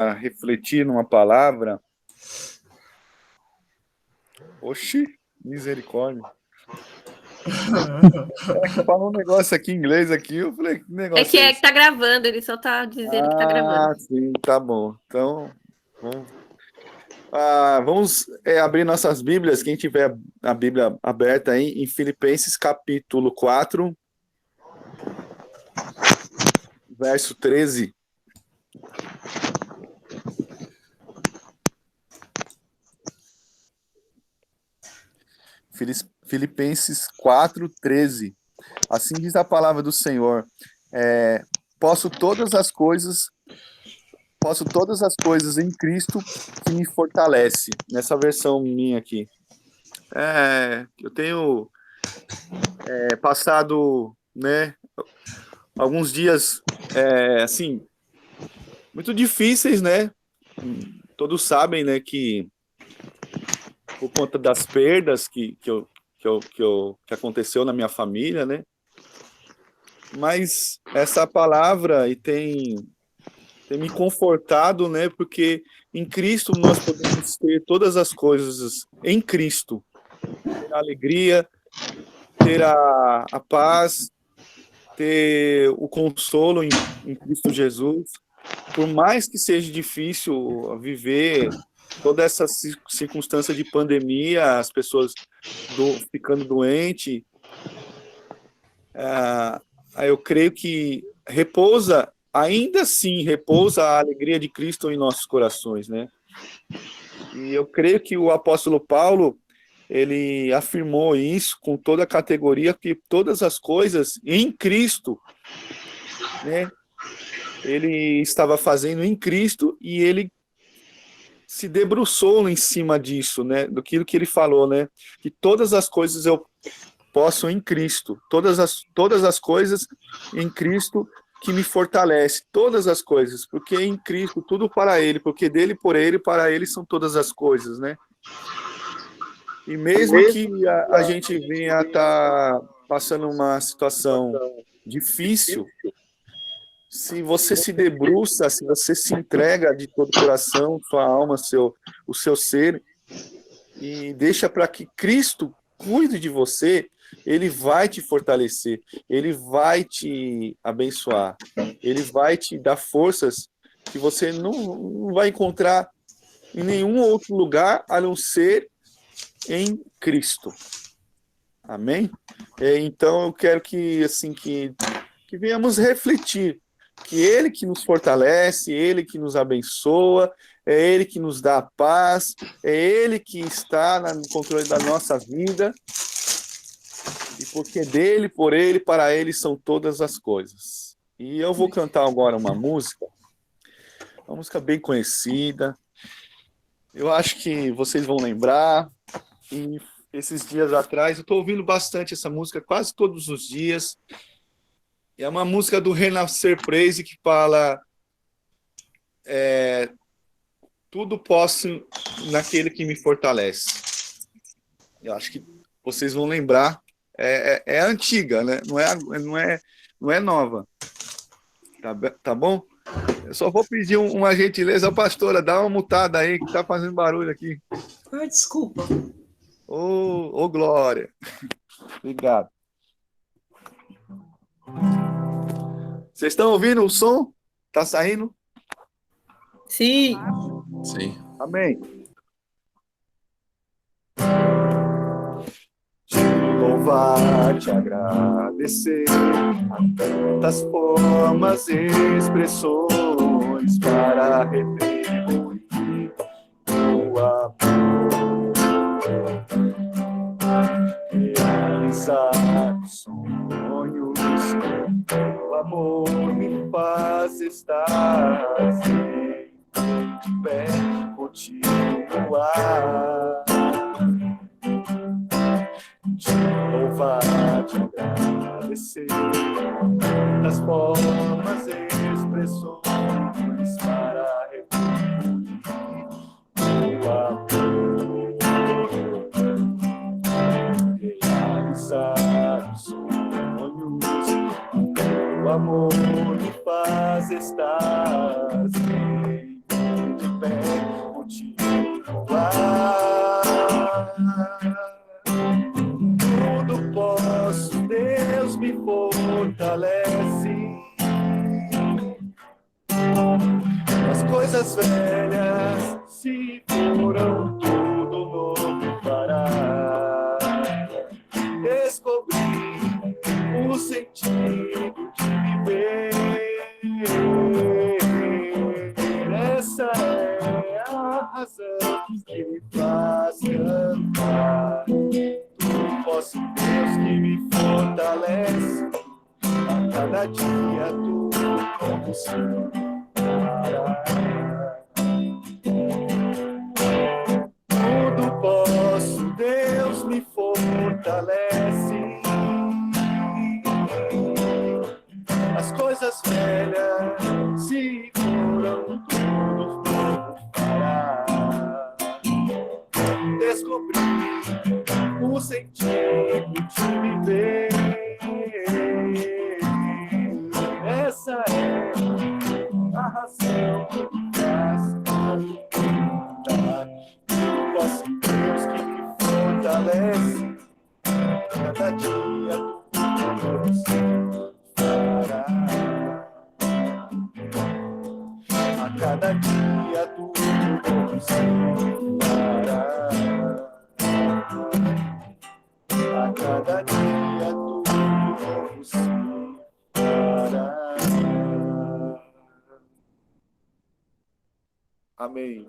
a refletir numa palavra. Oxi, misericórdia. Falou um negócio aqui em inglês aqui, eu falei, que negócio é É esse? que tá gravando, ele só tá dizendo que tá gravando. Sim, tá bom. Então, vamos abrir nossas Bíblias, quem tiver a Bíblia aberta aí, em Filipenses capítulo 4, verso 13. Filipenses 4, 13. Assim diz a palavra do Senhor. Posso todas as coisas em Cristo que me fortalece. Nessa versão minha aqui. Eu tenho passado, né, alguns dias, assim, muito difíceis, né? Todos sabem, né, que por conta das perdas que aconteceu na minha família, né? Mas essa palavra tem me confortado, né? Porque em Cristo nós podemos ter todas as coisas em Cristo. Ter a alegria, ter a paz, ter o consolo em Cristo Jesus. Por mais que seja difícil viver toda essa circunstância de pandemia, as pessoas ficando doentes, eu creio que ainda assim repousa a alegria de Cristo em nossos corações, né? E eu creio que o apóstolo Paulo, ele afirmou isso com toda a categoria, que todas as coisas em Cristo, né? Ele estava fazendo em Cristo e ele se debruçou em cima disso, né? Do que ele falou, né? Que todas as coisas eu posso em Cristo, todas as coisas em Cristo que me fortalece, todas as coisas, porque em Cristo tudo para Ele, porque dele, por Ele, para Ele são todas as coisas, né? E mesmo que a gente venha estar passando uma situação difícil, se você se debruça, se você se entrega de todo o coração, sua alma, o seu ser, e deixa para que Cristo cuide de você, ele vai te fortalecer, ele vai te abençoar, ele vai te dar forças que você não vai encontrar em nenhum outro lugar a não ser em Cristo. Amém? Então eu quero que assim que venhamos refletir que ele que nos fortalece, ele que nos abençoa, é ele que nos dá a paz, é ele que está no controle da nossa vida, e porque dele, por ele, para ele são todas as coisas. E eu vou cantar agora uma música bem conhecida, eu acho que vocês vão lembrar, e esses dias atrás, eu estou ouvindo bastante essa música quase todos os dias. É uma música do Renascer Praise que fala tudo posso naquele que me fortalece. Eu acho que vocês vão lembrar. É antiga, né? Não é nova. Tá bom? Eu só vou pedir uma gentileza, pastora, dá uma mutada aí que tá fazendo barulho aqui. Desculpa. Ô, Glória. Obrigado. Vocês estão ouvindo o som? Tá saindo? Sim. Sim. Amém. Te louvar, te agradecer, tantas formas e expressões para retribuir o amor, realizar sonhos, o amor me faz estar sempre de pé, continuar. Te louvar, te agradecer, das formas e expressões para retribuir o amor, realizar os sonhos, o amor me faz estar sempre coisas velhas se foram, tudo novo fará. Descobri o sentido de viver. Essa é a razão que me faz cantar. Tu posso, Deus, que me fortalece. A cada dia tu como se tudo posso, Deus me fortalece. As coisas velhas se foram, tudo fará. Descobri o sentido de viver. Essa é a razão que me faz cantar. Eu posso, Deus, que me fortalece. Cada dia tudo se fará. A cada dia tudo se fará. A cada dia tudo se fará. Amém.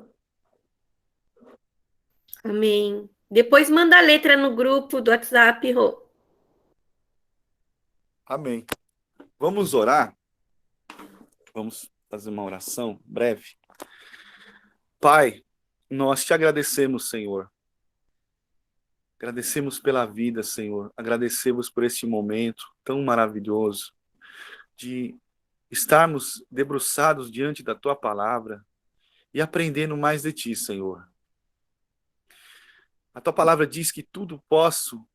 Amém. Depois manda a letra no grupo do WhatsApp, Rô. Amém. Vamos orar? Vamos fazer uma oração breve. Pai, nós te agradecemos, Senhor. Agradecemos pela vida, Senhor. Agradecemos por este momento tão maravilhoso de estarmos debruçados diante da Tua palavra e aprendendo mais de Ti, Senhor. A Tua palavra diz que tudo posso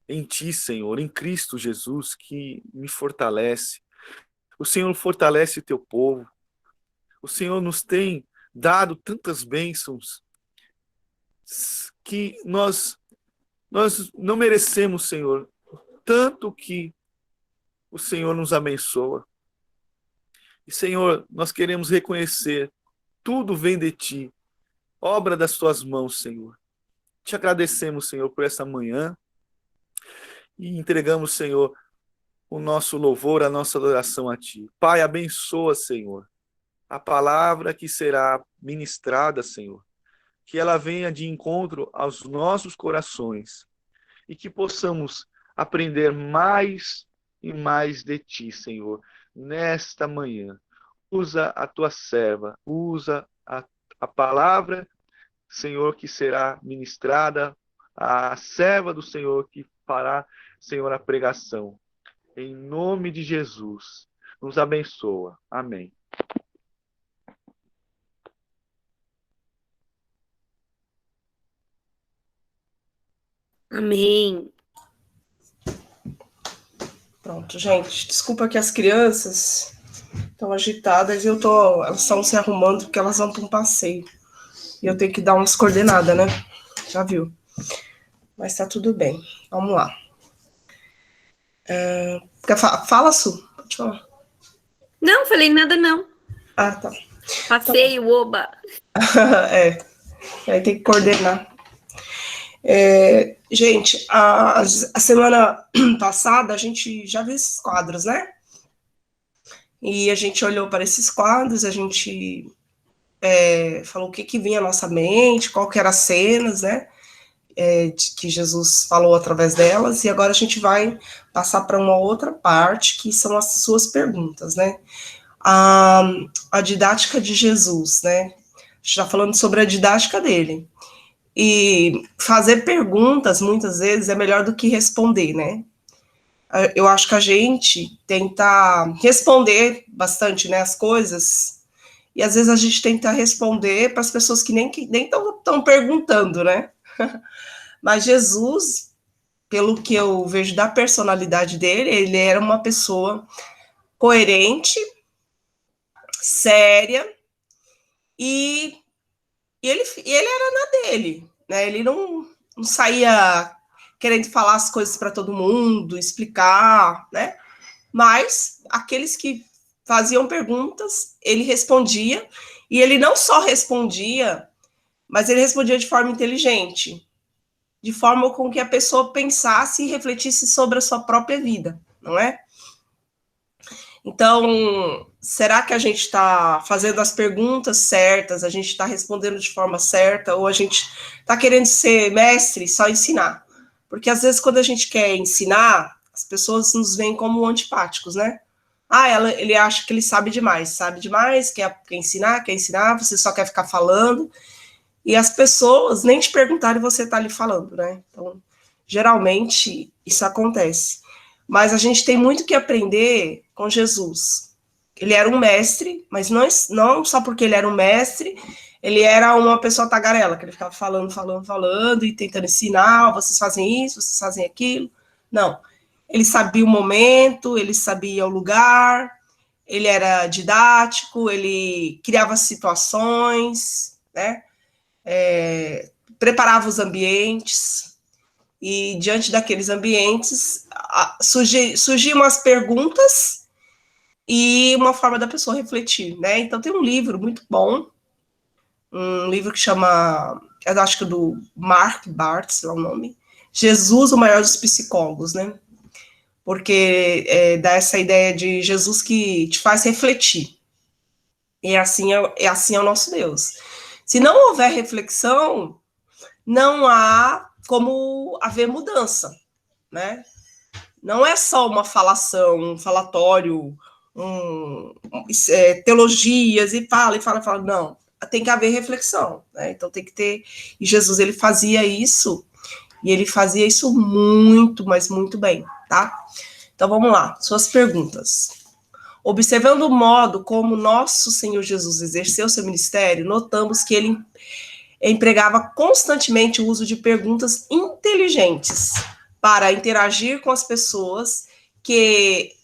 em Ti, Senhor, em Cristo Jesus, que me fortalece. O Senhor fortalece o Teu povo. O Senhor nos tem dado tantas bênçãos que nós não merecemos, Senhor, tanto que o Senhor nos abençoa. E, Senhor, nós queremos reconhecer, tudo vem de Ti, obra das Tuas mãos, Senhor. Te agradecemos, Senhor, por essa manhã e entregamos, Senhor, o nosso louvor, a nossa adoração a Ti. Pai, abençoa, Senhor, a palavra que será ministrada, Senhor, que ela venha de encontro aos nossos corações e que possamos aprender mais e mais de Ti, Senhor, nesta manhã. Usa a Tua serva, usa a palavra, Senhor, que será ministrada, a serva do Senhor que fará, Senhor, a pregação. Em nome de Jesus, nos abençoa. Amém. Amém. Pronto, gente. Desculpa que as crianças estão agitadas e elas estão se arrumando porque elas vão para um passeio. E eu tenho que dar umas coordenadas, né? Já viu? Mas tá tudo bem. Vamos lá. Fala, Su. Pode falar. Não, falei nada não. Ah, tá. Passeio, oba. Aí tem que coordenar. Gente, a semana passada a gente já viu esses quadros, né? E a gente olhou para esses quadros, a gente falou o que vinha à nossa mente, qual que eram as cenas, né? Que Jesus falou através delas, e agora a gente vai passar para uma outra parte, que são as suas perguntas, né? A didática de Jesus, né? A gente está falando sobre a didática dele. E fazer perguntas, muitas vezes, é melhor do que responder, né? Eu acho que a gente tenta responder bastante, né, as coisas, e às vezes a gente tenta responder para as pessoas que nem estão perguntando, né? Mas Jesus, pelo que eu vejo da personalidade dele, ele era uma pessoa coerente, séria, e ele era na dele, né? Ele não saía querendo falar as coisas para todo mundo, explicar, né? Mas aqueles que faziam perguntas, ele respondia, e ele não só respondia, mas ele respondia de forma inteligente, de forma com que a pessoa pensasse e refletisse sobre a sua própria vida, não é? Então, será que a gente está fazendo as perguntas certas, a gente está respondendo de forma certa, ou a gente está querendo ser mestre, só ensinar? Porque às vezes quando a gente quer ensinar, as pessoas nos veem como antipáticos, né? Ele acha que ele sabe demais, quer ensinar, você só quer ficar falando, e as pessoas nem te perguntaram e você está ali falando, né? Então, geralmente, isso acontece. Mas a gente tem muito que aprender com Jesus. Ele era um mestre, mas não só porque ele era um mestre, ele era uma pessoa tagarela, que ele ficava falando, e tentando ensinar, vocês fazem isso, vocês fazem aquilo. Não. Ele sabia o momento, ele sabia o lugar, ele era didático, ele criava situações, né? Preparava os ambientes, e diante daqueles ambientes surgiam umas perguntas e uma forma da pessoa refletir, né? Então tem um livro muito bom, um livro que chama, eu acho que do Mark Barthes, é o nome, Jesus, o maior dos psicólogos, né? Porque dá essa ideia de Jesus que te faz refletir. E assim é o nosso Deus. Se não houver reflexão, não há como haver mudança, né? Não é só uma falação, um falatório, teologias, e fala, não. Tem que haver reflexão, né? Então tem que ter... E Jesus, ele fazia isso, e ele fazia isso muito, mas muito bem, tá? Então vamos lá, suas perguntas. Observando o modo como nosso Senhor Jesus exerceu seu ministério, notamos que ele empregava constantemente o uso de perguntas inteligentes para interagir com as pessoas que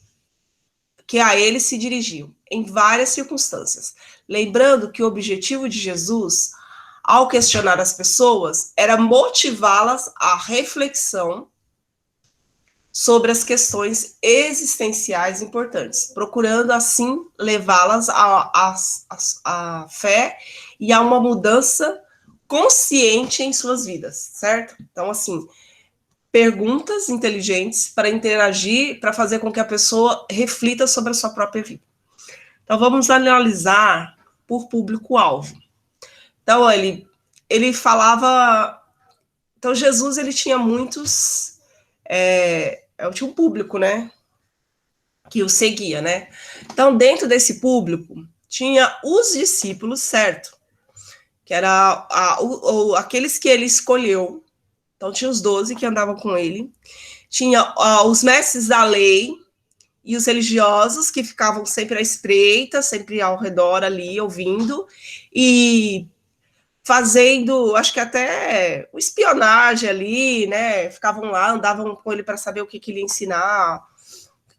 a ele se dirigiam, em várias circunstâncias. Lembrando que o objetivo de Jesus, ao questionar as pessoas, era motivá-las à reflexão sobre as questões existenciais importantes, procurando, assim, levá-las à fé e a uma mudança consciente em suas vidas, certo? Então, assim, perguntas inteligentes para interagir, para fazer com que a pessoa reflita sobre a sua própria vida. Então, vamos analisar por público-alvo. Então, ele falava... Então, Jesus, ele tinha muitos... tinha um público, né? Que o seguia, né? Então, dentro desse público, tinha os discípulos, certo? Que era aqueles que ele escolheu. Então, tinha os 12 que andavam com ele. Tinha os mestres da lei e os religiosos que ficavam sempre à espreita, sempre ao redor ali, ouvindo. E fazendo, acho que até espionagem ali, né? Ficavam lá, andavam com ele para saber o que ele ia ensinar,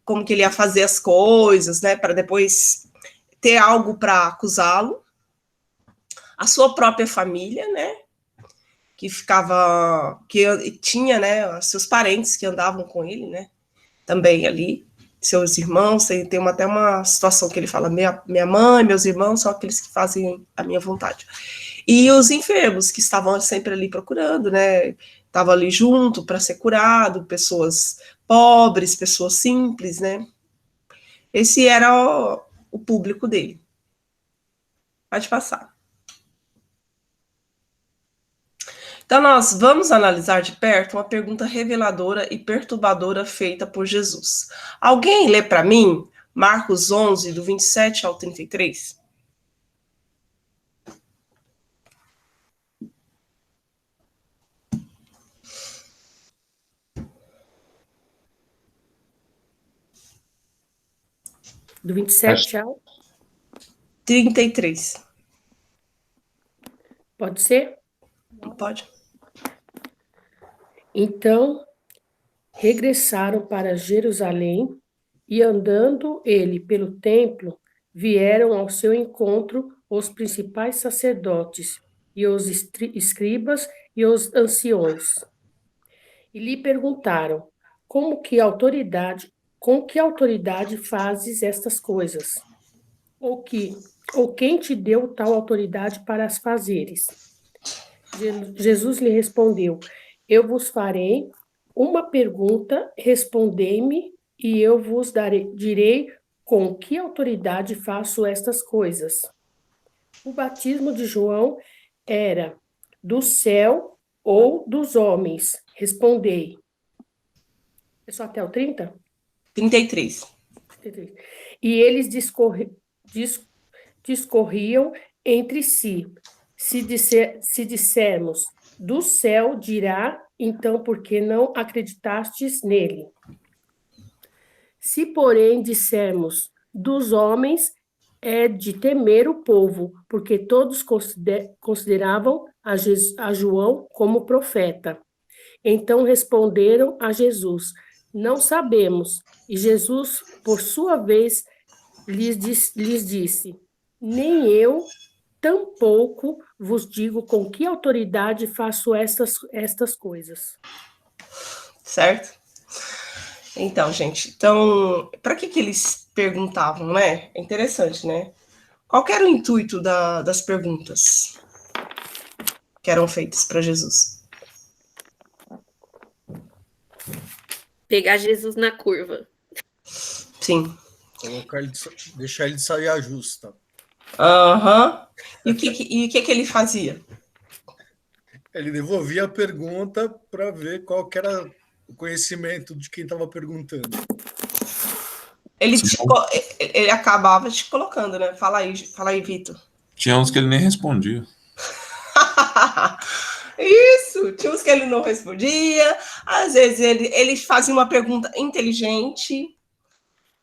como que ele ia fazer as coisas, né? Para depois ter algo para acusá-lo. A sua própria família, né? Que tinha, né, seus parentes que andavam com ele, né, também ali, seus irmãos, tem até uma situação que ele fala, minha mãe, meus irmãos são aqueles que fazem a minha vontade. E os enfermos, que estavam sempre ali procurando, né, estavam ali junto para ser curado, pessoas pobres, pessoas simples, né, esse era o público dele. Pode passar. Então, nós vamos analisar de perto uma pergunta reveladora e perturbadora feita por Jesus. Alguém lê para mim Marcos 11, do 27 ao 33? Do 27 ao... 33. Pode ser? Pode. Então, regressaram para Jerusalém e, andando ele pelo templo, vieram ao seu encontro os principais sacerdotes e os escribas e os anciões. E lhe perguntaram: com que autoridade fazes estas coisas? ou quem te deu tal autoridade para as fazeres? Jesus lhe respondeu: eu vos farei uma pergunta, respondei-me, e eu vos direi com que autoridade faço estas coisas. O batismo de João era do céu ou dos homens? Respondei. É só até o 30? 33. E eles discorriam entre si. Se dissermos do céu, dirá, então por que não acreditastes nele? Se, porém, dissermos dos homens, é de temer o povo, porque todos consideravam a João como profeta. Então responderam a Jesus: não sabemos. E Jesus, por sua vez, lhes disse: nem eu, tampouco vos digo com que autoridade faço estas coisas. Certo? Então, gente, para que eles perguntavam, né? É interessante, né? Qual que era o intuito das perguntas que eram feitas para Jesus? Pegar Jesus na curva. Sim. Deixar ele de saia justa. Aham. E o que ele fazia? Ele devolvia a pergunta para ver qual que era o conhecimento de quem estava perguntando. Ele acabava te colocando, né? Fala aí, Vitor. Tinha uns que ele nem respondia. Isso, tinha uns que ele não respondia, às vezes ele fazia uma pergunta inteligente,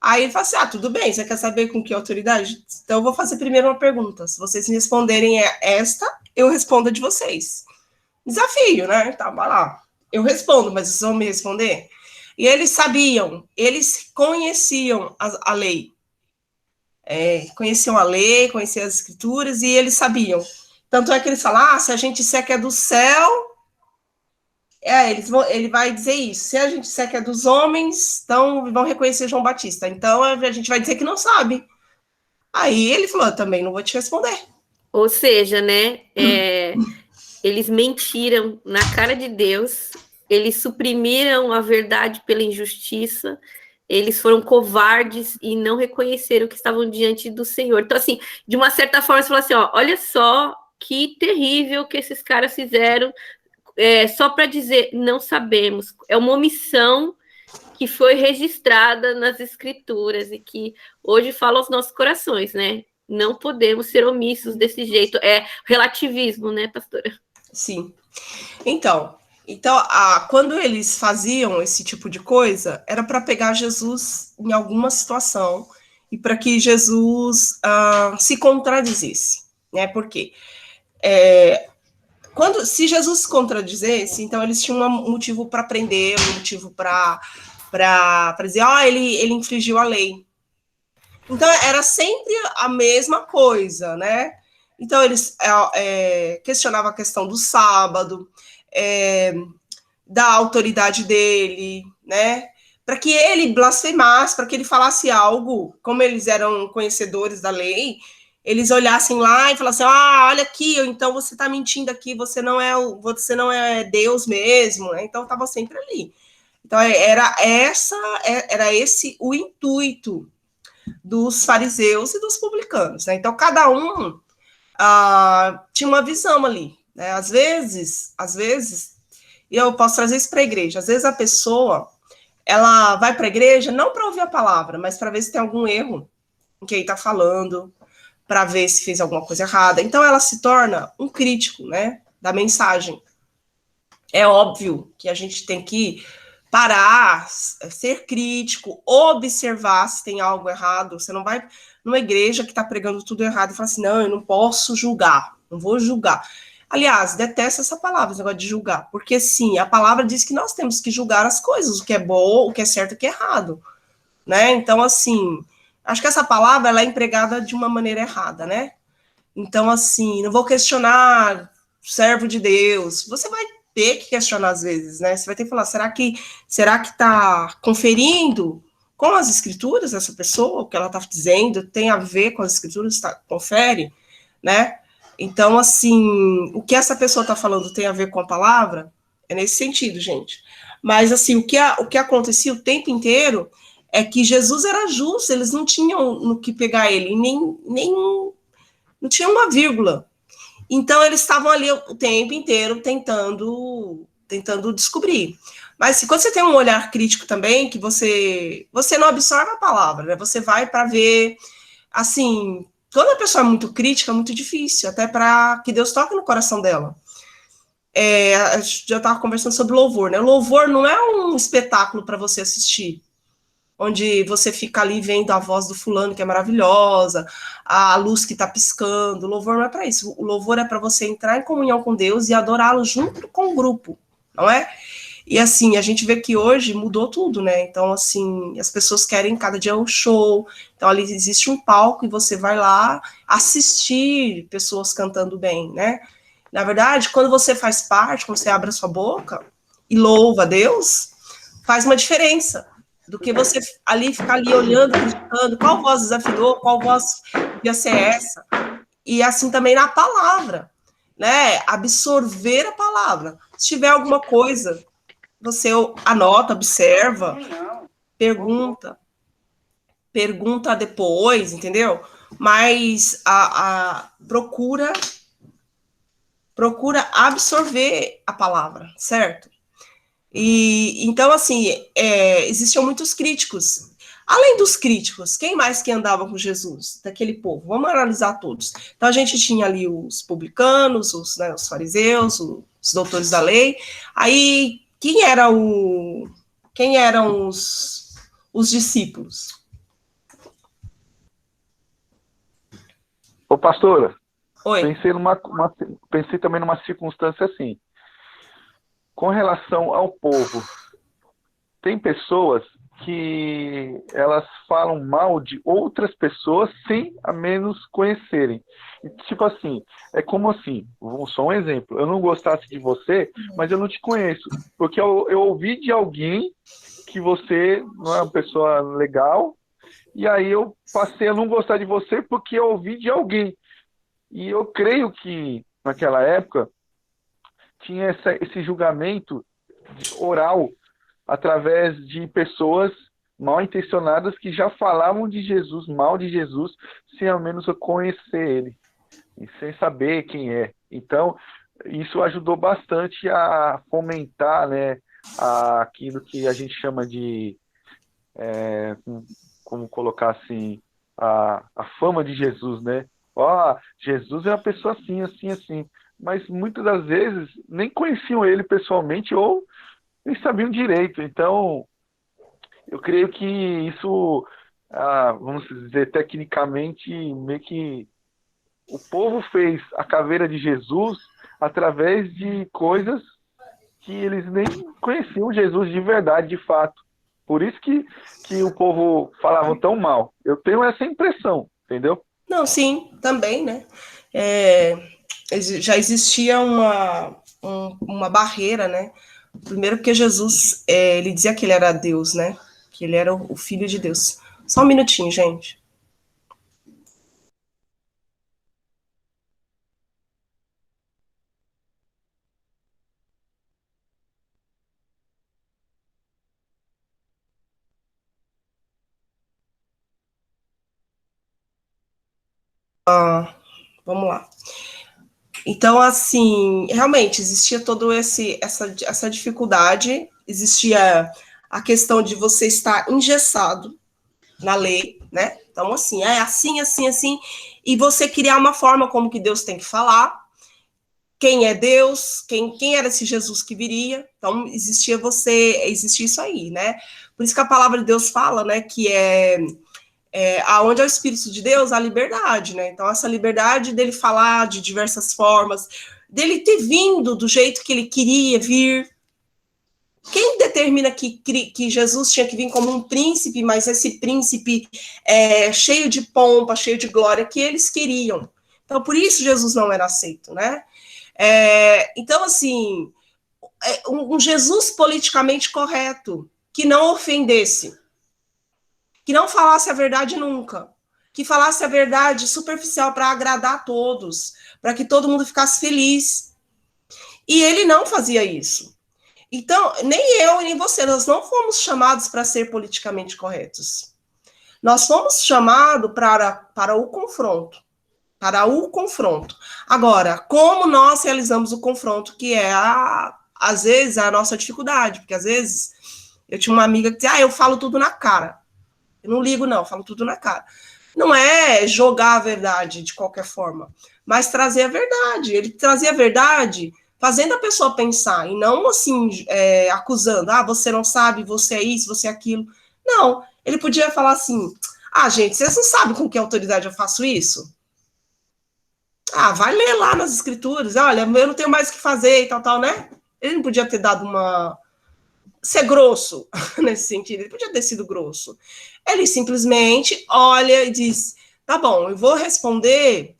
aí ele fala assim, tudo bem, você quer saber com que autoridade? Então eu vou fazer primeiro uma pergunta, se vocês me responderem esta, eu respondo a de vocês. Desafio, né? Então, vai lá, eu respondo, mas vocês vão me responder? E eles sabiam, eles conheciam a lei, conheciam as escrituras, e eles sabiam. Tanto é que eles falam, se a gente disser que é do céu, ele vai dizer isso. Se a gente disser que é dos homens, então vão reconhecer João Batista. Então a gente vai dizer que não sabe. Aí ele falou, também não vou te responder. Ou seja, né, eles mentiram na cara de Deus, eles suprimiram a verdade pela injustiça, eles foram covardes e não reconheceram que estavam diante do Senhor. Então, assim, de uma certa forma, você fala assim, olha só que terrível que esses caras fizeram, só para dizer, não sabemos. É uma omissão que foi registrada nas escrituras e que hoje fala aos nossos corações, né? Não podemos ser omissos desse jeito. É relativismo, né, pastora? Sim. Então quando eles faziam esse tipo de coisa, era para pegar Jesus em alguma situação e para que Jesus se contradizesse, né? Por quê? Se Jesus se contradizesse, então eles tinham um motivo para prender, um motivo para dizer, ele infringiu a lei. Então era sempre a mesma coisa, né? Então eles questionavam a questão do sábado, da autoridade dele, né? Para que ele blasfemasse, para que ele falasse algo, como eles eram conhecedores da lei, eles olhassem lá e falassem, olha aqui, então você está mentindo aqui, você não é Deus mesmo, né? Então estava sempre ali. Então era esse o intuito dos fariseus e dos publicanos, né? Então cada um tinha uma visão ali, né? Às vezes, e eu posso trazer isso para a igreja, às vezes a pessoa, ela vai para a igreja não para ouvir a palavra, mas para ver se tem algum erro em quem está falando, para ver se fez alguma coisa errada. Então ela se torna um crítico, né, da mensagem. É óbvio que a gente tem que parar, ser crítico, observar se tem algo errado. Você não vai numa igreja que está pregando tudo errado e fala assim, não, eu não posso julgar, não vou julgar. Aliás, detesto essa palavra, esse negócio de julgar, porque sim, a palavra diz que nós temos que julgar as coisas, o que é bom, o que é certo e o que é errado, né? Então, assim, acho que essa palavra ela é empregada de uma maneira errada, né? Então, assim, não vou questionar servo de Deus. Você vai ter que questionar às vezes, né? Você vai ter que falar, será que está conferindo com as escrituras, essa pessoa, o que ela está dizendo, tem a ver com as escrituras, confere, né? Então, assim, o que essa pessoa está falando tem a ver com a palavra? É nesse sentido, gente. Mas, assim, o que acontecia o tempo inteiro é que Jesus era justo, eles não tinham no que pegar ele, nem não tinha uma vírgula. Então, eles estavam ali o tempo inteiro tentando descobrir. Mas quando você tem um olhar crítico também, que você não absorve a palavra, né? Você vai para ver, assim, quando a pessoa é muito crítica, é muito difícil, até para que Deus toque no coração dela. A gente já estava conversando sobre louvor, né? O louvor não é um espetáculo para você assistir, onde você fica ali vendo a voz do fulano, que é maravilhosa, a luz que está piscando. O louvor não é para isso. O louvor é para você entrar em comunhão com Deus e adorá-lo junto com o grupo, não é? E, assim, a gente vê que hoje mudou tudo, né? Então, assim, as pessoas querem cada dia um show. Então, ali existe um palco e você vai lá assistir pessoas cantando bem, né? Na verdade, quando você faz parte, quando você abre a sua boca e louva a Deus, faz uma diferença do que você ali ficar ali olhando, criticando, qual voz desafinou, qual voz devia ser essa. E assim também na palavra, né? Absorver a palavra. Se tiver alguma coisa, você anota, observa, pergunta depois, entendeu? Mas procura absorver a palavra, certo? E então, assim, existiam muitos críticos. Além dos críticos, quem mais que andava com Jesus, daquele povo? Vamos analisar todos. Então, a gente tinha ali os publicanos, os fariseus, os doutores da lei. Aí, quem eram os discípulos? Ô, pastora, Oi. pensei também numa circunstância assim. Com relação ao povo, tem pessoas que elas falam mal de outras pessoas sem a menos conhecerem. E, tipo assim, é como assim, só um exemplo, eu não gostasse de você, mas eu não te conheço, porque eu ouvi de alguém que você não é uma pessoa legal, e aí eu passei a não gostar de você porque eu ouvi de alguém. E eu creio que, naquela época, tinha esse julgamento oral através de pessoas mal intencionadas que já falavam de Jesus, mal de Jesus, sem ao menos eu conhecer ele, e sem saber quem é. Então, isso ajudou bastante a fomentar, né, aquilo que a gente chama de, como colocar assim, a fama de Jesus, né? Jesus é uma pessoa assim, assim, assim. Mas muitas das vezes nem conheciam ele pessoalmente ou nem sabiam direito. Então, eu creio que isso, vamos dizer, tecnicamente, meio que o povo fez a caveira de Jesus através de coisas que eles nem conheciam Jesus de verdade, de fato. Por isso que o povo falava tão mal. Eu tenho essa impressão, entendeu? Não, sim, também, né? Já existia uma barreira, né? Primeiro porque Jesus, ele dizia que ele era Deus, né? Que ele era o Filho de Deus. Só um minutinho, gente. Vamos lá. Então, assim, realmente existia toda essa dificuldade, existia a questão de você estar engessado na lei, né? Então, assim, é assim, assim, assim, e você criar uma forma como que Deus tem que falar, quem é Deus, quem era esse Jesus que viria. Então, existia isso aí, né? Por isso que a palavra de Deus fala, né, que aonde é o Espírito de Deus, há liberdade, né? Então, essa liberdade dele falar de diversas formas, dele ter vindo do jeito que ele queria vir. Quem determina que Jesus tinha que vir como um príncipe, mas esse príncipe cheio de pompa, cheio de glória, que eles queriam. Então, por isso Jesus não era aceito, né? Então, assim, um Jesus politicamente correto, que não ofendesse. que não falasse a verdade nunca, que falasse a verdade superficial para agradar a todos, para que todo mundo ficasse feliz. E ele não fazia isso. Então, nem eu e nem você, nós não fomos chamados para ser politicamente corretos. Nós fomos chamados para o confronto. Para o confronto. Agora, como nós realizamos o confronto, que é, às vezes, a nossa dificuldade, porque às vezes eu tinha uma amiga que dizia, eu falo tudo na cara. Eu não ligo, não, eu falo tudo na cara. Não é jogar a verdade de qualquer forma, mas trazer a verdade. Ele trazia a verdade fazendo a pessoa pensar, e não assim, acusando, você não sabe, você é isso, você é aquilo. Não, ele podia falar assim, gente, vocês não sabem com que autoridade eu faço isso? Vai ler lá nas escrituras, olha, eu não tenho mais o que fazer e tal, né? Ele não podia ter dado ser grosso nesse sentido, ele podia ter sido grosso. Ele simplesmente olha e diz, tá bom, eu vou responder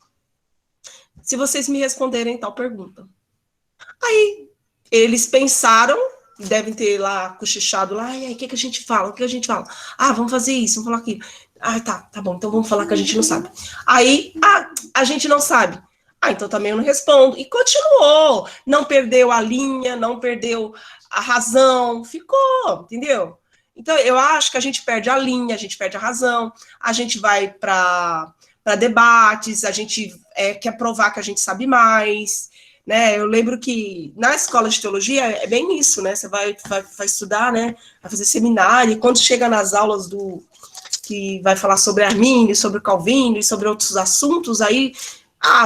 se vocês me responderem tal pergunta. Aí, eles pensaram, devem ter lá cochichado lá, e aí, o que a gente fala? O que a gente fala? Vamos fazer isso, vamos falar aquilo. Tá bom, então vamos falar que a gente não sabe. Aí, a gente não sabe. Então também eu não respondo. E continuou. Não perdeu a linha, não perdeu a razão, ficou, entendeu? Então, eu acho que a gente perde a linha, a gente perde a razão, a gente vai para debates, a gente quer provar que a gente sabe mais, né? Eu lembro que na escola de teologia é bem isso, né? Você vai estudar, né? Vai fazer seminário, e quando chega nas aulas que vai falar sobre Armínio, sobre Calvino e sobre outros assuntos, aí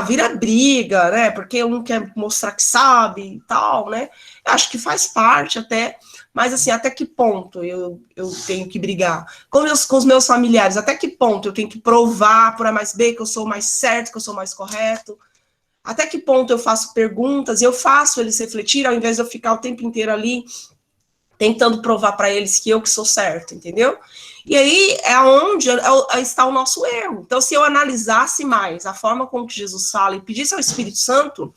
vira briga, né? Porque um quer mostrar que sabe e tal, né? Eu acho que faz parte até, mas assim, até que ponto eu tenho que brigar? Com os meus familiares, até que ponto eu tenho que provar por A mais B que eu sou mais certo, que eu sou mais correto? Até que ponto eu faço perguntas e eu faço eles refletir, ao invés de eu ficar o tempo inteiro ali tentando provar para eles que eu que sou certo, entendeu? E aí é onde está o nosso erro. Então, se eu analisasse mais a forma como que Jesus fala e pedisse ao Espírito Santo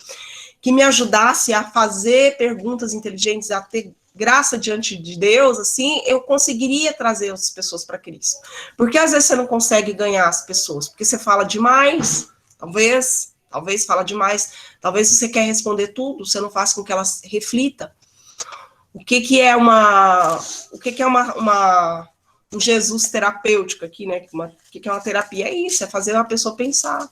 que me ajudasse a fazer perguntas inteligentes, a ter graça diante de Deus, assim, eu conseguiria trazer as pessoas para Cristo. Porque às vezes você não consegue ganhar as pessoas, porque você fala demais, talvez fala demais, talvez você quer responder tudo, você não faz com que elas reflita. O que é um Jesus terapêutico aqui, né? O que é uma terapia? É isso, é fazer uma pessoa pensar.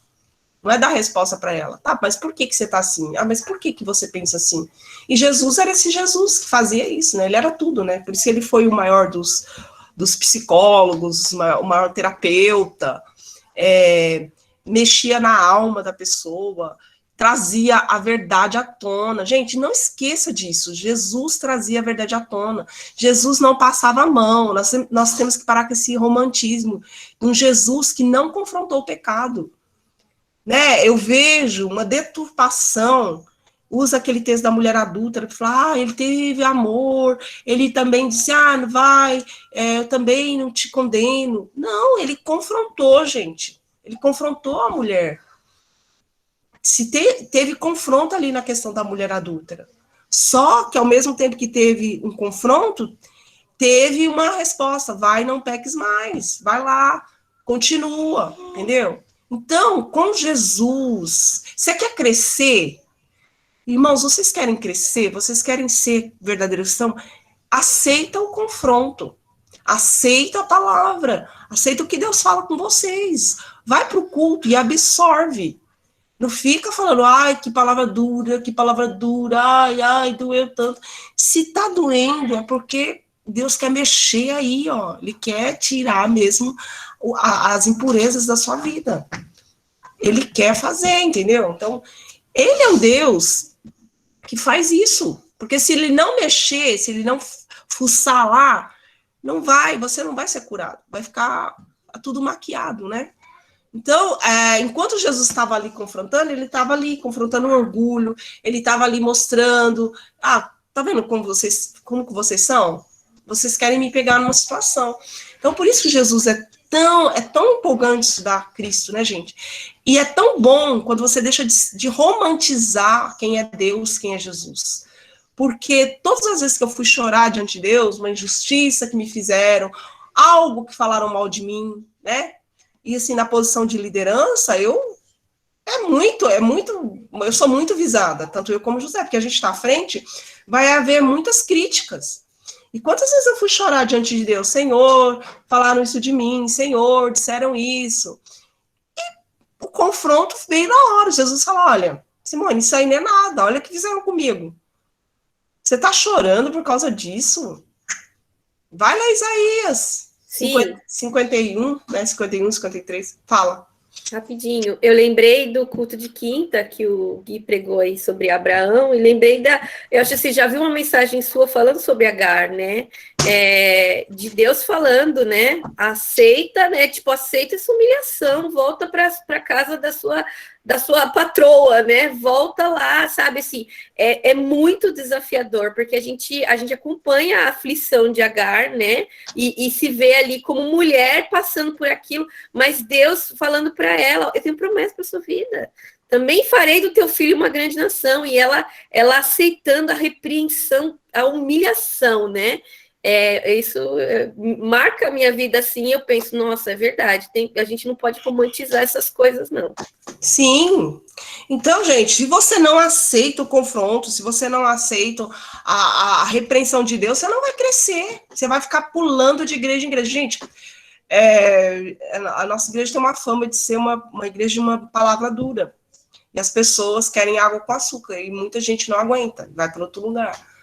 Não é dar resposta para ela. Tá, mas por que você tá assim? Mas por que você pensa assim? E Jesus era esse Jesus que fazia isso, né? Ele era tudo, né? Por isso ele foi o maior dos psicólogos, o maior terapeuta, mexia na alma da pessoa, trazia a verdade à tona. Gente, não esqueça disso. Jesus trazia a verdade à tona. Jesus não passava a mão. Nós temos que parar com esse romantismo. Um Jesus que não confrontou o pecado. Né? Eu vejo uma deturpação. Usa aquele texto da mulher adúltera que fala, ele teve amor. Ele também disse, não vai, eu também não te condeno. Não, ele confrontou, gente. Ele confrontou a mulher. Teve confronto ali na questão da mulher adúltera. Só que, ao mesmo tempo que teve um confronto, teve uma resposta. Vai, não peques mais. Vai lá, continua, entendeu? Então, com Jesus, você quer crescer? Irmãos, vocês querem crescer? Vocês querem ser verdadeiros cristãos? Aceita o confronto. Aceita a palavra. Aceita o que Deus fala com vocês. Vai para o culto e absorve. Não fica falando, que palavra dura, ai, doeu tanto. Se tá doendo, é porque Deus quer mexer aí, ó. Ele quer tirar mesmo as impurezas da sua vida. Ele quer fazer, entendeu? Então, ele é um Deus que faz isso. Porque se ele não mexer, se ele não fuçar lá, você não vai ser curado. Vai ficar tudo maquiado, né? Então, enquanto Jesus estava ali confrontando, ele estava ali confrontando o orgulho, ele estava ali mostrando, tá vendo como que vocês são? Vocês querem me pegar numa situação. Então, por isso que Jesus é tão empolgante estudar Cristo, né, gente? E é tão bom quando você deixa de romantizar quem é Deus, quem é Jesus. Porque todas as vezes que eu fui chorar diante de Deus, uma injustiça que me fizeram, algo que falaram mal de mim, né? E assim, na posição de liderança, eu sou muito visada, tanto eu como José, porque a gente está à frente, vai haver muitas críticas. E quantas vezes eu fui chorar diante de Deus? Senhor, falaram isso de mim, Senhor, disseram isso. E o confronto veio na hora. Jesus falou, olha, Simone, isso aí não é nada, olha o que fizeram comigo. Você está chorando por causa disso? Vai lá, Isaías. 51, né? 51, 53. Fala. Rapidinho, eu lembrei do culto de quinta que o Gui pregou aí sobre Abraão, e lembrei eu acho que você já viu uma mensagem sua falando sobre Agar, né, de Deus falando, né, aceita, né, tipo, aceita essa humilhação, volta para casa da sua patroa, né, volta lá, sabe, assim, é muito desafiador, porque a gente acompanha a aflição de Agar, né, e se vê ali como mulher passando por aquilo, mas Deus falando para ela, eu tenho promessa para sua vida, também farei do teu filho uma grande nação, e ela aceitando a repreensão, a humilhação, né, isso marca a minha vida assim, eu penso, nossa, é verdade, a gente não pode romantizar essas coisas, não. Sim. Então, gente, se você não aceita o confronto, se você não aceita a repreensão de Deus, você não vai crescer, você vai ficar pulando de igreja em igreja. Gente, a nossa igreja tem uma fama de ser uma igreja de uma palavra dura, e as pessoas querem água com açúcar, e muita gente não aguenta, vai para outro lugar.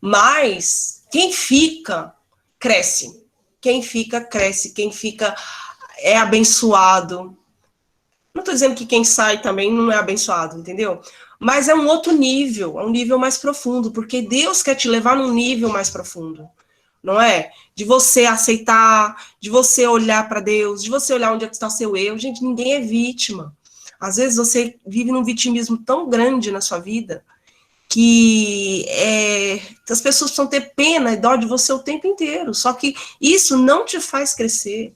Mas quem fica, cresce. Quem fica, cresce. Quem fica é abençoado. Não estou dizendo que quem sai também não é abençoado, entendeu? Mas é um outro nível, é um nível mais profundo, porque Deus quer te levar num nível mais profundo, não é? De você aceitar, de você olhar para Deus, de você olhar onde está seu erro. Gente, ninguém é vítima. Às vezes você vive num vitimismo tão grande na sua vida que as pessoas precisam ter pena e dó de você o tempo inteiro. Só que isso não te faz crescer.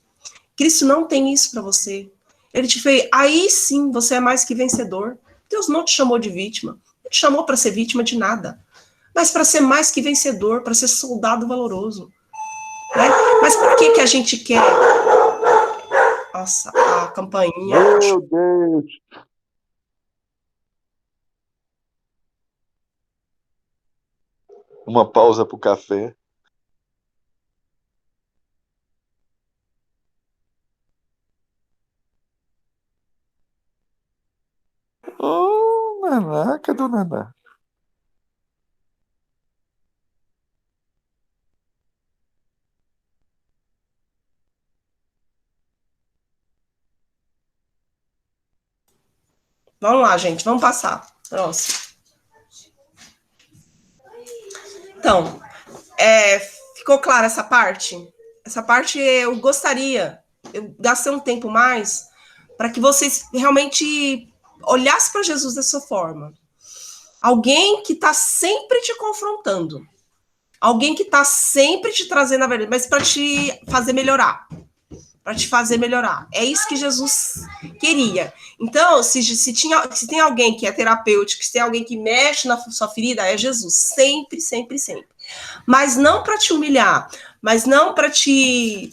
Cristo não tem isso para você. Ele te fez, aí sim você é mais que vencedor. Deus não te chamou de vítima, não te chamou para ser vítima de nada, mas para ser mais que vencedor, para ser soldado valoroso. Né? Mas por que a gente quer? Nossa, a campainha. Meu Deus! Uma pausa para o café. Oh, Naná, cadê o Naná? Vamos lá, gente, vamos passar. Próximo. Então, ficou clara essa parte? Essa parte eu gostaria, eu gastei um tempo mais para que vocês realmente olhassem para Jesus dessa forma. Alguém que está sempre te confrontando. Alguém que está sempre te trazendo a verdade, mas para te fazer melhorar. Para te fazer melhorar. É isso que Jesus queria. Então, se tem alguém que é terapêutico, se tem alguém que mexe na sua ferida, é Jesus. Sempre, sempre, sempre. Mas não para te humilhar, mas não para te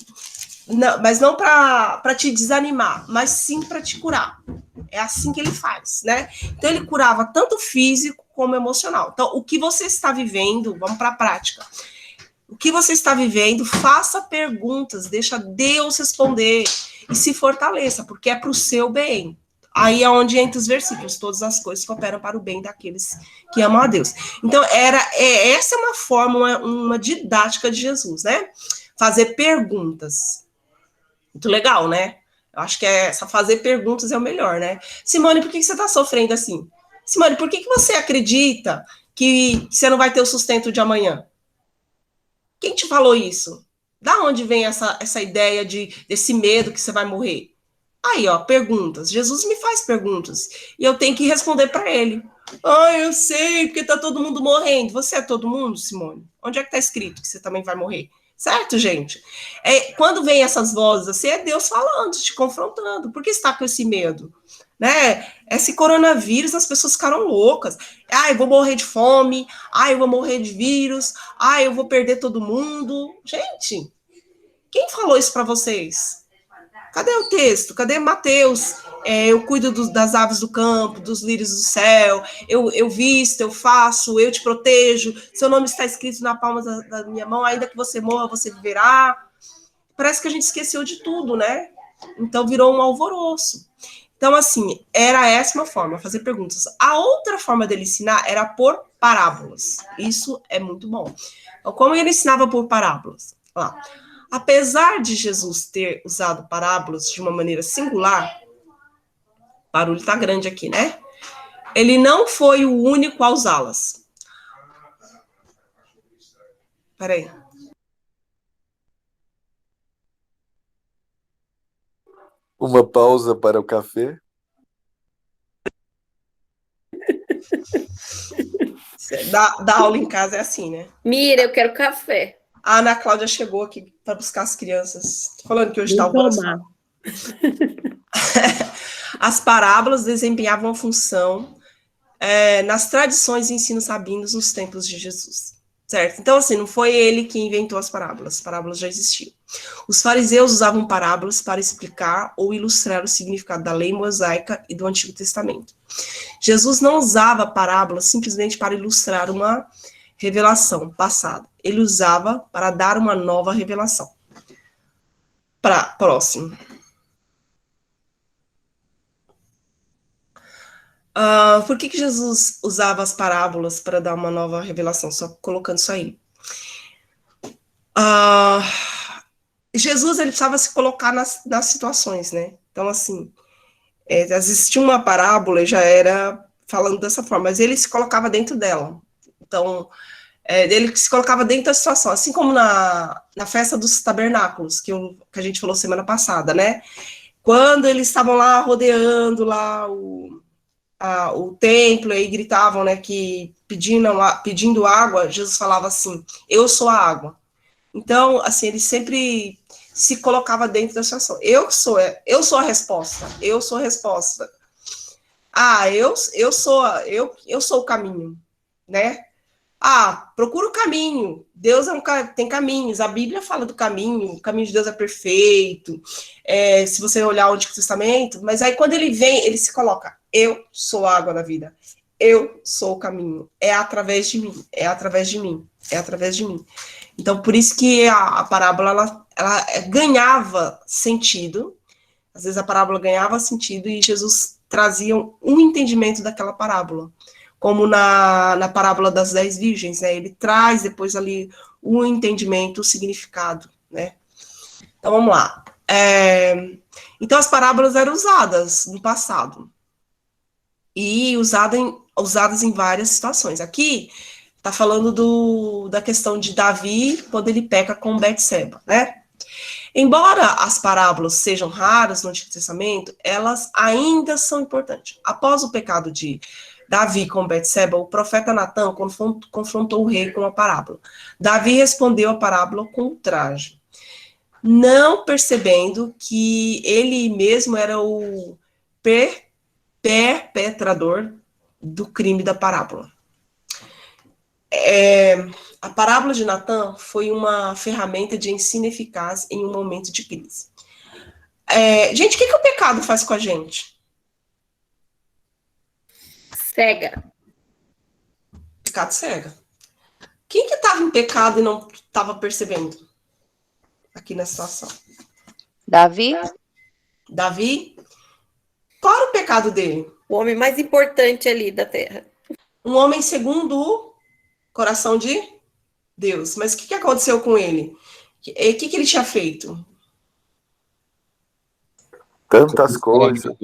desanimar, mas sim para te curar. É assim que ele faz, né? Então ele curava tanto físico como emocional. Então, o que você está vivendo, vamos para a prática. O que você está vivendo, faça perguntas, deixa Deus responder e se fortaleça, porque é para o seu bem. Aí é onde entra os versículos, todas as coisas cooperam para o bem daqueles que amam a Deus. Então, essa é uma forma, uma didática de Jesus, né? Fazer perguntas. Muito legal, né? Eu acho que fazer perguntas é o melhor, né? Simone, por que você está sofrendo assim? Simone, por que você acredita que você não vai ter o sustento de amanhã? Quem te falou isso? Da onde vem essa ideia desse medo que você vai morrer? Aí, ó, perguntas. Jesus me faz perguntas. E eu tenho que responder para ele. Eu sei, porque tá todo mundo morrendo. Você é todo mundo, Simone? Onde é que tá escrito que você também vai morrer? Certo, gente? Quando vem essas vozes assim, é Deus falando, te confrontando. Por que você está com esse medo? Né? Esse coronavírus, as pessoas ficaram loucas. Eu vou morrer de fome. Eu vou morrer de vírus. Eu vou perder todo mundo. Gente, Quem falou isso para vocês? Cadê o texto? Cadê Mateus? Eu cuido das aves do campo, dos lírios do céu, eu visto, eu faço, eu te protejo, seu nome está escrito na palma da minha mão, ainda que você morra, você viverá. Parece que a gente esqueceu de tudo, né? Então virou um alvoroço. Então, assim, era essa uma forma, fazer perguntas. A outra forma dele ensinar era por parábolas. Isso é muito bom. Então, como ele ensinava por parábolas? Lá. Apesar de Jesus ter usado parábolas de uma maneira singular, o barulho está grande aqui, né? Ele não foi o único a usá-las. Peraí. Uma pausa para o café. Da aula em casa é assim, né? Mira, eu quero café. A Ana Cláudia chegou aqui para buscar as crianças. Tô falando que hoje está o Tomar. As parábolas desempenhavam a função nas tradições e ensinos sabinos nos tempos de Jesus. Certo? Então, assim, não foi ele que inventou as parábolas já existiam. Os fariseus usavam parábolas para explicar ou ilustrar o significado da lei mosaica e do Antigo Testamento. Jesus não usava parábolas simplesmente para ilustrar uma revelação passada. Ele usava para dar uma nova revelação. Próximo. Por que Jesus usava as parábolas para dar uma nova revelação? Só colocando isso aí. Jesus, ele precisava se colocar nas situações, né? Então, assim, às vezes tinha uma parábola e já era falando dessa forma, mas ele se colocava dentro dela. Então, ele se colocava dentro da situação, assim como na festa dos tabernáculos, que a gente falou semana passada, né? Quando eles estavam lá rodeando lá o templo, e gritavam, né, que pedindo água, Jesus falava assim, eu sou a água. Então, assim, ele sempre se colocava dentro da situação. Eu sou a resposta. Eu sou a resposta. Eu sou o caminho, né? Procura o caminho. Deus tem caminhos. A Bíblia fala do caminho. O caminho de Deus é perfeito. Se você olhar o Antigo Testamento, mas aí quando ele vem, ele se coloca. Eu sou a água da vida. Eu sou o caminho. É através de mim. É através de mim. É através de mim. Então, por isso que a parábola, ela ganhava sentido. Às vezes a parábola ganhava sentido e Jesus trazia um entendimento daquela parábola. Como na parábola das 10 virgens, né? Ele traz depois ali o entendimento, o significado, né? Então, vamos lá. Então, as parábolas eram usadas no passado. E usadas em várias situações. Aqui, está falando da questão de Davi, quando ele peca com Betseba, né? Embora as parábolas sejam raras no Antigo Testamento, elas ainda são importantes. Após o pecado de Davi com Betseba, o profeta Natã confrontou o rei com a parábola. Davi respondeu a parábola com ultraje, não percebendo que ele mesmo era o perpetrador do crime da parábola. A parábola de Natã foi uma ferramenta de ensino eficaz em um momento de crise. Gente, o que o pecado faz com a gente? Cega. O pecado cega. Quem que estava em pecado e não estava percebendo? Aqui na situação. Davi? Qual era o pecado dele? O homem mais importante ali da terra. Um homem segundo o coração de Deus. Mas o que aconteceu com ele? O que ele tinha feito? Tantas coisas.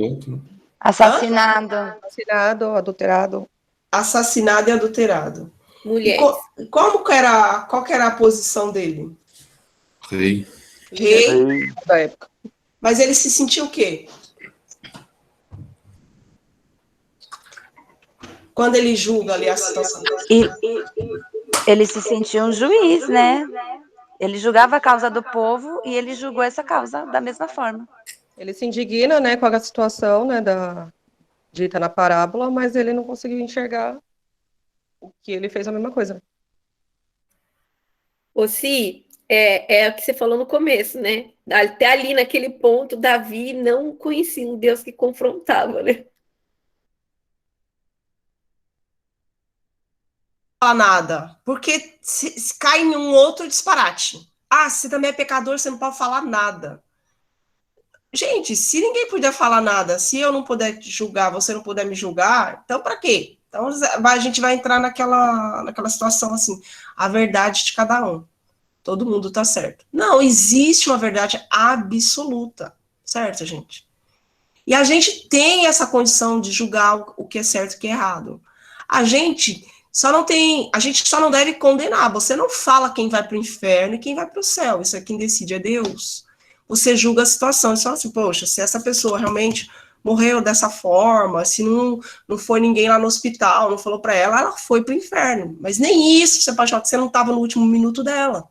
Assassinado. Assassinado, adulterado. Assassinado e adulterado. Mulheres. E qual que era a posição dele? Rei. Rei. Da época. Mas ele se sentiu o quê? Quando ele julga ali a situação. E ele se sentiu um juiz, né? Ele julgava a causa do povo e ele julgou essa causa da mesma forma. Ele se indigna, né, com a situação, né, dita na parábola, mas ele não conseguiu enxergar o que ele fez a mesma coisa. Si, É o que você falou no começo, né? Até ali naquele ponto, Davi não conhecia um Deus que confrontava, né? Fala nada, porque se cai em um outro disparate. Ah, você também é pecador, você não pode falar nada. Gente, se ninguém puder falar nada, se eu não puder te julgar, você não puder me julgar, então para quê? Então a gente vai entrar naquela situação assim, a verdade de cada um. Todo mundo tá certo. Não, existe uma verdade absoluta, certo, gente? E a gente tem essa condição de julgar o que é certo e o que é errado. A gente a gente só não deve condenar. Você não fala quem vai para o inferno e quem vai para o céu. Isso é quem decide, é Deus. Você julga a situação e fala assim, poxa, se essa pessoa realmente morreu dessa forma, se não foi ninguém lá no hospital, não falou para ela, ela foi para o inferno. Mas nem isso você pode falar que você não estava no último minuto dela,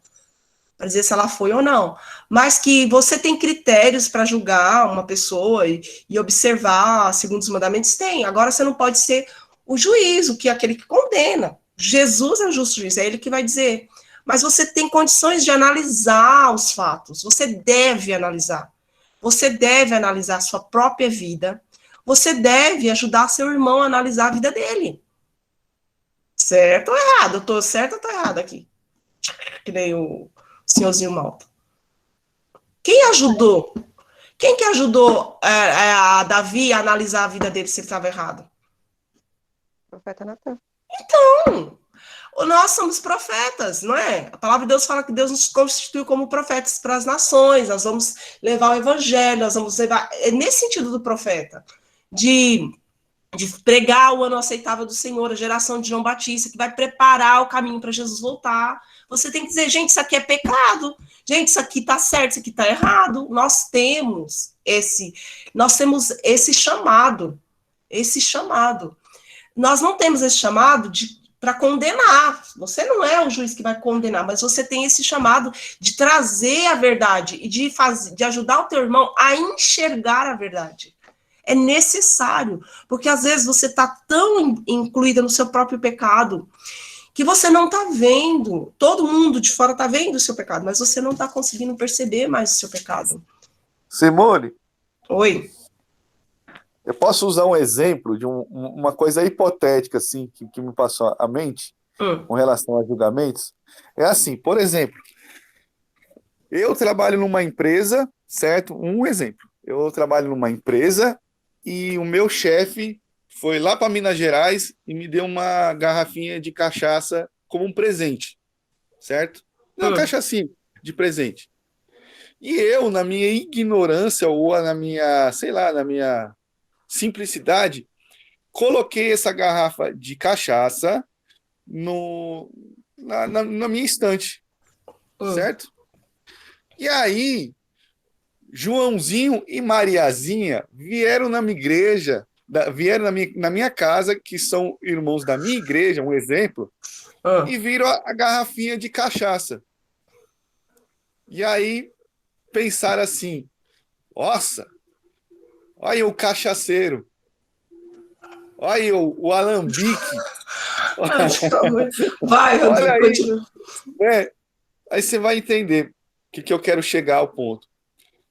para dizer se ela foi ou não. Mas que você tem critérios para julgar uma pessoa e observar segundo os mandamentos, tem. Agora você não pode ser o juiz, o que é aquele que condena. Jesus é o justo juiz, é ele que vai dizer. Mas você tem condições de analisar os fatos, você deve analisar. Você deve analisar a sua própria vida, você deve ajudar seu irmão a analisar a vida dele. Certo ou errado? Eu tô certo ou tô errado aqui? Que nem o senhorzinho Malta. Quem ajudou? Quem que ajudou a Davi a analisar a vida dele se ele estava errado? O profeta Natan. Então, nós somos profetas, não é? A palavra de Deus fala que Deus nos constituiu como profetas para as nações, nós vamos levar o evangelho, nós vamos levar... É nesse sentido do profeta, de pregar o ano aceitável do Senhor, a geração de João Batista, que vai preparar o caminho para Jesus voltar. Você tem que dizer, gente, isso aqui é pecado, gente, isso aqui está certo, isso aqui está errado. Nós temos esse chamado. Nós não temos esse chamado para condenar. Você não é o juiz que vai condenar, mas você tem esse chamado de trazer a verdade e de ajudar o teu irmão a enxergar a verdade. É necessário, porque às vezes você está tão incluída no seu próprio pecado que você não está vendo. Todo mundo de fora está vendo o seu pecado, mas você não está conseguindo perceber mais o seu pecado. Simone? Oi? Eu posso usar um exemplo de uma coisa hipotética assim, que me passou à mente com relação a julgamentos? É assim, por exemplo, eu trabalho numa empresa, certo? Um exemplo. Eu trabalho numa empresa e o meu chefe foi lá para Minas Gerais e me deu uma garrafinha de cachaça como um presente, certo? Uma cachaçinha de presente. E eu, na minha ignorância ou na minha, sei lá, na minha simplicidade, coloquei essa garrafa de cachaça na minha estante, certo? E aí, Joãozinho e Mariazinha vieram na minha igreja, vieram na minha casa, que são irmãos da minha igreja, um exemplo, e viram a garrafinha de cachaça. E aí pensaram assim, nossa, olha o cachaceiro, olha o alambique. Vai, Rodrigo, continua. Aí você vai entender o que eu quero chegar ao ponto.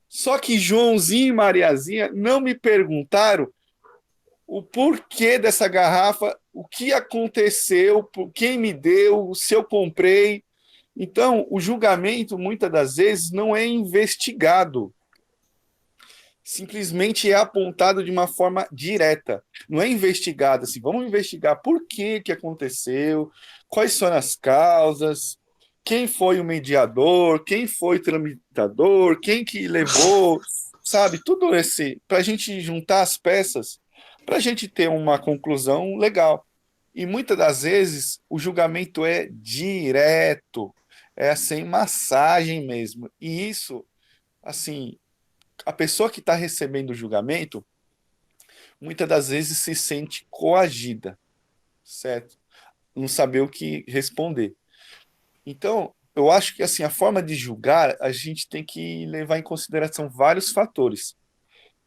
Só que Joãozinho e Mariazinha não me perguntaram o porquê dessa garrafa, o que aconteceu, quem me deu, se eu comprei. Então, o julgamento, muitas das vezes, não é investigado. Simplesmente é apontado de uma forma direta. Não é investigado assim, vamos investigar por que aconteceu, quais são as causas, quem foi o mediador, quem foi o tramitador, quem que levou, sabe? Tudo esse, para a gente juntar as peças, para a gente ter uma conclusão legal. E muitas das vezes o julgamento é direto, é sem massagem mesmo. E isso, assim, a pessoa que está recebendo o julgamento, muitas das vezes se sente coagida, certo? Não saber o que responder. Então, eu acho que assim, a forma de julgar, a gente tem que levar em consideração vários fatores.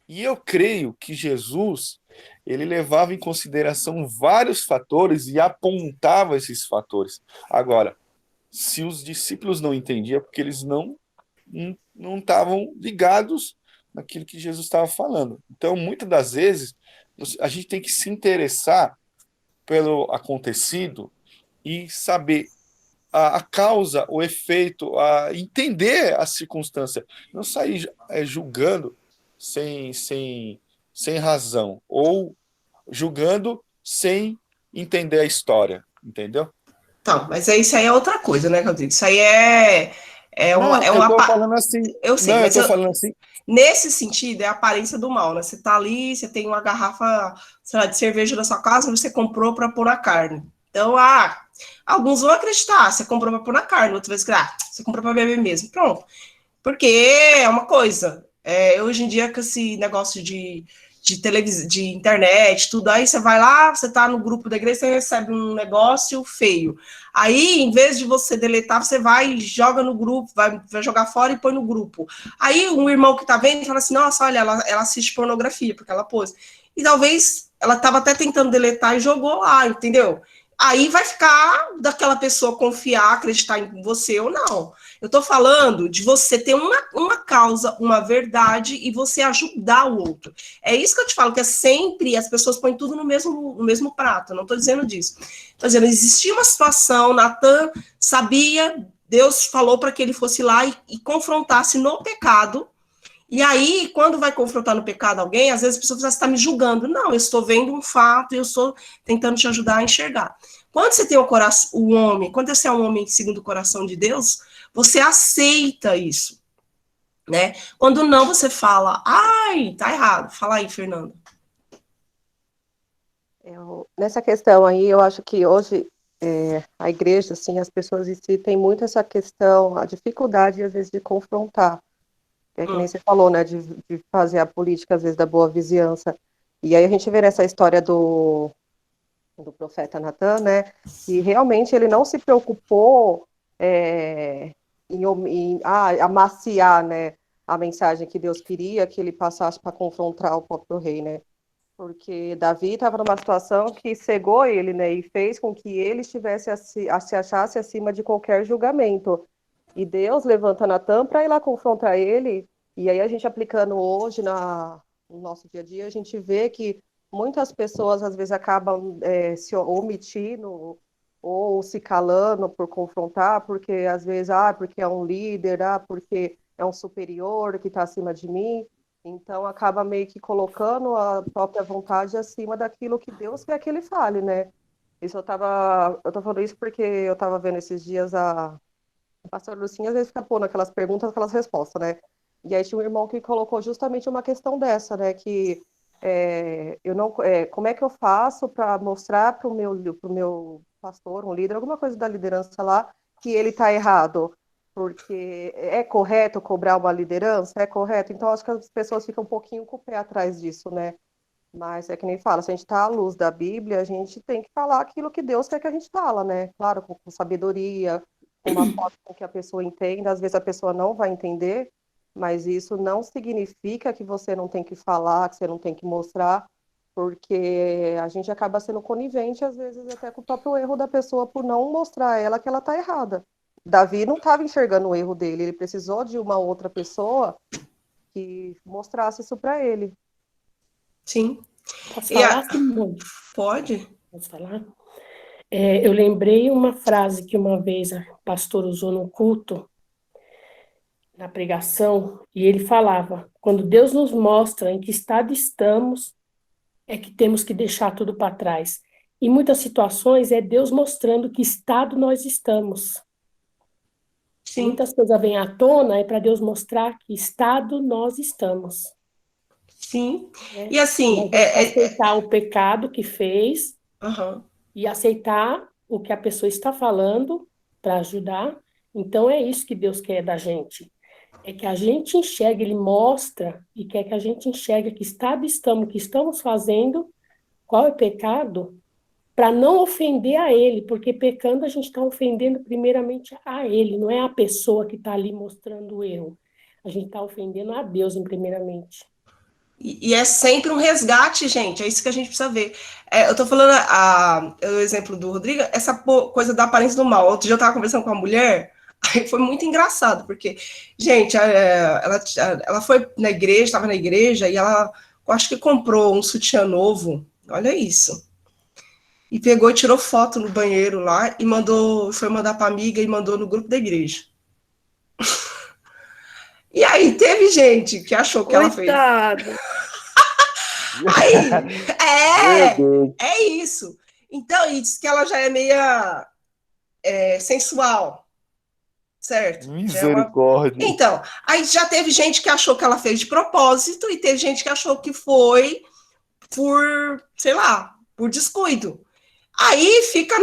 E eu creio que Jesus, ele levava em consideração vários fatores e apontava esses fatores. Agora, se os discípulos não entendiam, porque eles não estavam ligados naquilo que Jesus estava falando. Então, muitas das vezes, a gente tem que se interessar pelo acontecido e saber a causa, o efeito, entender a circunstância, não sair julgando sem razão, ou julgando sem entender a história, entendeu? Então, mas isso aí é outra coisa, né, Rodrigo? Isso aí é Não, uma, é eu uma. estou falando assim. Eu sei, Não, eu mas estou falando assim. nesse sentido, é a aparência do mal, né? Você tá ali, você tem uma garrafa, sei lá, de cerveja na sua casa, você comprou para pôr na carne. Então, alguns vão acreditar, você comprou para pôr na carne, outras vezes, você comprou para beber mesmo. Pronto. Porque é uma coisa. Hoje em dia, com esse negócio de televisão, de internet, tudo, aí você vai lá, você tá no grupo da igreja, você recebe um negócio feio. Aí, em vez de você deletar, você vai e joga no grupo, vai jogar fora e põe no grupo. Aí, um irmão que tá vendo fala assim: nossa, olha, ela assiste pornografia, porque ela pôs. E talvez ela tava até tentando deletar e jogou lá, entendeu? Aí vai ficar daquela pessoa confiar, acreditar em você ou não. Eu estou falando de você ter uma causa, uma verdade e você ajudar o outro. É isso que eu te falo, que é sempre as pessoas põem tudo no mesmo prato. Não estou dizendo disso. Estou dizendo, existia uma situação, Natan sabia, Deus falou para que ele fosse lá e confrontasse no pecado. E aí, quando vai confrontar no pecado alguém, às vezes a pessoa está me julgando. Não, eu estou vendo um fato, eu estou tentando te ajudar a enxergar. Quando você tem o homem, quando você é um homem segundo o coração de Deus, você aceita isso, né? Quando não, você fala, ai, tá errado. Fala aí, Fernanda. Nessa questão aí, eu acho que hoje a igreja, assim, as pessoas em si têm muito essa questão, a dificuldade, às vezes, de confrontar. É que nem você falou, né, de fazer a política, às vezes, da boa vizinhança. E aí a gente vê nessa história do profeta Natan, né, que realmente ele não se preocupou em amaciar, né, a mensagem que Deus queria que ele passasse para confrontar o próprio rei, né, porque Davi estava numa situação que cegou ele, né, e fez com que ele estivesse se achasse acima de qualquer julgamento. E Deus levanta Natan para ir lá confrontar ele, e aí a gente aplicando hoje no nosso dia a dia, a gente vê que muitas pessoas às vezes acabam se omitindo ou se calando por confrontar, porque às vezes, porque é um líder, porque é um superior que está acima de mim, então acaba meio que colocando a própria vontade acima daquilo que Deus quer que ele fale, né? Eu tô falando isso porque eu estava vendo esses dias o pastor Lucinha às vezes fica pondo aquelas perguntas, aquelas respostas, né? E aí tinha um irmão que colocou justamente uma questão dessa, né? Que eu não, como é que eu faço para mostrar para o meu pastor, um líder, alguma coisa da liderança lá, que ele está errado? Porque é correto cobrar uma liderança? É correto? Então, acho que as pessoas ficam um pouquinho com o pé atrás disso, né? Mas é que nem fala, se a gente está à luz da Bíblia, a gente tem que falar aquilo que Deus quer que a gente fala, né? Claro, com sabedoria, com uma forma que a pessoa entenda. Às vezes a pessoa não vai entender, mas isso não significa que você não tem que falar, que você não tem que mostrar, porque a gente acaba sendo conivente, às vezes, até com o próprio erro da pessoa por não mostrar a ela que ela está errada. Davi não estava enxergando o erro dele, ele precisou de uma outra pessoa que mostrasse isso para ele. Sim. Posso falar, Simone? Pode? Posso falar? Eu lembrei uma frase que uma vez o pastor usou no culto, na pregação, e ele falava: quando Deus nos mostra em que estado estamos, é que temos que deixar tudo para trás. Em muitas situações, é Deus mostrando que estado nós estamos. Sim. Muitas coisas vêm à tona, é para Deus mostrar que estado nós estamos. Sim. Né? E assim, aceitar o pecado que fez e aceitar o que a pessoa está falando para ajudar. Então, é isso que Deus quer da gente. É que a gente enxergue, Ele mostra e quer que a gente enxergue que estado estamos, que estamos fazendo, qual é o pecado, para não ofender a Ele, porque pecando a gente está ofendendo primeiramente a Ele, não é a pessoa que está ali mostrando o erro. A gente está ofendendo a Deus, primeiramente. E é sempre um resgate, gente, é isso que a gente precisa ver. Eu tô falando, o exemplo do Rodrigo, essa coisa da aparência do mal. Outro dia eu tava conversando com uma mulher, aí foi muito engraçado, porque, gente, ela foi na igreja, estava na igreja, e ela, eu acho que comprou um sutiã novo, olha isso. E pegou e tirou foto no banheiro lá, e foi mandar pra amiga e mandou no grupo da igreja. E aí, teve gente que achou que ela fez. Aí, é isso. Então, e diz que ela já é meia sensual, certo? Misericórdia. Então, aí já teve gente que achou que ela fez de propósito e teve gente que achou que foi por, sei lá, por descuido. Aí fica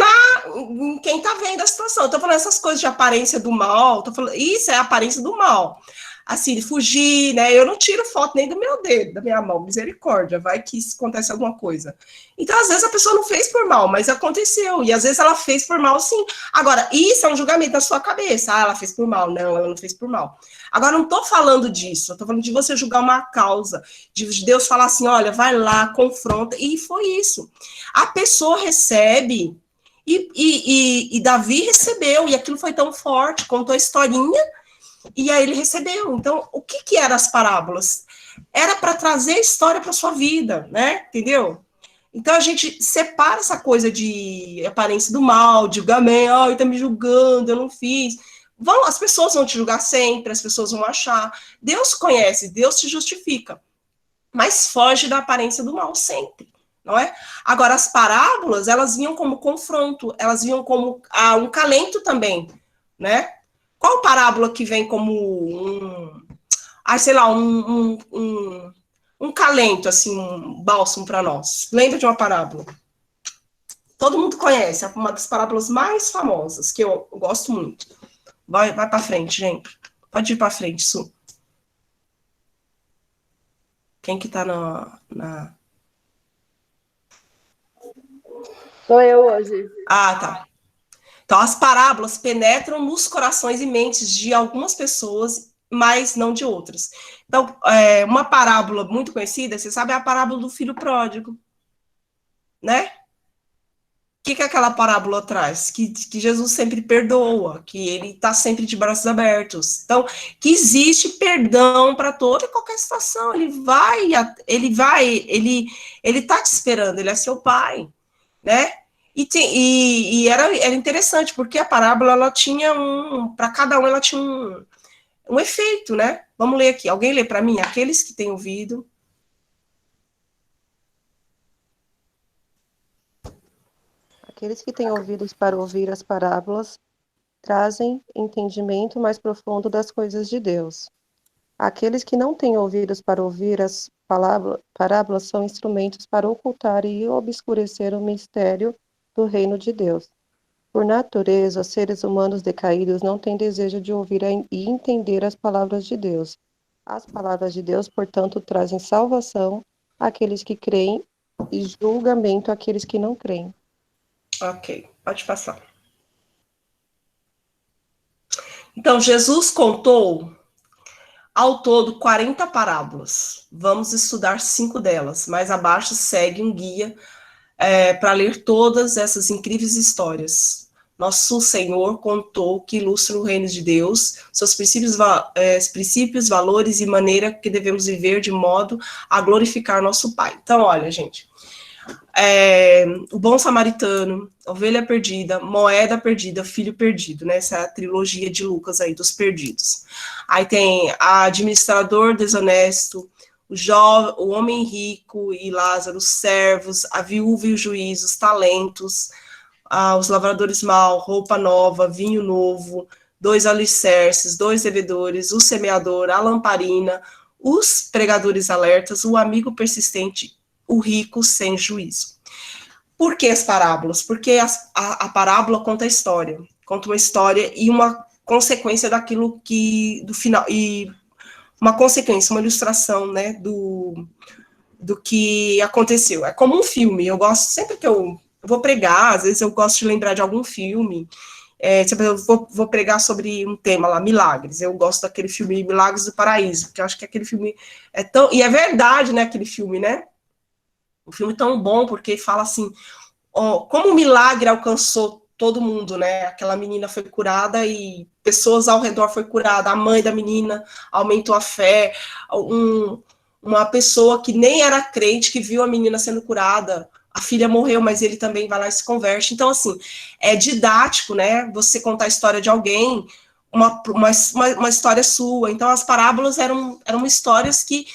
em quem tá vendo a situação. Eu tô falando essas coisas de aparência do mal, tô falando, isso é a aparência do mal. Assim, fugir, né? Eu não tiro foto nem do meu dedo, da minha mão, misericórdia, vai que acontece alguma coisa. Então, às vezes, a pessoa não fez por mal, mas aconteceu, e às vezes ela fez por mal, sim. Agora, isso é um julgamento da sua cabeça. Ela fez por mal. Não, ela não fez por mal. Agora, não tô falando disso, eu tô falando de você julgar uma causa, de Deus falar assim, olha, vai lá, confronta, e foi isso. A pessoa recebe, e Davi recebeu, e aquilo foi tão forte, contou a historinha, e aí ele recebeu. Então, o que eram as parábolas? Era para trazer a história para sua vida, né? Entendeu? Então, a gente separa essa coisa de aparência do mal, de julgamento, ele tá me julgando, eu não fiz. As pessoas vão te julgar sempre, as pessoas vão achar. Deus conhece, Deus te justifica, mas foge da aparência do mal sempre, não é? Agora, as parábolas, elas vinham como confronto, elas vinham como um calento também, né? Qual parábola que vem como um calento, assim, um bálsamo para nós? Lembra de uma parábola? Todo mundo conhece, é uma das parábolas mais famosas, que eu gosto muito. Vai para frente, gente. Pode ir para frente, Su. Quem que tá na... Sou eu hoje. Ah, tá. Então, as parábolas penetram nos corações e mentes de algumas pessoas, mas não de outras. Então, uma parábola muito conhecida, você sabe, é a parábola do filho pródigo, né? O que aquela parábola traz? Que Jesus sempre perdoa, que ele está sempre de braços abertos. Então, que existe perdão para toda e qualquer situação. Ele está te esperando, ele é seu pai, né? E era interessante, porque a parábola, ela tinha para cada um, ela tinha um efeito, né? Vamos ler aqui. Alguém lê para mim? Aqueles que têm ouvido. Aqueles que têm ouvidos para ouvir as parábolas trazem entendimento mais profundo das coisas de Deus. Aqueles que não têm ouvidos para ouvir as parábolas são instrumentos para ocultar e obscurecer o mistério do reino de Deus. Por natureza, os seres humanos decaídos não têm desejo de ouvir e entender as palavras de Deus. As palavras de Deus, portanto, trazem salvação àqueles que creem e julgamento àqueles que não creem. Ok, pode passar. Então, Jesus contou, ao todo, 40 parábolas. Vamos estudar 5 delas. Mais abaixo segue um guia para ler todas essas incríveis histórias. Nosso Senhor contou que ilustra o reino de Deus, seus princípios, valores e maneira que devemos viver de modo a glorificar nosso Pai. Então, olha, gente, o bom samaritano, ovelha perdida, moeda perdida, filho perdido, né? Essa é a trilogia de Lucas aí, dos perdidos. Aí tem a administrador desonesto, o homem rico e Lázaro, os servos, a viúva e o juiz, os talentos, os lavradores mal, roupa nova, vinho novo, 2 alicerces, 2 devedores, o semeador, a lamparina, os pregadores alertas, o amigo persistente, o rico sem juízo. Por que as parábolas? Porque a parábola conta a história, conta uma história e uma consequência daquilo do final, e uma consequência, uma ilustração, né, do que aconteceu. É como um filme, eu gosto, sempre que eu vou pregar, às vezes eu gosto de lembrar de algum filme, Tipo, eu vou pregar sobre um tema lá, milagres. Eu gosto daquele filme Milagres do Paraíso, porque eu acho que aquele filme é tão... E é verdade, né, aquele filme, né? Um filme tão bom, porque fala assim, ó, como o milagre alcançou todo mundo, né? Aquela menina foi curada e pessoas ao redor foi curada, a mãe da menina aumentou a fé, uma pessoa que nem era crente, que viu a menina sendo curada, a filha morreu, mas ele também vai lá e se converte. Então, assim, é didático, né? Você contar a história de alguém, uma história sua. Então, as parábolas eram histórias que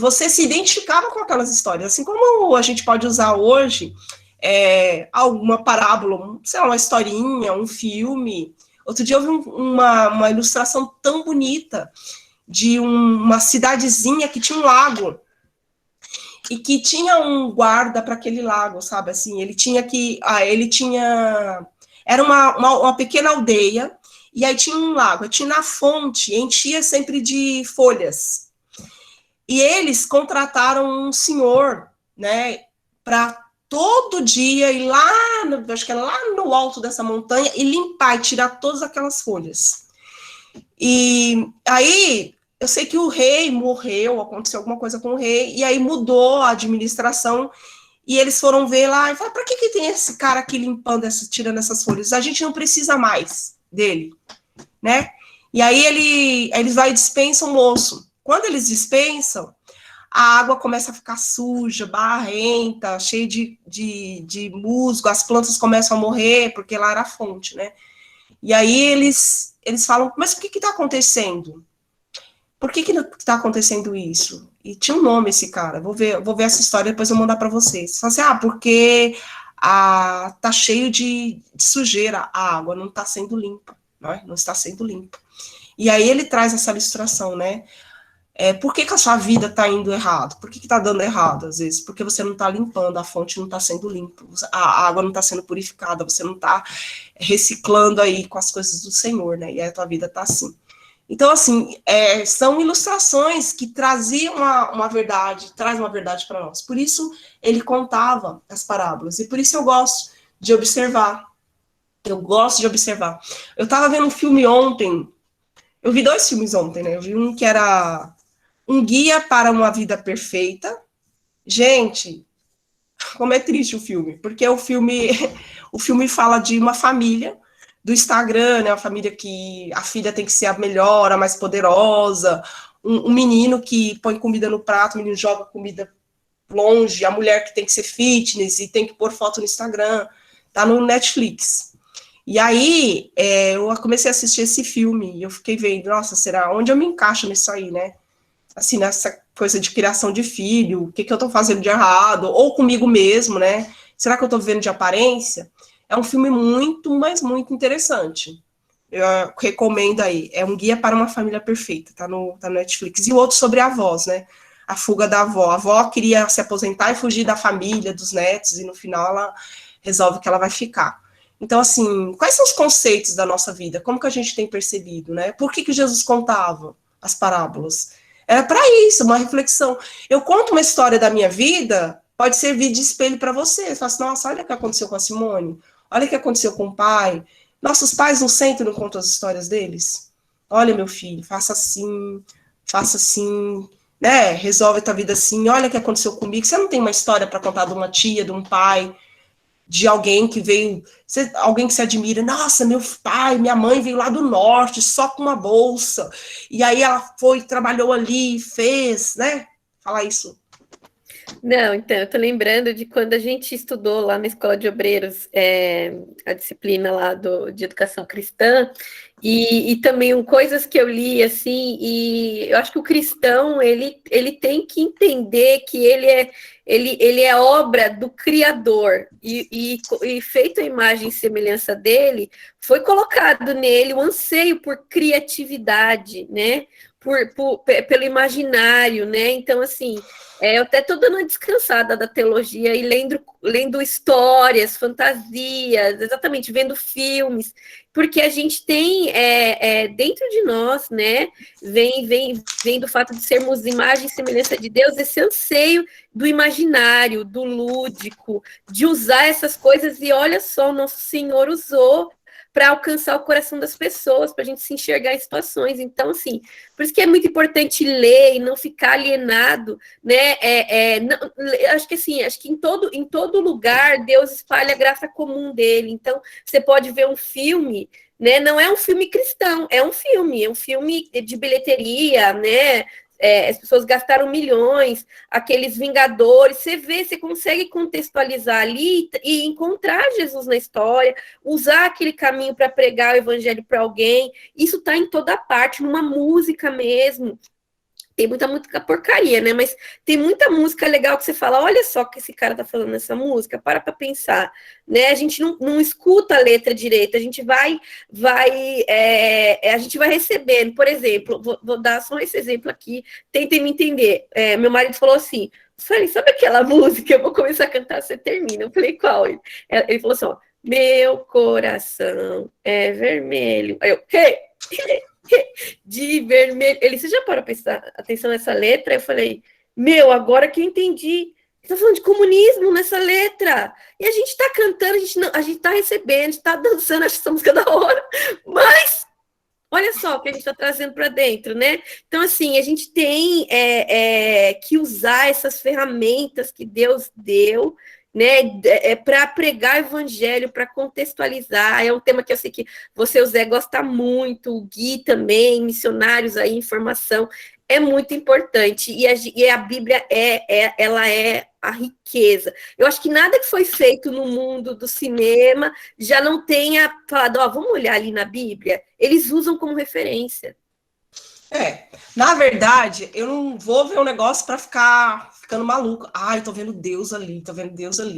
você se identificava com aquelas histórias. Assim como a gente pode usar hoje alguma parábola, sei lá, uma historinha, um filme. Outro dia eu vi uma ilustração tão bonita de uma cidadezinha que tinha um lago e que tinha um guarda para aquele lago, sabe? Assim, era uma pequena aldeia e aí tinha um lago, tinha na fonte, enchia sempre de folhas. E eles contrataram um senhor, né, para todo dia ir lá, acho que era lá no alto dessa montanha, e limpar e tirar todas aquelas folhas. E aí, eu sei que o rei morreu, aconteceu alguma coisa com o rei, e aí mudou a administração, e eles foram ver lá, e falaram, para que tem esse cara aqui limpando, tirando essas folhas? A gente não precisa mais dele, né? E aí eles vão e dispensam o moço. Quando eles dispensam, a água começa a ficar suja, barrenta, cheia de musgo, as plantas começam a morrer, porque lá era a fonte, né? E aí eles falam, mas o que está acontecendo? Por que está acontecendo isso? E tinha um nome esse cara, vou ver essa história, depois eu vou mandar para vocês. Fala assim, porque tá cheio de sujeira, a água não está sendo limpa, não está sendo limpa. E aí ele traz essa ilustração, né? Por que a sua vida está indo errado? Por que está dando errado, às vezes? Porque você não está limpando, a fonte não está sendo limpa, a água não está sendo purificada, você não está reciclando aí com as coisas do Senhor, né? E aí a tua vida está assim. Então, assim, são ilustrações que traziam uma verdade, traz uma verdade para nós. Por isso, ele contava as parábolas, e por isso eu gosto de observar. Eu gosto de observar. Eu estava vendo um filme ontem, eu vi 2 filmes ontem, né? Eu vi um que era Um Guia para uma Vida Perfeita. Gente, como é triste o filme, porque o filme fala de uma família do Instagram, né? Uma família que a filha tem que ser a melhor, a mais poderosa, um menino que põe comida no prato, o menino joga comida longe, a mulher que tem que ser fitness e tem que pôr foto no Instagram. Tá no Netflix. E aí, eu comecei a assistir esse filme, e eu fiquei vendo, nossa, será onde eu me encaixo nisso aí, né? Assim, nessa coisa de criação de filho, o que eu tô fazendo de errado, ou comigo mesmo, né? Será que eu tô vivendo de aparência? É um filme muito, mas muito interessante. Eu recomendo aí. É Um Guia para uma Família Perfeita, tá no Netflix. E o outro sobre avós, né? A fuga da avó. A avó queria se aposentar e fugir da família, dos netos, e no final ela resolve que ela vai ficar. Então, assim, quais são os conceitos da nossa vida? Como que a gente tem percebido, né? Por que Jesus contava as parábolas? Era para isso, uma reflexão. Eu conto uma história da minha vida, pode servir de espelho para você. Você fala assim, nossa, olha o que aconteceu com a Simone, olha o que aconteceu com o pai. Nossos pais não sentam e não contam as histórias deles? Olha, meu filho, faça assim, né? Resolve a tua vida assim, olha o que aconteceu comigo. Você não tem uma história para contar de uma tia, de um pai, de alguém que veio, alguém que se admira, nossa, meu pai, minha mãe veio lá do norte, só com uma bolsa, e aí ela trabalhou ali, fez, né? Fala isso. Não, então, eu tô lembrando de quando a gente estudou lá na Escola de Obreiros, a disciplina lá de Educação Cristã, e também coisas que eu li, assim, e eu acho que o cristão, ele tem que entender que ele é obra do Criador, e feito a imagem e semelhança dele, foi colocado nele o anseio por criatividade, né? Pelo imaginário, né? Então, assim, eu até estou dando uma descansada da teologia e lendo histórias, fantasias, exatamente, vendo filmes, porque a gente tem dentro de nós, né? Vem do fato de sermos imagem e semelhança de Deus, esse anseio do imaginário, do lúdico, de usar essas coisas, e olha só, o nosso Senhor usou para alcançar o coração das pessoas, para a gente se enxergar em situações. Então, assim, por isso que é muito importante ler e não ficar alienado, né? Acho que assim, acho que em todo lugar Deus espalha a graça comum dele. Então, você pode ver um filme, né? Não é um filme cristão, é um filme de bilheteria, né? As pessoas gastaram milhões, aqueles Vingadores, você consegue contextualizar ali e encontrar Jesus na história, usar aquele caminho para pregar o evangelho para alguém, isso está em toda parte, numa música mesmo. Tem muita música porcaria, né? Mas tem muita música legal que você fala, olha só o que esse cara tá falando nessa música, para pensar, né? A gente não escuta a letra direito, a gente vai recebendo. Por exemplo, vou dar só esse exemplo aqui, tentem me entender. Meu marido falou assim, sabe aquela música? Eu vou começar a cantar, você termina. Eu falei, qual? Ele falou assim, ó, meu coração é vermelho. Aí eu, de vermelho. Você já parou para prestar atenção nessa letra? Eu falei, agora que eu entendi. Ele tá falando de comunismo nessa letra. E a gente tá cantando, a gente tá recebendo, a gente tá dançando, acho essa música da hora. Mas olha só o que a gente está trazendo para dentro, né? Então, assim, a gente tem que usar essas ferramentas que Deus deu, né, para pregar o evangelho, para contextualizar. É um tema que eu sei que você, o Zé, gosta muito, o Gui também, missionários aí, informação, é muito importante. E a Bíblia ela é a riqueza. Eu acho que nada que foi feito no mundo do cinema já não tenha falado, vamos olhar ali na Bíblia. Eles usam como referência. Na verdade, eu não vou ver um negócio para ficando maluco. Eu tô vendo Deus ali,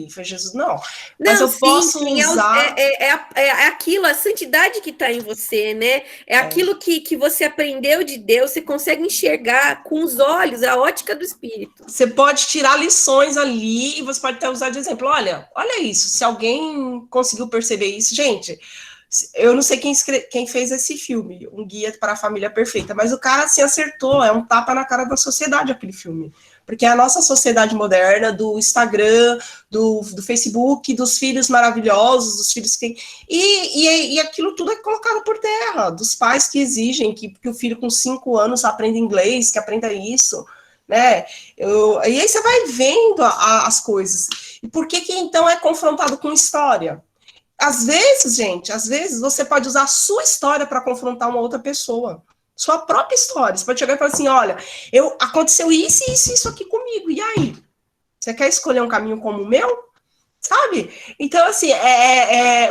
Foi Jesus, não. Mas eu posso usar... É aquilo, a santidade que está em você, né? É aquilo que você aprendeu de Deus, você consegue enxergar com os olhos, a ótica do Espírito. Você pode tirar lições ali e você pode até usar de exemplo. Olha isso, se alguém conseguiu perceber isso, gente... Eu não sei quem fez esse filme, Um Guia para a Família Perfeita, mas o cara se acertou, é um tapa na cara da sociedade aquele filme. Porque a nossa sociedade moderna, do Instagram, do Facebook, dos filhos maravilhosos, dos filhos que tem... E aquilo tudo é colocado por terra, dos pais que exigem que o filho com 5 anos aprenda inglês, que aprenda isso, né? E aí você vai vendo as coisas. E por que então é confrontado com história? Às vezes você pode usar a sua história para confrontar uma outra pessoa. Sua própria história. Você pode chegar e falar assim, olha, aconteceu isso aqui comigo, e aí? Você quer escolher um caminho como o meu? Sabe? Então, assim,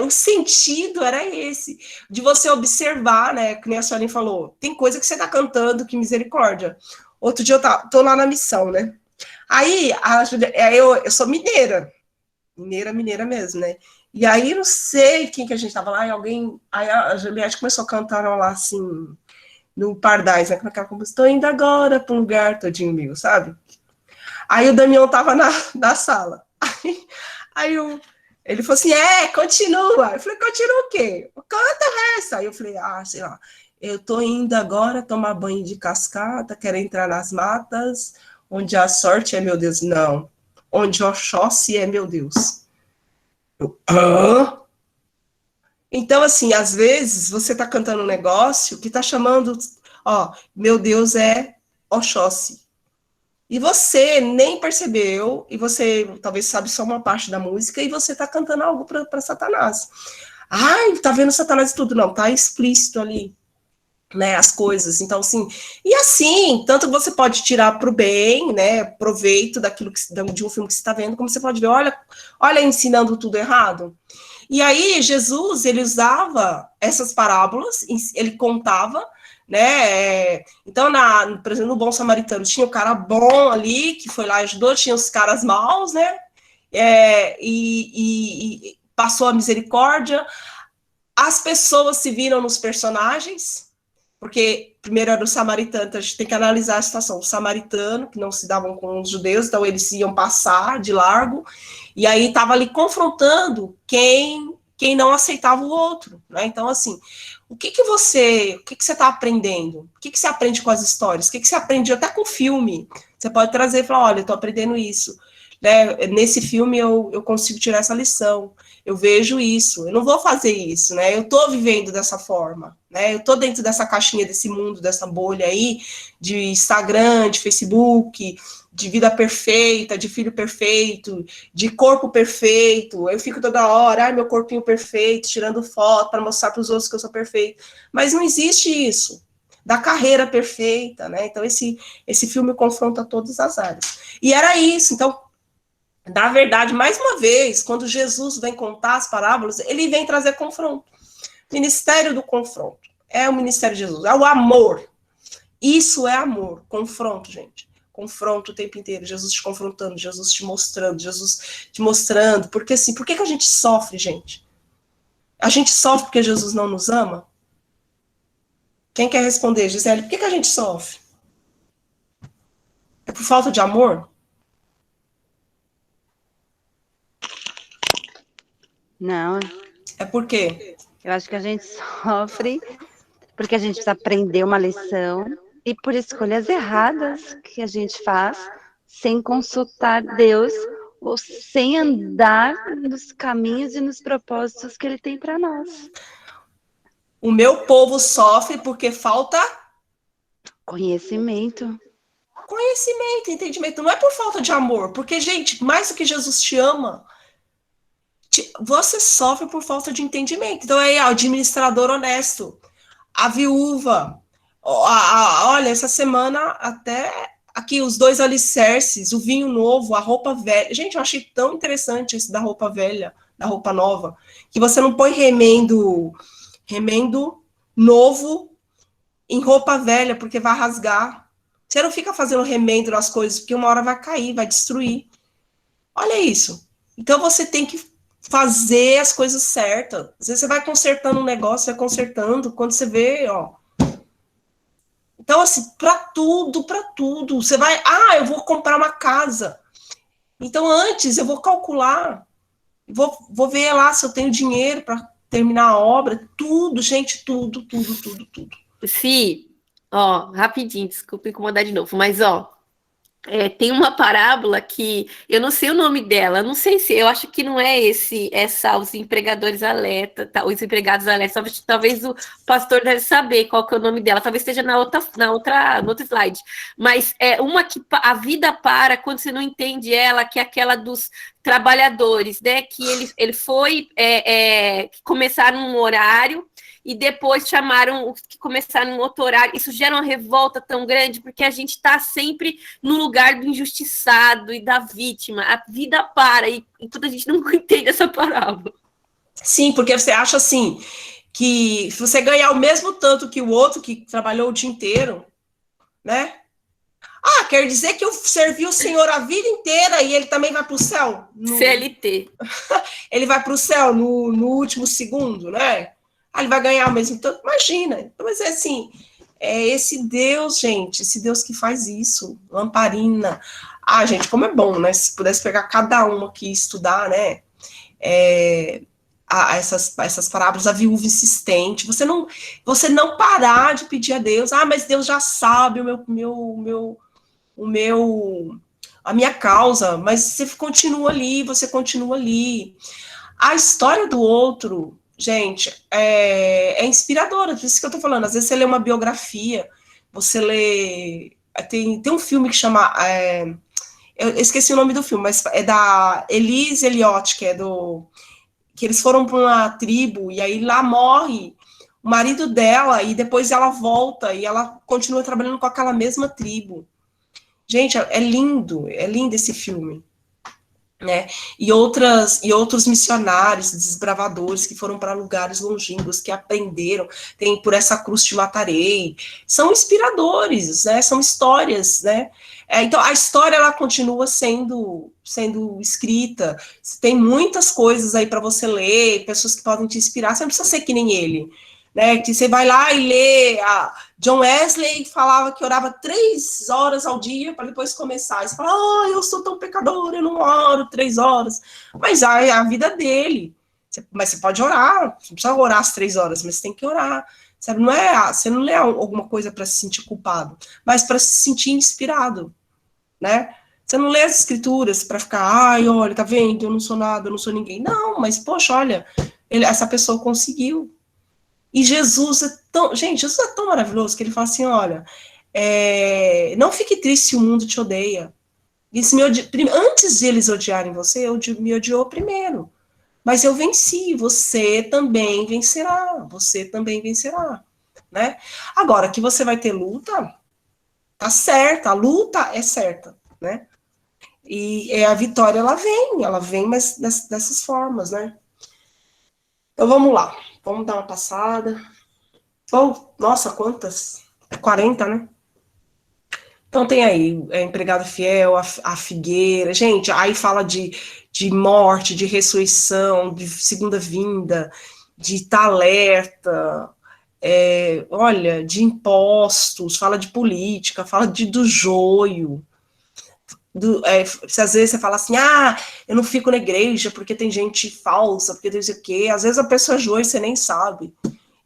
o sentido era esse, de você observar, né, que nem a Suelen falou, tem coisa que você tá cantando, que misericórdia. Outro dia eu tô lá na missão, né? Aí, eu sou mineira mesmo, né? E aí, não sei quem que a gente tava lá, aí a Juliette começou a cantar lá, assim, no Pardais, né, com aquela composição, tô indo agora pra um lugar todinho meu, sabe? Aí o Damião tava na sala, aí ele falou assim, continua, eu falei, continua o quê? Canta essa, aí eu falei, sei lá, eu tô indo agora tomar banho de cascata, quero entrar nas matas, onde a sorte é meu Deus, não, onde Oxóssi é meu Deus. Então, assim, às vezes você tá cantando um negócio que tá chamando, meu Deus é Oxóssi. E você nem percebeu, e você talvez sabe só uma parte da música, e você tá cantando algo para Satanás. Tá vendo Satanás e tudo? Não, tá explícito ali, né, as coisas. Então, assim, e assim, tanto você pode tirar para o bem, né, proveito de um filme que você está vendo, como você pode ver, olha ensinando tudo errado. E aí, Jesus, ele usava essas parábolas, ele contava, né, então, por exemplo, no Bom Samaritano, tinha o cara bom ali, que foi lá e ajudou, tinha os caras maus, né, e passou a misericórdia, as pessoas se viram nos personagens, porque primeiro era o samaritano, então a gente tem que analisar a situação, o samaritano, que não se davam com os judeus, então eles iam passar de largo, e aí estava ali confrontando quem não aceitava o outro, né? Então, assim, o que você está aprendendo? O que você aprende com as histórias? O que você aprende até com o filme? Você pode trazer e falar, olha, eu estou aprendendo isso. né? Nesse filme eu consigo tirar essa lição. Eu vejo isso, eu não vou fazer isso, né? Eu tô vivendo dessa forma, né? Eu tô dentro dessa caixinha, desse mundo, dessa bolha aí, de Instagram, de Facebook, de vida perfeita, de filho perfeito, de corpo perfeito. Eu fico toda hora, meu corpinho perfeito, tirando foto para mostrar para os outros que eu sou perfeito. Mas não existe isso, da carreira perfeita, né? Então esse filme confronta todas as áreas. E era isso, então, na verdade, mais uma vez, quando Jesus vem contar as parábolas, ele vem trazer confronto. Ministério do confronto. É o ministério de Jesus, é o amor. Isso é amor, confronto, gente. Confronto o tempo inteiro, Jesus te confrontando, Jesus te mostrando. Porque assim, por que a gente sofre, gente? A gente sofre porque Jesus não nos ama? Quem quer responder, Gisele? Por que a gente sofre? É por falta de amor? Não, É por quê? eu acho que a gente sofre porque a gente precisa aprender uma lição e por escolhas erradas que a gente faz sem consultar Deus ou sem andar nos caminhos e nos propósitos que Ele tem para nós. O meu povo sofre porque falta Conhecimento. conhecimento, entendimento. Não é por falta de amor, porque, gente, mais do que Jesus te ama, você sofre por falta de entendimento. Então, aí, o administrador honesto, a viúva, olha, essa semana até aqui os 2 alicerces, o vinho novo, a roupa velha. Gente, eu achei tão interessante esse da roupa velha, da roupa nova, que você não põe remendo novo em roupa velha, porque vai rasgar. Você não fica fazendo remendo nas coisas, porque uma hora vai cair, vai destruir. Olha isso. Então você tem que fazer as coisas certas. Às vezes você vai consertando um negócio, vai consertando, quando você vê, ó. Então, assim, para tudo. Você vai, eu vou comprar uma casa. Então, antes, eu vou calcular, vou ver lá se eu tenho dinheiro para terminar a obra. Tudo, gente, tudo. Sim, ó, rapidinho, desculpa incomodar de novo, mas ó, tem uma parábola que eu não sei o nome dela, não sei se eu acho que não é essa os empregadores alerta, tá, os empregados alerta, talvez o pastor deve saber qual que é o nome dela, talvez esteja no outro slide, mas é uma que a vida para quando você não entende ela, que é aquela dos trabalhadores, né? Que ele foi que começaram um horário e depois chamaram os que começaram um outro horário. Isso gera uma revolta tão grande, porque a gente está sempre no lugar do injustiçado e da vítima. A vida para, e enquanto a gente não entende essa parábola. Sim, porque você acha assim, que se você ganhar o mesmo tanto que o outro que trabalhou o dia inteiro, né? Quer dizer que eu servi o Senhor a vida inteira e ele também vai para o céu? CLT. Ele vai para o céu no último segundo, né? Ele vai ganhar o mesmo tanto, imagina. Então, mas é assim, é esse Deus, gente, esse Deus que faz isso, lamparina. Gente, como é bom, né? Se pudesse pegar cada um aqui e estudar, né? Essas parábolas, a viúva insistente, você não parar de pedir a Deus, mas Deus já sabe a minha causa, mas você continua ali. A história do outro, gente, é inspiradora, por isso que eu tô falando. Às vezes você lê uma biografia, você lê... Tem um filme que chama... eu esqueci o nome do filme, mas é da Elise Elliott, que eles foram para uma tribo, e aí lá morre o marido dela, e depois ela volta, e ela continua trabalhando com aquela mesma tribo. Gente, é lindo esse filme. Né? E outros missionários, desbravadores que foram para lugares longínquos, que aprenderam, tem Por Essa Cruz Te Matarei, são inspiradores, né? São histórias, né? Então a história ela continua sendo escrita, tem muitas coisas aí para você ler, pessoas que podem te inspirar, você não precisa ser que nem ele, né? Que você vai lá e lê, John Wesley falava que orava 3 horas ao dia para depois começar. E você fala, eu sou tão pecador, eu não oro 3 horas. Mas é a vida dele. Mas você pode orar, você não precisa orar as 3 horas, mas você tem que orar. Sabe? Você não lê alguma coisa para se sentir culpado, mas para se sentir inspirado, né? Você não lê as escrituras para ficar, ai, olha, tá vendo, eu não sou nada, eu não sou ninguém. Não, mas, poxa, olha, essa pessoa conseguiu. E Jesus é tão, gente, Jesus é tão maravilhoso que ele fala assim, olha, não fique triste se o mundo te odeia. Antes de eles odiarem você, me odiou primeiro. Mas eu venci, você também vencerá, né? Agora, que você vai ter luta, tá certa, a luta é certa, né? E a vitória, ela vem, mas dessas formas, né? Então, vamos lá, vamos dar uma passada. Oh, nossa, quantas? 40, né? Então tem aí, empregado fiel, a figueira, gente, aí fala de morte, de ressurreição, de segunda vinda, de estar alerta, olha, de impostos, fala de política, fala do joio, se às vezes você fala assim, eu não fico na igreja porque tem gente falsa, porque tem não sei o quê, às vezes a pessoa é joio e você nem sabe,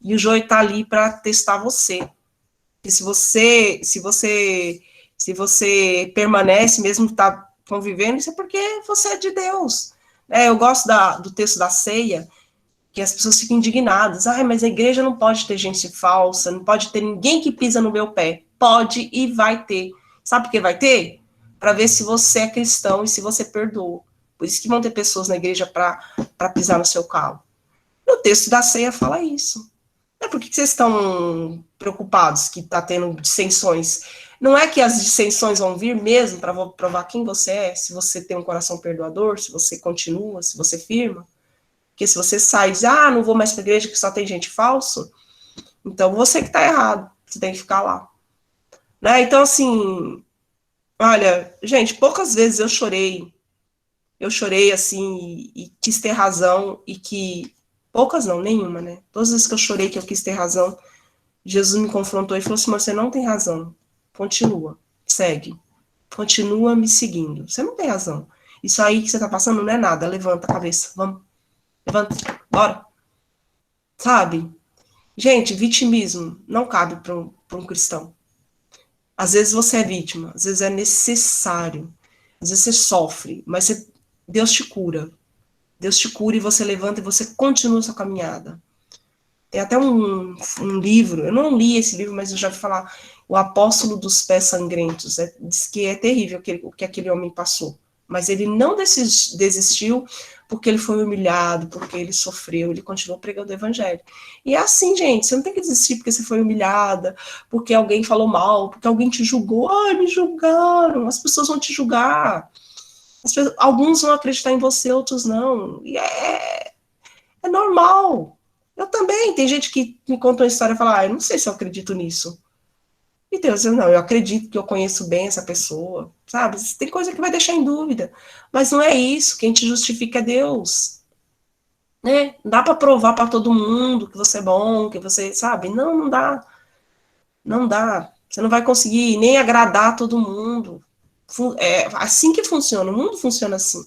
e o joio tá ali para testar você, e se você permanece, mesmo tá convivendo, isso é porque você é de Deus. Eu gosto do texto da ceia, que as pessoas ficam indignadas. Mas a igreja não pode ter gente falsa, não pode ter ninguém que pisa no meu pé. Pode e vai ter. Sabe por que vai ter? Para ver se você é cristão e se você perdoa. Por isso que vão ter pessoas na igreja para pisar no seu calo. No texto da ceia fala isso. Por que vocês estão preocupados que está tendo dissensões? Não é que as dissensões vão vir mesmo para provar quem você é, se você tem um coração perdoador, se você continua, se você firma? Porque se você sai e diz, não vou mais para a igreja que só tem gente falsa, então você que está errado, você tem que ficar lá. Né? Então, assim, olha, gente, poucas vezes eu chorei assim, e quis ter razão, e que, poucas não, nenhuma, né? Todas as vezes que eu chorei, que eu quis ter razão, Jesus me confrontou e falou assim, você não tem razão, continua, segue, continua me seguindo, você não tem razão, isso aí que você tá passando não é nada, levanta a cabeça, vamos, levanta, bora, sabe? Gente, vitimismo não cabe para um cristão. Às vezes você é vítima, às vezes é necessário, às vezes você sofre, mas Deus te cura e você levanta e você continua sua caminhada. Tem até um livro, eu não li esse livro, mas eu já vi falar, O Apóstolo dos Pés Sangrentos, diz que é terrível o que aquele homem passou, mas ele não desistiu porque ele foi humilhado, porque ele sofreu, ele continuou pregando o evangelho. E é assim, gente, você não tem que desistir porque você foi humilhada, porque alguém falou mal, porque alguém te julgou, me julgaram, as pessoas vão te julgar, alguns vão acreditar em você, outros não, e é normal. Eu também, tem gente que me conta uma história e fala, eu não sei se eu acredito nisso. E Deus, eu acredito que eu conheço bem essa pessoa, sabe? Tem coisa que vai deixar em dúvida, mas não é isso, quem te justifica é Deus. Né? Não dá para provar para todo mundo que você é bom, que você, sabe? Não dá. Não dá. Você não vai conseguir nem agradar todo mundo. É assim que funciona, o mundo funciona assim,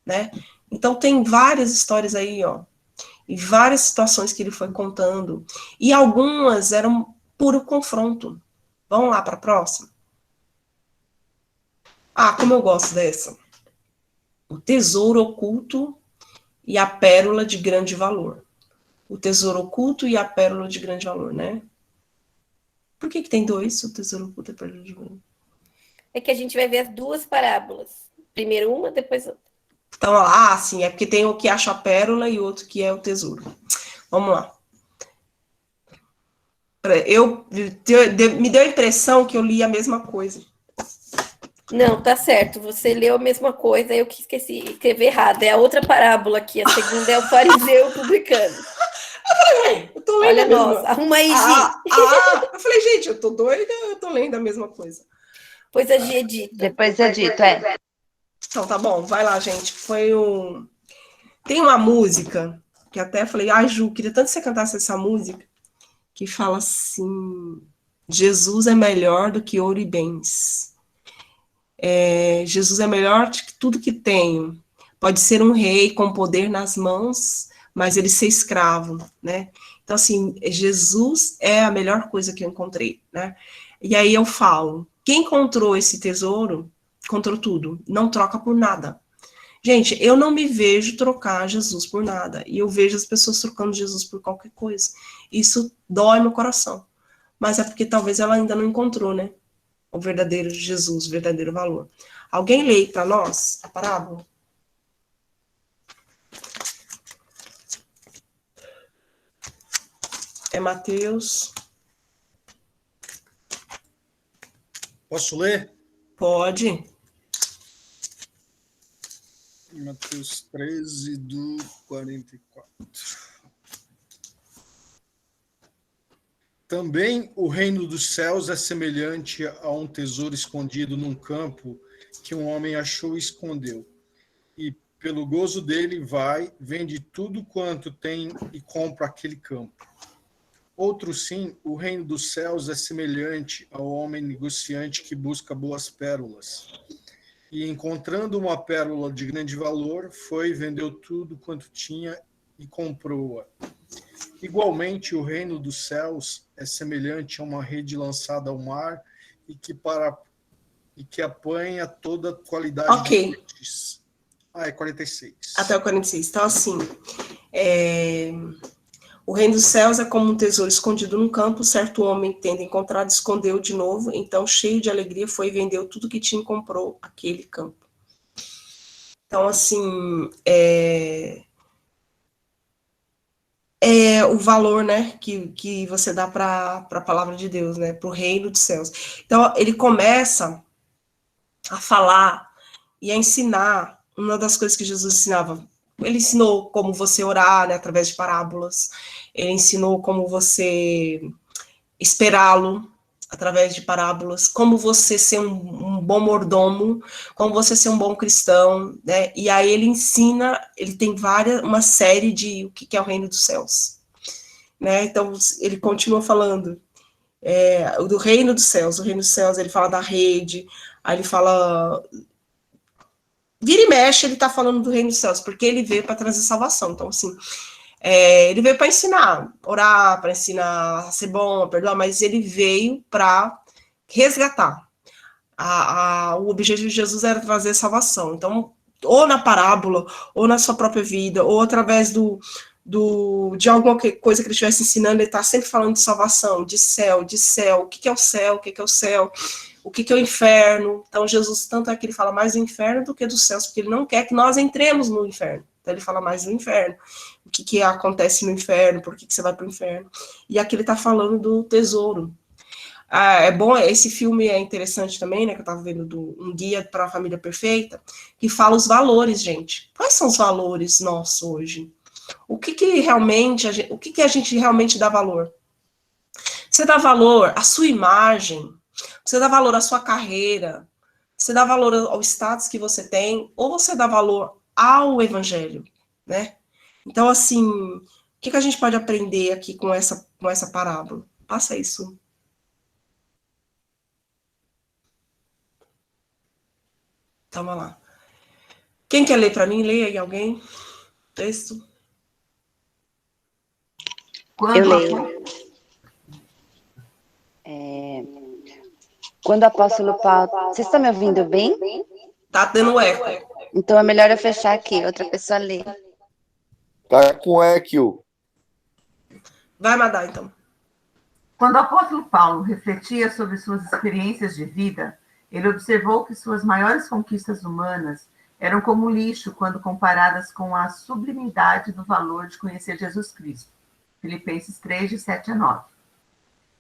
né? Então tem várias histórias aí, e várias situações que ele foi contando, e algumas eram puro confronto. Vamos lá para a próxima? Como eu gosto dessa. O tesouro oculto e a pérola de grande valor. O tesouro oculto e a pérola de grande valor, né? Por que tem dois, o tesouro oculto e a pérola de grande valor? É que a gente vai ver as duas parábolas. Primeiro uma, depois outra. Então, sim, é porque tem o que acha a pérola e outro que é o tesouro. Vamos lá. Me deu a impressão que eu li a mesma coisa. Não, tá certo. Você leu a mesma coisa, eu que esqueci de escrever errado. É a outra parábola aqui, a segunda é o fariseu publicano. Eu falei, eu tô lendo Olha, a mesma. nossa, arruma aí, Gi. Eu falei, gente, eu tô doida, eu tô lendo a mesma coisa. Depois a Gi edita. Depois edito, Então, tá bom, vai lá, gente. Tem uma música, que até falei, Ju, queria tanto que você cantasse essa música, que fala assim, Jesus é melhor do que ouro e bens. Jesus é melhor do que tudo que tenho. Pode ser um rei com poder nas mãos, mas ele ser escravo, né? Então, assim, Jesus é a melhor coisa que eu encontrei, né? E aí eu falo, quem encontrou esse tesouro Comprou tudo. Não troca por nada. Gente, eu não me vejo trocar Jesus por nada. E eu vejo as pessoas trocando Jesus por qualquer coisa. Isso dói meu coração. Mas é porque talvez ela ainda não encontrou, né? O verdadeiro Jesus, o verdadeiro valor. Alguém lê para nós a parábola? É Mateus. Posso ler? Pode. Mateus 13, do 44. Também o reino dos céus é semelhante a um tesouro escondido num campo que um homem achou e escondeu. E pelo gozo dele vai, vende tudo quanto tem e compra aquele campo. Outro sim, o reino dos céus é semelhante ao homem negociante que busca boas pérolas. E encontrando uma pérola de grande valor, foi, vendeu tudo quanto tinha e comprou-a. Igualmente, o reino dos céus é semelhante a uma rede lançada ao mar e que apanha toda qualidade de peixes. É 46. Até o 46. Então, assim, o reino dos céus é como um tesouro escondido num campo. Certo homem, tendo encontrado, escondeu de novo. Então, cheio de alegria, foi e vendeu tudo que tinha e comprou aquele campo. Então, assim, o valor, né, que você dá para a palavra de Deus, né, para o reino dos céus. Então, ele começa a falar e a ensinar uma das coisas que Jesus ensinava. Ele ensinou como você orar, né, através de parábolas. Ele ensinou como você esperá-lo através de parábolas, como você ser um bom mordomo, como você ser um bom cristão, né? E aí ele ensina, ele tem uma série de o que é o reino dos céus, né? Então ele continua falando do reino dos céus. O reino dos céus, ele fala da rede, aí ele fala, vira e mexe, ele está falando do reino dos céus, porque ele veio para trazer salvação. Então, assim, ele veio para ensinar, orar, para ensinar a ser bom, a perdoar, mas ele veio para resgatar. O objetivo de Jesus era trazer salvação. Então, ou na parábola, ou na sua própria vida, ou através de alguma coisa que ele estivesse ensinando, ele está sempre falando de salvação, de céu, o que é o céu, o que é o céu, o que é o inferno. Então, Jesus, tanto é que ele fala mais do inferno do que dos céus, porque ele não quer que nós entremos no inferno. Então, ele fala mais do inferno. O que acontece no inferno, por que você vai para o inferno. E aqui ele está falando do tesouro. É bom, esse filme é interessante também, né, que eu estava vendo, Um Guia para a Família Perfeita, que fala os valores, gente. Quais são os valores nossos hoje? O que realmente, o que a gente realmente dá valor? Você dá valor à sua imagem? Você dá valor à sua carreira? Você dá valor ao status que você tem? Ou você dá valor ao evangelho, né? Então, assim, o que a gente pode aprender aqui com essa parábola? Passa isso. Então, vamos lá. Quem quer ler para mim? Leia aí alguém. Texto. Eu leio. Quando o apóstolo Paulo... Vocês estão me ouvindo bem? Tá dando eco. Então é melhor eu fechar aqui, outra pessoa lê. Tá com eco. Vai, Madá, então. Quando o apóstolo Paulo refletia sobre suas experiências de vida, ele observou que suas maiores conquistas humanas eram como lixo quando comparadas com a sublimidade do valor de conhecer Jesus Cristo. Filipenses 3, de 7 a 9.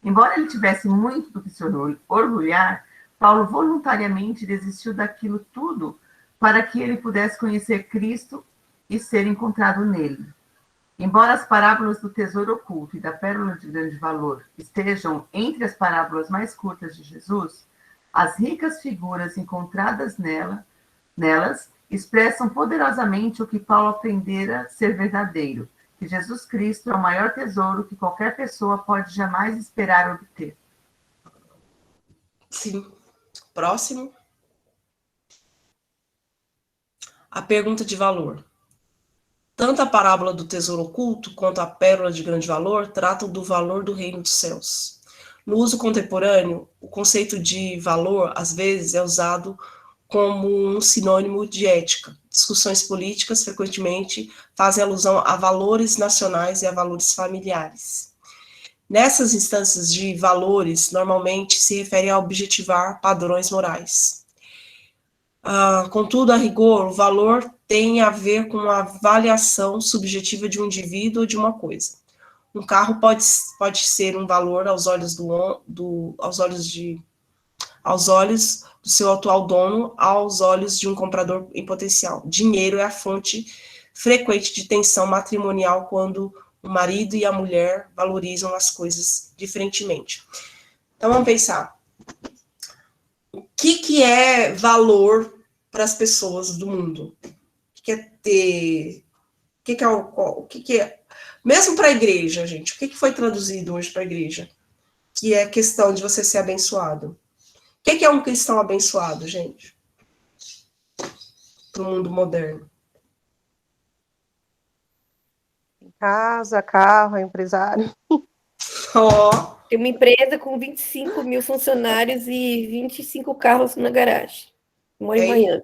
Embora ele tivesse muito do que se orgulhar, Paulo voluntariamente desistiu daquilo tudo para que ele pudesse conhecer Cristo e ser encontrado nele. Embora as parábolas do tesouro oculto e da pérola de grande valor estejam entre as parábolas mais curtas de Jesus, as ricas figuras encontradas nelas expressam poderosamente o que Paulo aprendera ser verdadeiro, que Jesus Cristo é o maior tesouro que qualquer pessoa pode jamais esperar obter. Sim. Próximo. A pergunta de valor. Tanto a parábola do tesouro oculto quanto a pérola de grande valor tratam do valor do reino dos céus. No uso contemporâneo, o conceito de valor, às vezes, é usado como um sinônimo de ética. Discussões políticas, frequentemente, fazem alusão a valores nacionais e a valores familiares. Nessas instâncias de valores, normalmente se refere a objetivar padrões morais. Contudo, a rigor, o valor tem a ver com a avaliação subjetiva de um indivíduo ou de uma coisa. Um carro pode ser um valor aos olhos aos olhos do seu atual dono, aos olhos de um comprador em potencial. Dinheiro é a fonte frequente de tensão matrimonial quando o marido e a mulher valorizam as coisas diferentemente. Então, vamos pensar. O que é valor para as pessoas do mundo? O que é ter... O que é... Mesmo para a igreja, gente, o que foi traduzido hoje para a igreja? Que é a questão de você ser abençoado. O que é um cristão abençoado, gente? Para o mundo moderno. Casa, carro, empresário. Tem uma empresa com 25 mil funcionários e 25 carros na garagem. Moro em Miami.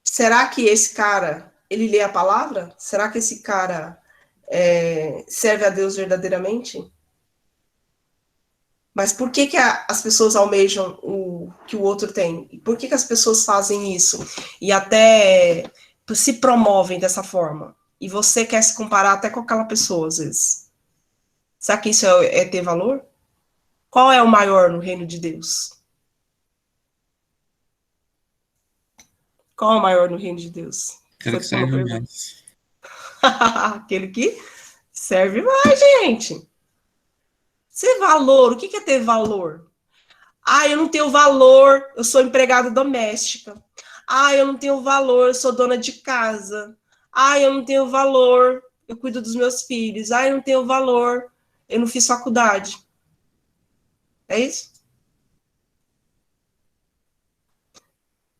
Será que esse cara, ele lê a palavra? Será que esse cara serve a Deus verdadeiramente? Mas por que as pessoas almejam o que o outro tem? Por que as pessoas fazem isso? E até se promovem dessa forma? E você quer se comparar até com aquela pessoa, às vezes. Será que isso é ter valor? Qual é o maior no reino de Deus? Qual é o maior no reino de Deus? Aquele que serve mais. Aquele que serve mais, gente. Ser valor, o que é ter valor? Eu não tenho valor, eu sou empregada doméstica. Eu não tenho valor, eu sou dona de casa. Eu não tenho valor, eu cuido dos meus filhos. Eu não tenho valor, eu não fiz faculdade. É isso?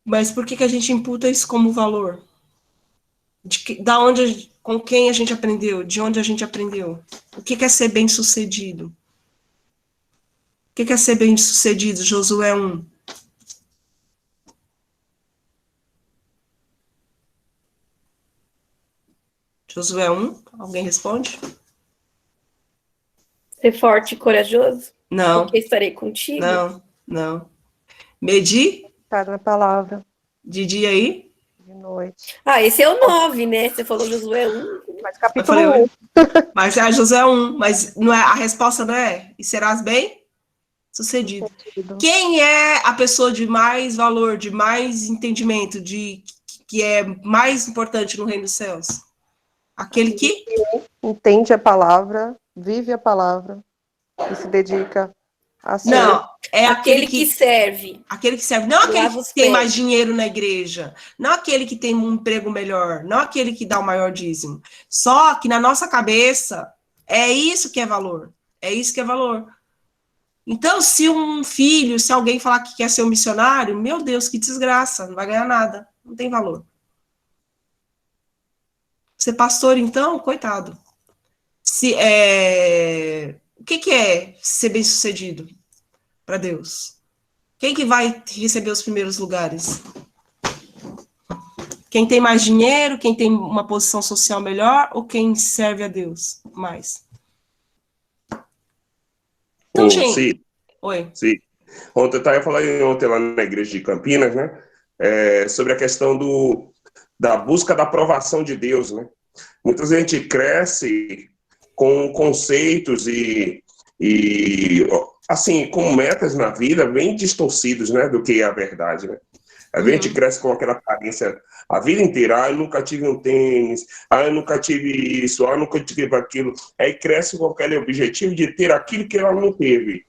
Mas por que a gente imputa isso como valor? Com quem a gente aprendeu? De onde a gente aprendeu? O que é ser bem-sucedido? O que é ser bem-sucedido? Josué 1. Josué 1, alguém responde? Ser forte e corajoso? Não. Porque estarei contigo? Não. Medir? Está na palavra. De dia aí? De noite. Esse é o 9, né? Você falou Josué 1. Mas capítulo 1. Mas é Josué 1, mas não é, a resposta não é? E serás bem-sucedido. Quem é a pessoa de mais valor, de mais entendimento, que é mais importante no reino dos céus? Aquele que entende a palavra, vive a palavra e se dedica a ser. Não, é aquele que serve. Aquele que serve. Não aquele que tem mais dinheiro na igreja. Não aquele que tem um emprego melhor. Não aquele que dá o maior dízimo. Só que na nossa cabeça é isso que é valor. É isso que é valor. Então, se alguém falar que quer ser um missionário, meu Deus, que desgraça, não vai ganhar nada. Não tem valor. Ser pastor, então, coitado. O que é ser bem-sucedido para Deus? Quem que vai receber os primeiros lugares? Quem tem mais dinheiro, quem tem uma posição social melhor, ou quem serve a Deus mais? Então, gente... Sim. Oi. Sim. Ontem eu estava falando lá na igreja de Campinas, né? Sobre a questão da busca da aprovação de Deus, né? Muita gente cresce com conceitos e assim, com metas na vida bem distorcidos, né, do que é a verdade, né? A gente cresce com aquela aparência a vida inteira. Eu nunca tive um tênis, eu nunca tive isso, eu nunca tive aquilo. Aí cresce com aquele objetivo de ter aquilo que ela não teve.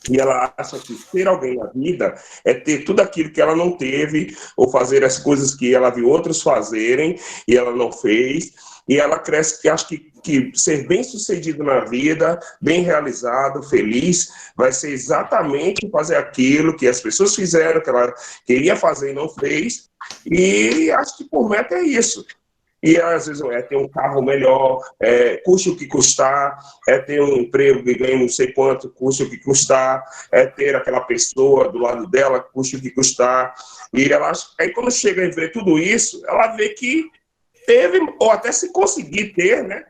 E ela acha que ser alguém na vida é ter tudo aquilo que ela não teve, ou fazer as coisas que ela viu outros fazerem e ela não fez. E ela cresce que acha que ser bem-sucedido na vida, bem realizado, feliz, vai ser exatamente fazer aquilo que as pessoas fizeram, que ela queria fazer e não fez. E acho que por meta é isso. E às vezes é ter um carro melhor, custe o que custar, é ter um emprego que ganha não sei quanto, custe o que custar, é ter aquela pessoa do lado dela, custe o que custar. E ela, aí quando chega a ver tudo isso, ela vê que teve, ou até se conseguir ter, né,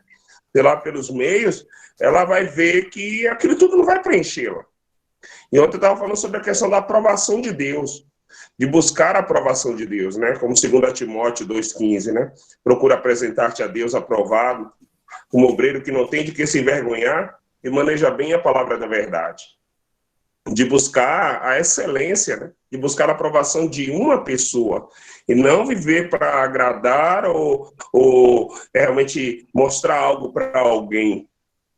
sei lá, pelos meios, ela vai ver que aquilo tudo não vai preenchê-la. E ontem eu estava falando sobre a questão da aprovação de Deus, de buscar a aprovação de Deus, né? Como 2 Timóteo 2,15, né? Procura apresentar-te a Deus aprovado, como obreiro que não tem de que se envergonhar e maneja bem a palavra da verdade. De buscar a excelência, né? De buscar a aprovação de uma pessoa e não viver para agradar ou realmente mostrar algo para alguém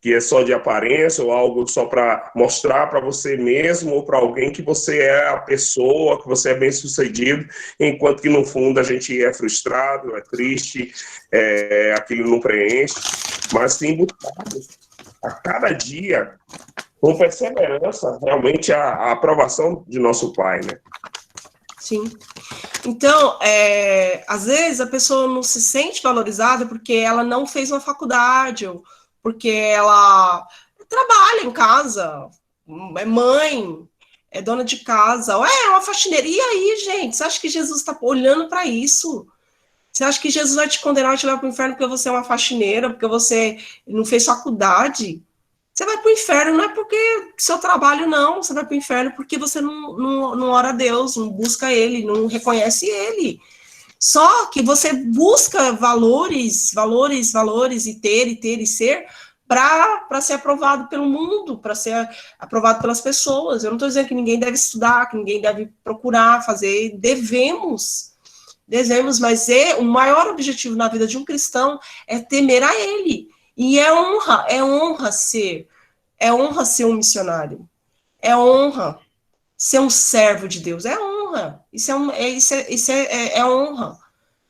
que é só de aparência ou algo só para mostrar para você mesmo ou para alguém que você é a pessoa, que você é bem-sucedido, enquanto que no fundo a gente é frustrado, é triste, aquilo não preenche, mas sim buscar a cada dia com perseverança realmente a aprovação de nosso Pai, né? Sim. Então, às vezes a pessoa não se sente valorizada porque ela não fez uma faculdade, ou porque ela trabalha em casa, é mãe, é dona de casa, ou é uma faxineira. E aí, gente, você acha que Jesus está olhando para isso? Você acha que Jesus vai te condenar e te levar para o inferno porque você é uma faxineira, porque você não fez faculdade? Você vai para o inferno não é porque seu trabalho, não. Você vai para o inferno porque você não ora a Deus, não busca Ele, não reconhece Ele. Só que você busca valores, e ter e ser, para ser aprovado pelo mundo, para ser aprovado pelas pessoas. Eu não estou dizendo que ninguém deve estudar, que ninguém deve procurar fazer, devemos, mas o maior objetivo na vida de um cristão é temer a Ele. E é honra ser um missionário, é honra ser um servo de Deus, é honra, isso é honra,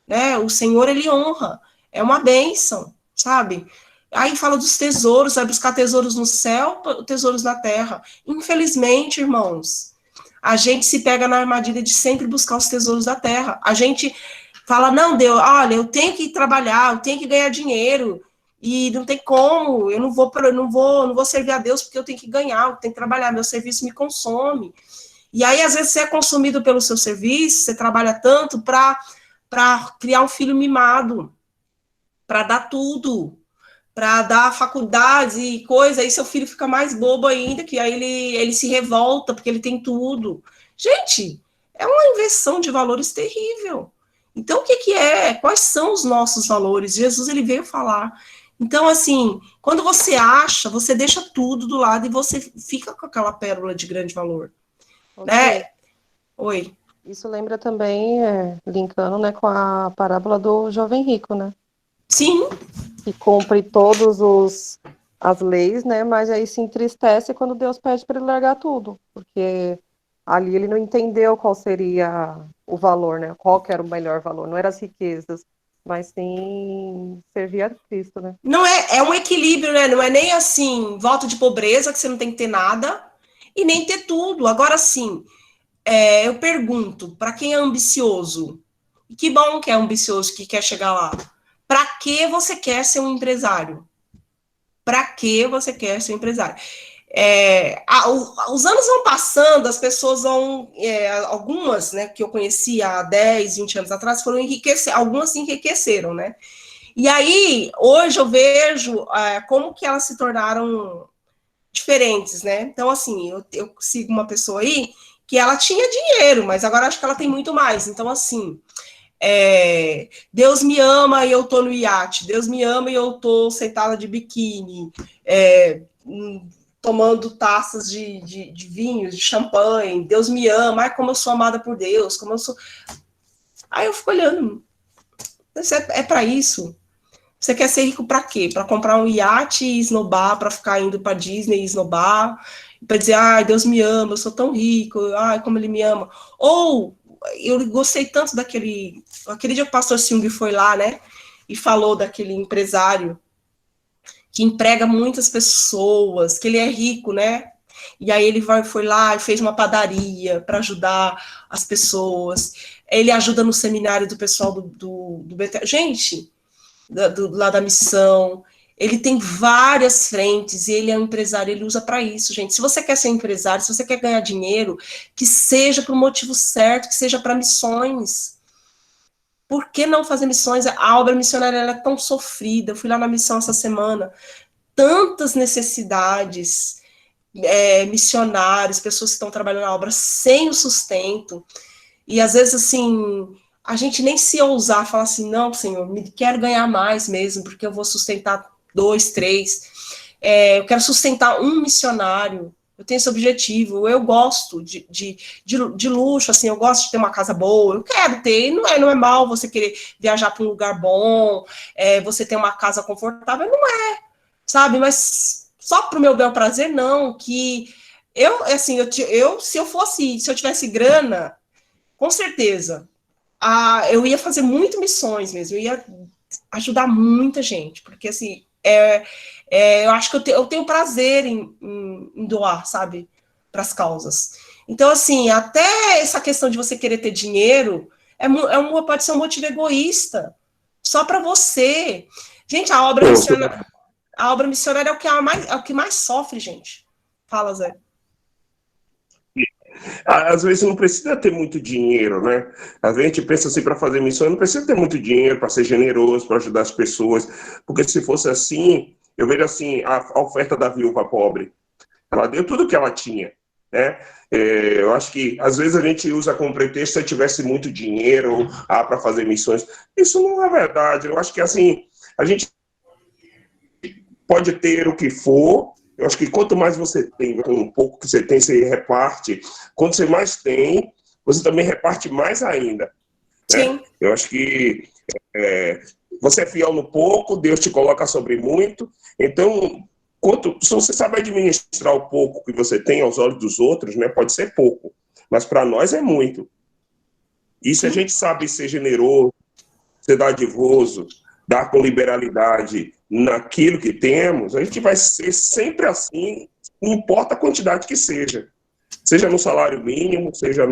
né? O Senhor, Ele honra, é uma bênção, sabe? Aí fala dos tesouros, vai buscar tesouros no céu, tesouros na terra. Infelizmente, irmãos, a gente se pega na armadilha de sempre buscar os tesouros da terra. A gente fala, não, Deus, olha, eu tenho que trabalhar, eu tenho que ganhar dinheiro, e não tem como, eu não vou servir a Deus porque eu tenho que ganhar, eu tenho que trabalhar, meu serviço me consome. E aí, às vezes, você é consumido pelo seu serviço, você trabalha tanto para criar um filho mimado, para dar tudo, para dar faculdade e coisa, aí seu filho fica mais bobo ainda, que aí ele se revolta porque ele tem tudo. Gente, é uma inversão de valores terrível. Então, o que é? Quais são os nossos valores? Jesus, ele veio falar. Então, assim, quando você acha, você deixa tudo do lado e você fica com aquela pérola de grande valor. Okay. Né? Oi. Isso lembra também, linkando, né, com a parábola do jovem rico, né? Sim. Que cumpre todas as leis, né? Mas aí se entristece quando Deus pede para ele largar tudo. Porque ali ele não entendeu qual seria o valor, né? Qual que era o melhor valor. Não eram as riquezas, mas sim servir a Cristo, né? Não é um equilíbrio, né? Não é nem assim, voto de pobreza, que você não tem que ter nada, e nem ter tudo. Agora, sim, eu pergunto, para quem é ambicioso, e que bom que é ambicioso, que quer chegar lá, para que você quer ser um empresário? Para que você quer ser um empresário? Os anos vão passando, as pessoas vão, algumas, né, que eu conheci há 10, 20 anos atrás, foram enriquecer, algumas se enriqueceram, né? E aí, hoje eu vejo como que elas se tornaram diferentes, né? Então, assim, eu sigo uma pessoa aí que ela tinha dinheiro, mas agora acho que ela tem muito mais. Então, assim, Deus me ama e eu tô no iate, Deus me ama e eu tô sentada de biquíni, tomando taças de vinhos, de champanhe, Deus me ama, ai, como eu sou amada por Deus, como eu sou... Aí eu fico olhando, é para isso? Você quer ser rico para quê? Para comprar um iate e esnobar, para ficar indo para Disney e esnobar, para dizer, ai, Deus me ama, eu sou tão rico, ai, como ele me ama. Ou, eu gostei tanto aquele dia que o pastor Silvio foi lá, né, e falou daquele empresário que emprega muitas pessoas, que ele é rico, né? E aí ele foi lá e fez uma padaria para ajudar as pessoas. Ele ajuda no seminário do pessoal do BT. Gente, lá da missão. Ele tem várias frentes, e ele é um empresário, ele usa para isso, gente. Se você quer ser empresário, se você quer ganhar dinheiro, que seja para o motivo certo, que seja para missões. Por que não fazer missões? A obra missionária ela é tão sofrida. Eu fui lá na missão essa semana, tantas necessidades, missionários, pessoas que estão trabalhando na obra sem o sustento, e às vezes, assim, a gente nem se ousar falar assim, não, Senhor, quero ganhar mais mesmo, porque eu vou sustentar 2, 3, eu quero sustentar um missionário, eu tenho esse objetivo, eu gosto de luxo, assim, eu gosto de ter uma casa boa, eu quero ter, não é mal você querer viajar para um lugar bom, você ter uma casa confortável, não é, sabe, mas só para o meu bel prazer, não, que se eu tivesse grana, com certeza, eu ia fazer muito missões mesmo, eu ia ajudar muita gente, porque, assim, eu acho que eu tenho prazer em doar, sabe, para as causas. Então, assim, até essa questão de você querer ter dinheiro, pode ser um motivo egoísta, só para você. Gente, a obra missionária é o que mais sofre, gente. Fala, Zé. Às vezes não precisa ter muito dinheiro, né? A gente pensa assim, para fazer missão, não precisa ter muito dinheiro para ser generoso, para ajudar as pessoas, porque se fosse assim, eu vejo assim, a oferta da viúva pobre, ela deu tudo que ela tinha, né? Eu acho que às vezes a gente usa como pretexto se eu tivesse muito dinheiro para fazer missões. Isso não é verdade. Eu acho que assim, a gente pode ter o que for. Eu acho que quanto mais você tem, com um pouco que você tem, você reparte. Quando você mais tem, você também reparte mais ainda. Né? Sim. Eu acho que você é fiel no pouco, Deus te coloca sobre muito. Então, se você sabe administrar o pouco que você tem aos olhos dos outros, né, pode ser pouco, mas para nós é muito. E se a gente sabe ser generoso, ser dadivoso, dar com liberalidade naquilo que temos, a gente vai ser sempre assim, não importa a quantidade que seja. Seja no salário mínimo, seja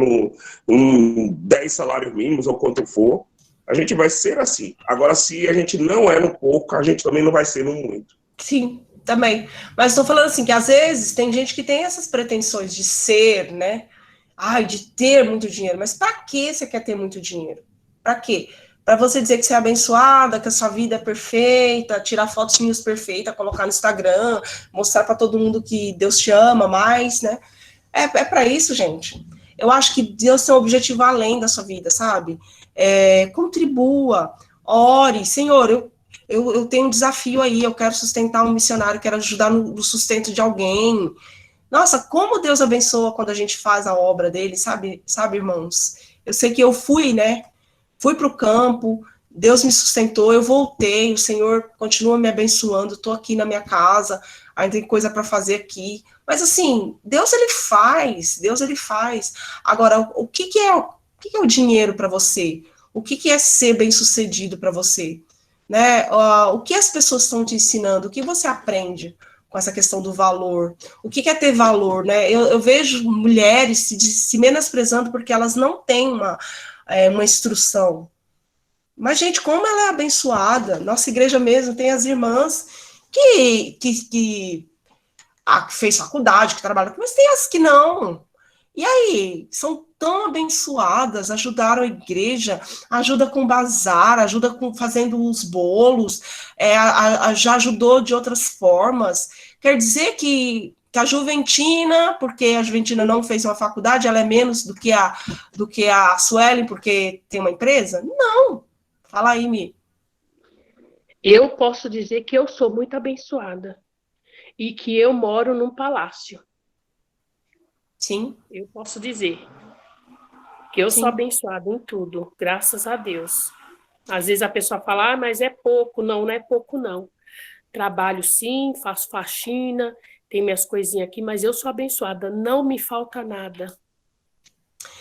em 10 salários mínimos ou quanto for, a gente vai ser assim. Agora, se a gente não é no pouco, a gente também não vai ser no muito. Sim, também. Mas estou falando assim, que às vezes tem gente que tem essas pretensões de ser, né? De ter muito dinheiro. Mas para que você quer ter muito dinheiro? Para quê? Para você dizer que você é abençoada, que a sua vida é perfeita, tirar fotos minhas perfeitas, colocar no Instagram, mostrar para todo mundo que Deus te ama mais, né? É para isso, gente. Eu acho que Deus tem um objetivo além da sua vida, sabe? Contribua, ore. Senhor, eu tenho um desafio aí, eu quero sustentar um missionário, quero ajudar no sustento de alguém. Nossa, como Deus abençoa quando a gente faz a obra dele, sabe, irmãos? Eu sei que eu fui, né? Fui para o campo, Deus me sustentou, eu voltei, o Senhor continua me abençoando, estou aqui na minha casa, ainda tem coisa para fazer aqui. Mas assim, Deus ele faz. Agora, o que é o dinheiro para você? O que é ser bem-sucedido para você? Né? O que as pessoas estão te ensinando? O que você aprende com essa questão do valor? O que é ter valor? Né? Eu vejo mulheres se menosprezando porque elas não têm uma instrução. Mas, gente, como ela é abençoada. Nossa igreja mesmo tem as irmãs que fez faculdade, que trabalham, mas tem as que não. E aí, são tão abençoadas, ajudaram a igreja, ajuda com bazar, ajuda fazendo os bolos, já ajudou de outras formas. Quer dizer que a Juventina, porque a Juventina não fez uma faculdade, ela é menos do que a Suelen, porque tem uma empresa? Não. Fala aí, Mi. Eu posso dizer que eu sou muito abençoada e que eu moro num palácio. Sim. Eu posso dizer que eu sou abençoada em tudo, graças a Deus. Às vezes a pessoa fala, mas é pouco. Não é pouco, não. Trabalho sim, faço faxina, tenho minhas coisinhas aqui, mas eu sou abençoada. Não me falta nada.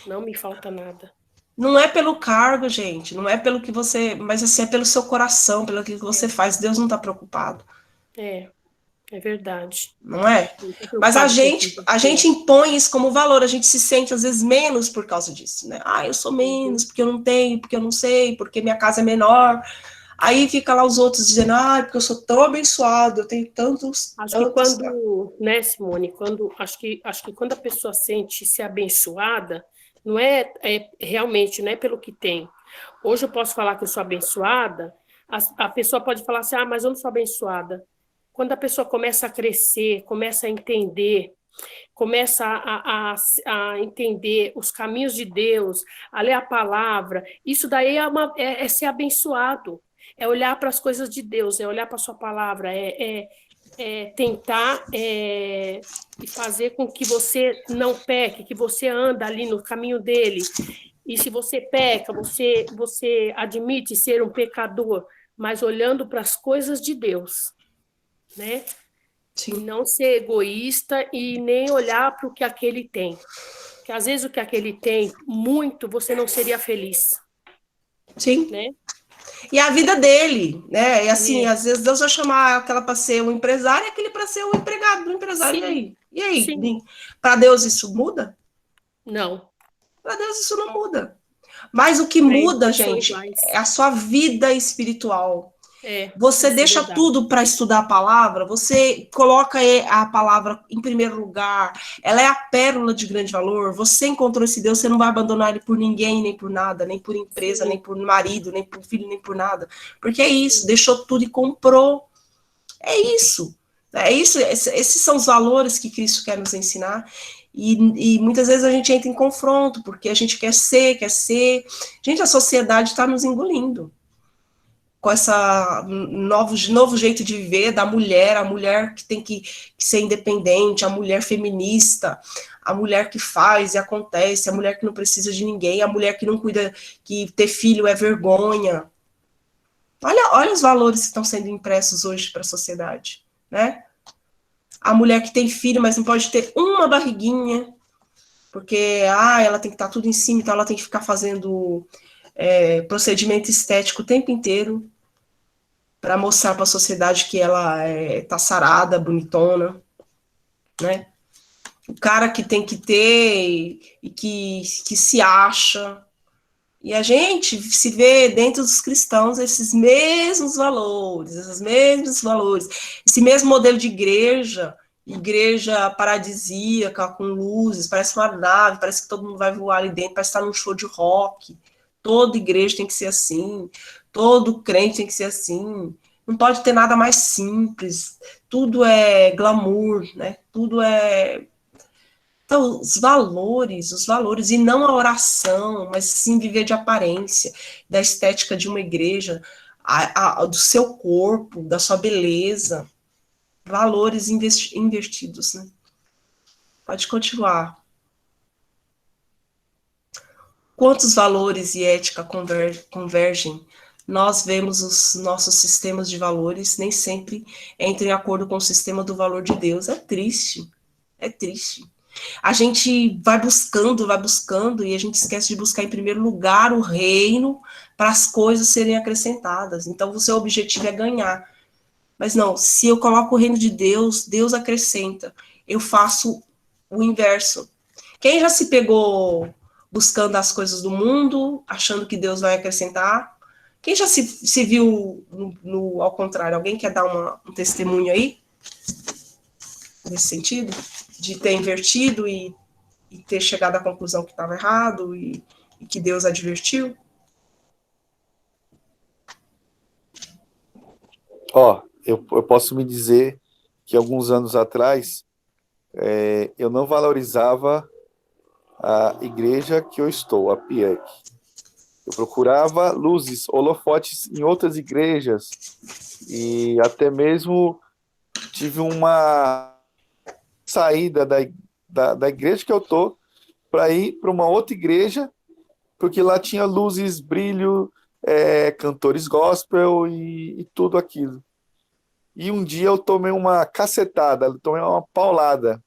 Não me falta nada. Não é pelo cargo, gente, não é pelo que você... Mas assim, é pelo seu coração, pelo que você faz. Deus não está preocupado. É verdade. Não é? Mas a gente impõe isso como valor, a gente se sente às vezes menos por causa disso, né? Eu sou menos, porque eu não tenho, porque eu não sei, porque minha casa é menor. Aí fica lá os outros dizendo, porque eu sou tão abençoado, eu tenho tantos... Acho que quando, né, Simone, acho que quando a pessoa sente se abençoada, não é realmente, não é pelo que tem. Hoje eu posso falar que eu sou abençoada, a pessoa pode falar assim, mas eu não sou abençoada. Quando a pessoa começa a crescer, começa a entender, começa a entender os caminhos de Deus, a ler a palavra, isso daí é ser abençoado. É olhar para as coisas de Deus, é olhar para a sua palavra, tentar e fazer com que você não peque, que você anda ali no caminho dele. E se você peca, você admite ser um pecador, mas olhando para as coisas de Deus, né? Sim. E não ser egoísta e nem olhar para o que aquele tem. Porque às vezes o que aquele tem, muito, você não seria feliz. Sim. Né? E a vida dele, né? E assim, às vezes Deus vai chamar aquela para ser um empresário e aquele para ser um empregado do empresário. Sim. E aí? Sim. Para Deus isso muda? Não. Para Deus isso não muda. Mas o que muda, gente, é a sua vida espiritual. Você deixa tudo para estudar a palavra, você coloca a palavra em primeiro lugar, ela é a pérola de grande valor, você encontrou esse Deus, você não vai abandonar ele por ninguém, nem por nada, nem por empresa, nem por marido, nem por filho, nem por nada, porque é isso, deixou tudo e comprou, é isso, esses são os valores que Cristo quer nos ensinar, e muitas vezes a gente entra em confronto, porque a gente quer ser, gente, a sociedade está nos engolindo, com essa novo jeito de viver da mulher, a mulher que tem que ser independente, a mulher feminista, a mulher que faz e acontece, a mulher que não precisa de ninguém, a mulher que não cuida, que ter filho é vergonha. Olha os valores que estão sendo impressos hoje para a sociedade, né? A mulher que tem filho, mas não pode ter uma barriguinha, porque ela tem que estar tudo em cima, então ela tem que ficar fazendo procedimento estético o tempo inteiro, para mostrar para a sociedade que ela tá sarada, bonitona, né? O cara que tem que ter e que se acha. E a gente se vê dentro dos cristãos esses mesmos valores, esse mesmo modelo de igreja paradisíaca, com luzes, parece uma nave, parece que todo mundo vai voar ali dentro, parece estar num show de rock. Toda igreja tem que ser assim, todo crente tem que ser assim, não pode ter nada mais simples, tudo é glamour, né? Tudo é... Então, os valores, e não a oração, mas sim viver de aparência, da estética de uma igreja, do seu corpo, da sua beleza, valores invertidos, né? Pode continuar. Quantos valores e ética convergem? Nós vemos os nossos sistemas de valores nem sempre entram em acordo com o sistema do valor de Deus. É triste. A gente vai buscando, e a gente esquece de buscar em primeiro lugar o reino para as coisas serem acrescentadas. Então, o seu objetivo é ganhar. Mas não, se eu coloco o reino de Deus, Deus acrescenta. Eu faço o inverso. Quem já se pegou buscando as coisas do mundo, achando que Deus vai acrescentar? Quem já se viu ao contrário? Alguém quer dar um testemunho aí? Nesse sentido? De ter invertido e ter chegado à conclusão que estava errado e que Deus advertiu? Eu posso me dizer que alguns anos atrás eu não valorizava a igreja que eu estou, a PIEC. Eu procurava luzes, holofotes em outras igrejas e até mesmo tive uma saída da igreja que eu estou para ir para uma outra igreja, porque lá tinha luzes, brilho, cantores gospel e tudo aquilo. E um dia eu tomei uma cacetada, tomei uma paulada.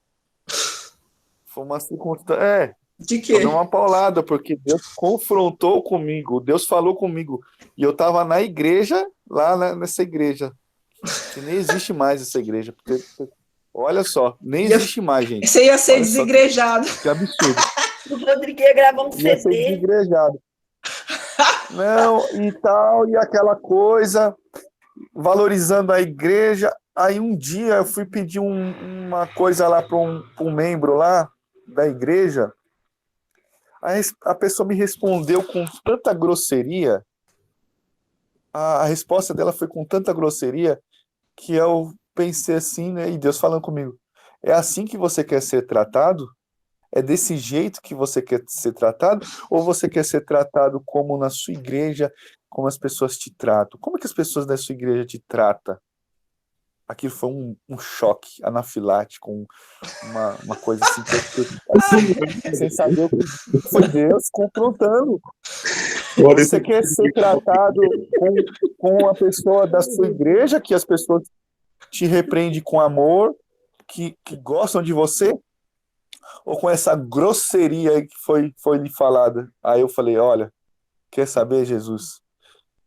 Foi uma circunstância... De quê? Tomei uma paulada, porque Deus confrontou comigo, Deus falou comigo. E eu estava na igreja, lá nessa igreja, que nem existe mais essa igreja. Porque, olha só, nem existe mais, gente. Você ia ser desigrejado. Que absurdo. O Rodrigo ia gravar um CD. Ia ser desigrejado. Não, e tal, e aquela coisa, valorizando a igreja. Aí um dia eu fui pedir uma coisa lá para um membro lá da igreja. Aí a pessoa me respondeu com tanta grosseria. A resposta dela foi com tanta grosseria que eu pensei assim, né? E Deus falando comigo: é assim que você quer ser tratado? É desse jeito que você quer ser tratado? Ou você quer ser tratado como na sua igreja, como as pessoas te tratam? Como é que as pessoas da sua igreja te tratam? Aquilo foi um choque anafilático, uma coisa assim, sem saber o que foi Deus confrontando. Você quer ser tratado com a pessoa da sua igreja, que as pessoas te repreendem com amor, que gostam de você? Ou com essa grosseria aí que foi lhe falada? Aí eu falei: olha, quer saber, Jesus?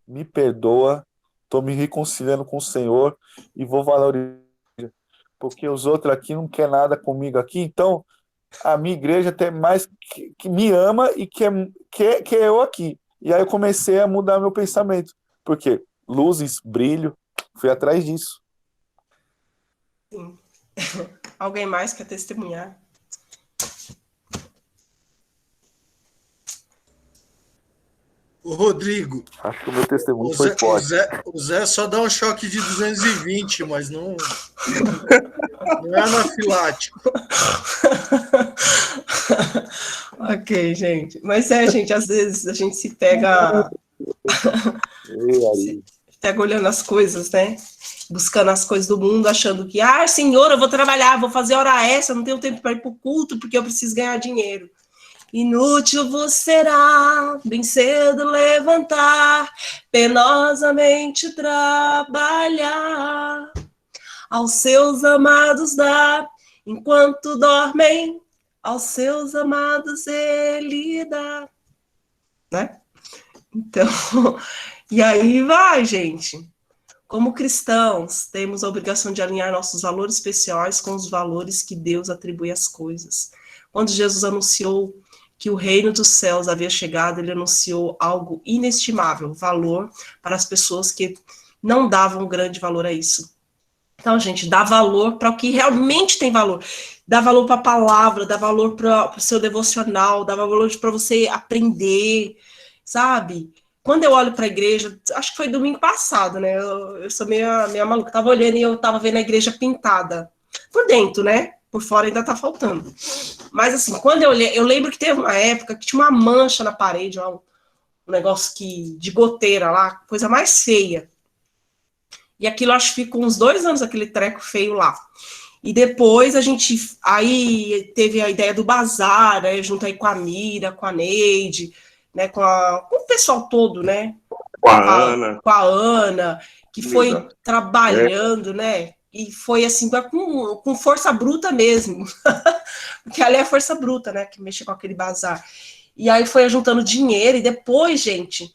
Me perdoa, estou me reconciliando com o Senhor e vou valorizar, porque os outros aqui não querem nada comigo aqui, então a minha igreja tem mais que me ama e quer eu aqui. E aí eu comecei a mudar meu pensamento, porque luzes, brilho, fui atrás disso. Sim. Alguém mais quer testemunhar? Ô, Rodrigo. Acho que o meu testemunho foi forte. O Zé só dá um choque de 220, mas não é anafilático. Ok, gente. Mas gente, às vezes a gente se pega olhando as coisas, né? Buscando as coisas do mundo, achando que, Senhor, eu vou trabalhar, vou fazer hora extra, não tenho tempo para ir para o culto, porque eu preciso ganhar dinheiro. Inútil vos será, bem cedo levantar, penosamente trabalhar, aos seus amados dar, enquanto dormem, aos seus amados ele dá, né? Então, e aí vai, gente. Como cristãos, temos a obrigação de alinhar nossos valores pessoais com os valores que Deus atribui às coisas. Quando Jesus anunciou que o reino dos céus havia chegado, ele anunciou algo inestimável, valor para as pessoas que não davam grande valor a isso. Então, gente, dá valor para o que realmente tem valor. Dá valor para a palavra, dá valor para o seu devocional, dá valor para você aprender, sabe? Quando eu olho para a igreja, acho que foi domingo passado, né? Eu sou meio maluca. Tava olhando e eu tava vendo a igreja pintada. Por dentro, né? Por fora ainda tá faltando. Mas assim, quando eu olhei, eu lembro que teve uma época que tinha uma mancha na parede, um negócio de goteira lá, coisa mais feia. E aquilo, acho que ficou uns 2 anos, aquele treco feio lá. E depois aí teve a ideia do bazar, né? Junto aí com a Mira, com a Neide, né? Com o pessoal todo, né? Com a Ana, que foi trabalhando, né? E foi assim, com força bruta mesmo. Porque ali é força bruta, né? Que mexe com aquele bazar. E aí foi juntando dinheiro, e depois, gente,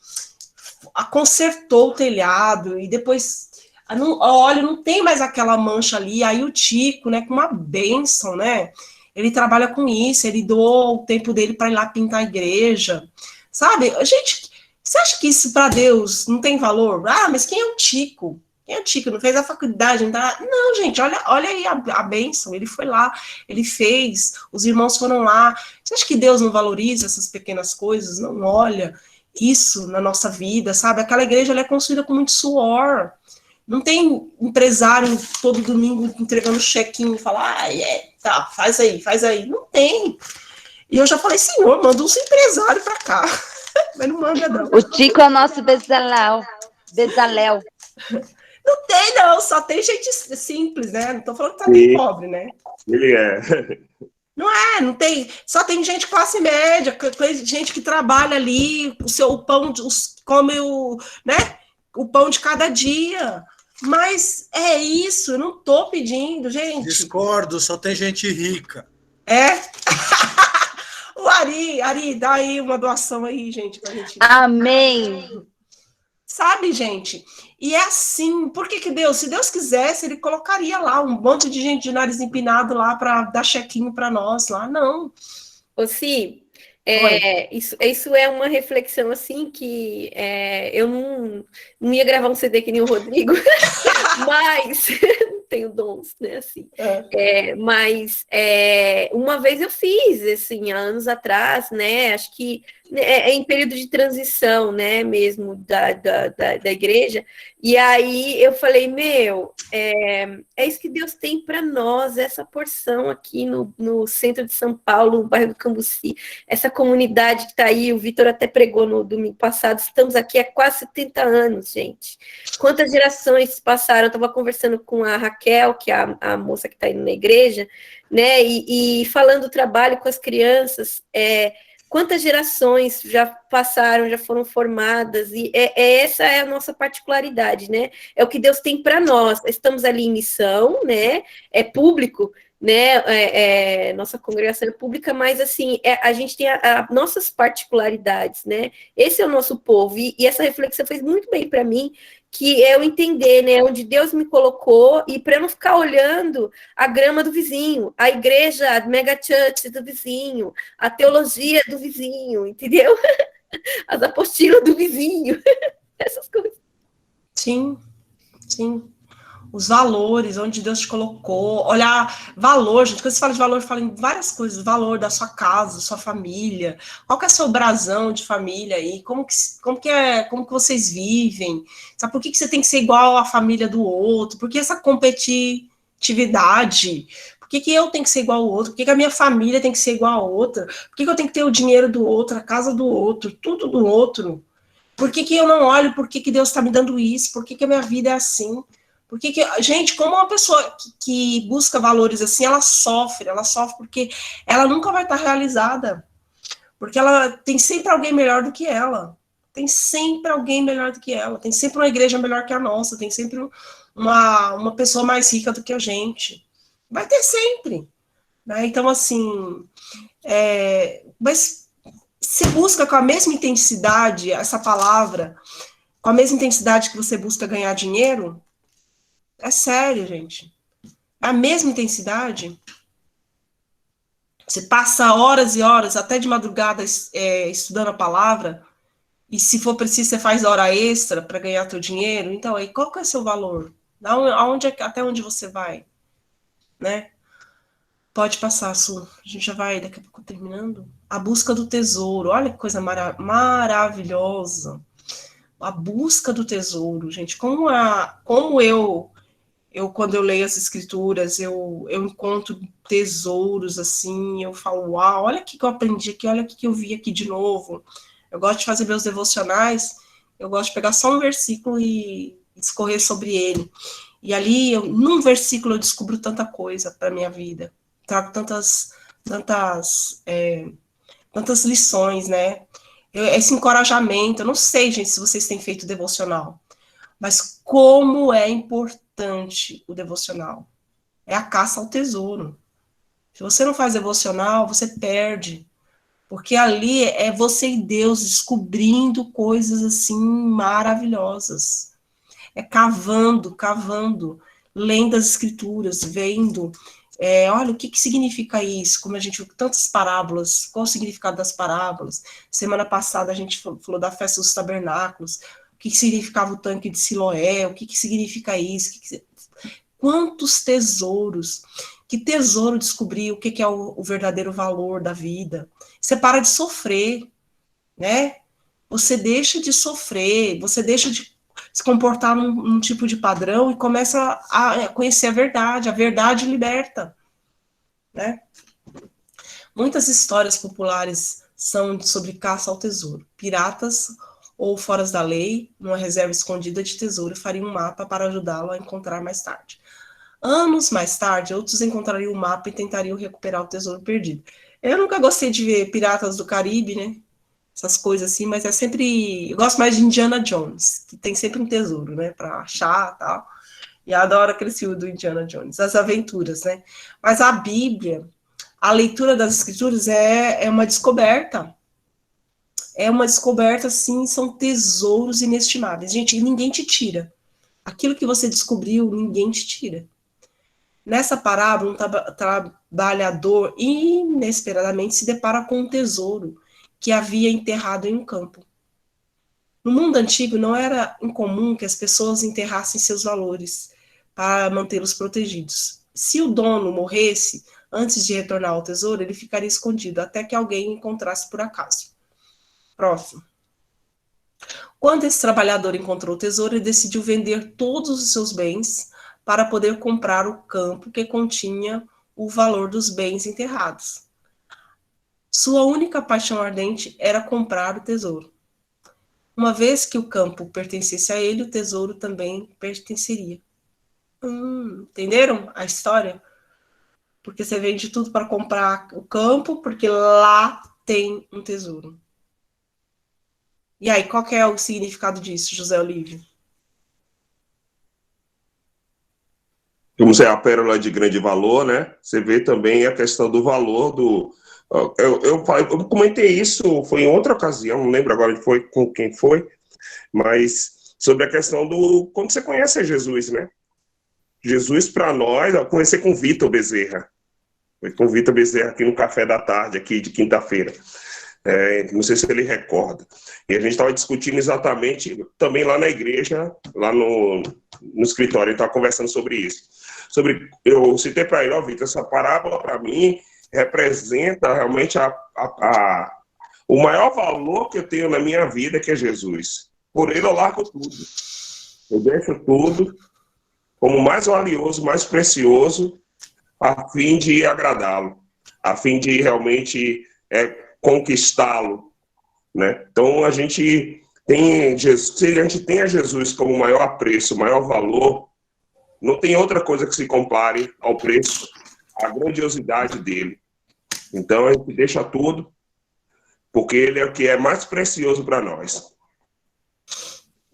consertou o telhado, e depois, olha, não tem mais aquela mancha ali. Aí o Tico, né, com uma bênção, né? Ele trabalha com isso, ele doou o tempo dele para ir lá pintar a igreja. Sabe? Gente, você acha que isso para Deus não tem valor? Mas quem é o Tico? Quem é o Tico? Não fez a faculdade? Não, tá... não, gente, olha aí a bênção. Ele foi lá, ele fez, os irmãos foram lá. Você acha que Deus não valoriza essas pequenas coisas? Não olha isso na nossa vida, sabe? Aquela igreja ela é construída com muito suor. Não tem empresário todo domingo entregando chequinho e falar, tá, faz aí. Não tem. E eu já falei, Senhor, manda uns empresários pra cá. Mas não manda, não. O Tico é o nosso Bezalel. Não tem, não. Só tem gente simples, né? Não tô falando que tá nem pobre, né? Ele é. Não tem. Só tem gente classe média, gente que trabalha ali, o pão, come o pão de cada dia. Mas é isso, eu não tô pedindo, gente. Discordo, só tem gente rica. É? O Ari, dá aí uma doação aí, gente, pra gente. Amém. Sabe, gente? E é assim, por que Deus, se Deus quisesse, ele colocaria lá um monte de gente de nariz empinado lá para dar chequinho para nós lá, não. Ô, Si, Isso é uma reflexão assim que eu não ia gravar um CD que nem o Rodrigo, mas tenho dons, né? Assim. Mas uma vez eu fiz, assim, há anos atrás, né? Acho que em período de transição, né? Mesmo da igreja. E aí eu falei, é isso que Deus tem para nós, essa porção aqui no centro de São Paulo, no bairro do Cambuci, essa comunidade que está aí, o Vitor até pregou no domingo passado, estamos aqui há quase 70 anos, gente. Quantas gerações passaram? Eu estava conversando com a Raquel, que é a moça que está indo na igreja, né? E falando do trabalho com as crianças, quantas gerações já passaram, já foram formadas, e essa é a nossa particularidade, né? É o que Deus tem para nós. Estamos ali em missão, né? É público, né? Nossa congregação é pública, mas assim, a gente tem nossas particularidades, né? Esse é o nosso povo, e essa reflexão fez muito bem para mim, que é eu entender, né, onde Deus me colocou, e para eu não ficar olhando a grama do vizinho, a igreja, a mega church do vizinho, a teologia do vizinho, entendeu? As apostilas do vizinho, essas coisas. Sim, sim. Os valores, onde Deus te colocou, olhar valor, gente, quando você fala de valor, fala em várias coisas, valor da sua casa, da sua família, qual que é o seu brasão de família aí, como que vocês vivem, sabe, por que você tem que ser igual à família do outro, por que essa competitividade, por que eu tenho que ser igual ao outro, por que a minha família tem que ser igual a outra, por que eu tenho que ter o dinheiro do outro, a casa do outro, tudo do outro, por que eu não olho, por que Deus está me dando isso, por que a minha vida é assim? Porque, gente, como uma pessoa que busca valores assim, ela sofre porque ela nunca vai estar realizada, porque ela tem sempre alguém melhor do que ela, tem sempre uma igreja melhor que a nossa, tem sempre uma pessoa mais rica do que a gente, vai ter sempre, né? Então, assim, mas se busca com a mesma intensidade essa palavra, com a mesma intensidade que você busca ganhar dinheiro. É sério, gente. A mesma intensidade. Você passa horas e horas, até de madrugada, estudando a palavra, e se for preciso, você faz hora extra para ganhar teu dinheiro. Então, aí, qual que é o seu valor? Até onde você vai? Né? Pode passar, Su. A gente já vai, daqui a pouco, terminando. A busca do tesouro. Olha que coisa maravilhosa. A busca do tesouro, gente. Como eu quando eu leio as escrituras, eu encontro tesouros, assim, eu falo, uau, olha o que eu aprendi aqui, olha o que eu vi aqui de novo. Eu gosto de fazer meus devocionais, eu gosto de pegar só um versículo e discorrer sobre ele. E ali, num versículo, eu descubro tanta coisa para a minha vida. Trago tantas lições, né? Esse encorajamento, eu não sei, gente, se vocês têm feito devocional, mas como é importante o devocional. É a caça ao tesouro. Se você não faz devocional, você perde. Porque ali é você e Deus descobrindo coisas assim maravilhosas. É cavando, lendo as escrituras, vendo. Olha, o que significa isso? Como a gente viu tantas parábolas, qual o significado das parábolas? Semana passada a gente falou da festa dos tabernáculos. O que significava o tanque de Siloé, o que significa isso, quantos tesouros, que tesouro descobrir o que é o verdadeiro valor da vida. Você para de sofrer, né? Você deixa de sofrer, você deixa de se comportar num tipo de padrão e começa a conhecer a verdade liberta, né? Muitas histórias populares são sobre caça ao tesouro, piratas ou foras da lei, numa reserva escondida de tesouro, fariam um mapa para ajudá-lo a encontrar mais tarde. Anos mais tarde, outros encontrariam o mapa e tentariam recuperar o tesouro perdido. Eu nunca gostei de ver Piratas do Caribe, né? Essas coisas assim, mas é sempre... Eu gosto mais de Indiana Jones, que tem sempre um tesouro, né? Para achar e tal. E adoro aquele filme do Indiana Jones, as aventuras, né? Mas a Bíblia, a leitura das Escrituras é uma descoberta. É uma descoberta, assim, são tesouros inestimáveis. Gente, ninguém te tira. Aquilo que você descobriu, ninguém te tira. Nessa parábola, um trabalhador inesperadamente se depara com um tesouro. que havia enterrado em um campo. No mundo antigo, não era incomum que as pessoas enterrassem seus valores para mantê-los protegidos. Se o dono morresse antes de retornar ao tesouro, ele ficaria escondido até que alguém encontrasse por acaso. Próximo. Quando esse trabalhador encontrou o tesouro, ele decidiu vender todos os seus bens para poder comprar o campo que continha o valor dos bens enterrados. Sua única paixão ardente era comprar o tesouro. Uma vez que o campo pertencesse a ele, o tesouro também pertenceria. Entenderam a história? Porque você vende tudo para comprar o campo, porque lá tem um tesouro. E aí, qual que é o significado disso, José Olívio? Como se é a pérola de grande valor, né? Você vê também a questão do valor do... Eu comentei isso, foi em outra ocasião, não lembro agora com quem foi, mas sobre a questão do... Quando você conhece Jesus, né? Jesus, para nós, eu conheci com o Vitor Bezerra. Foi com o Vitor Bezerra aqui no café da tarde, aqui de quinta-feira. Não sei se ele recorda. E a gente estava discutindo exatamente, também lá na igreja, lá no escritório, a gente estava conversando sobre isso. Eu citei para ele, Vitor, essa parábola para mim representa realmente o maior valor que eu tenho na minha vida, que é Jesus. Por ele eu largo tudo. Eu deixo tudo como mais valioso, mais precioso, a fim de agradá-lo, a fim de realmente conquistá-lo, né? Então a gente tem Jesus, se a gente tem a Jesus como o maior apreço, o maior valor, não tem outra coisa que se compare ao preço, à grandiosidade dele. Então a gente deixa tudo, porque ele é o que é mais precioso para nós.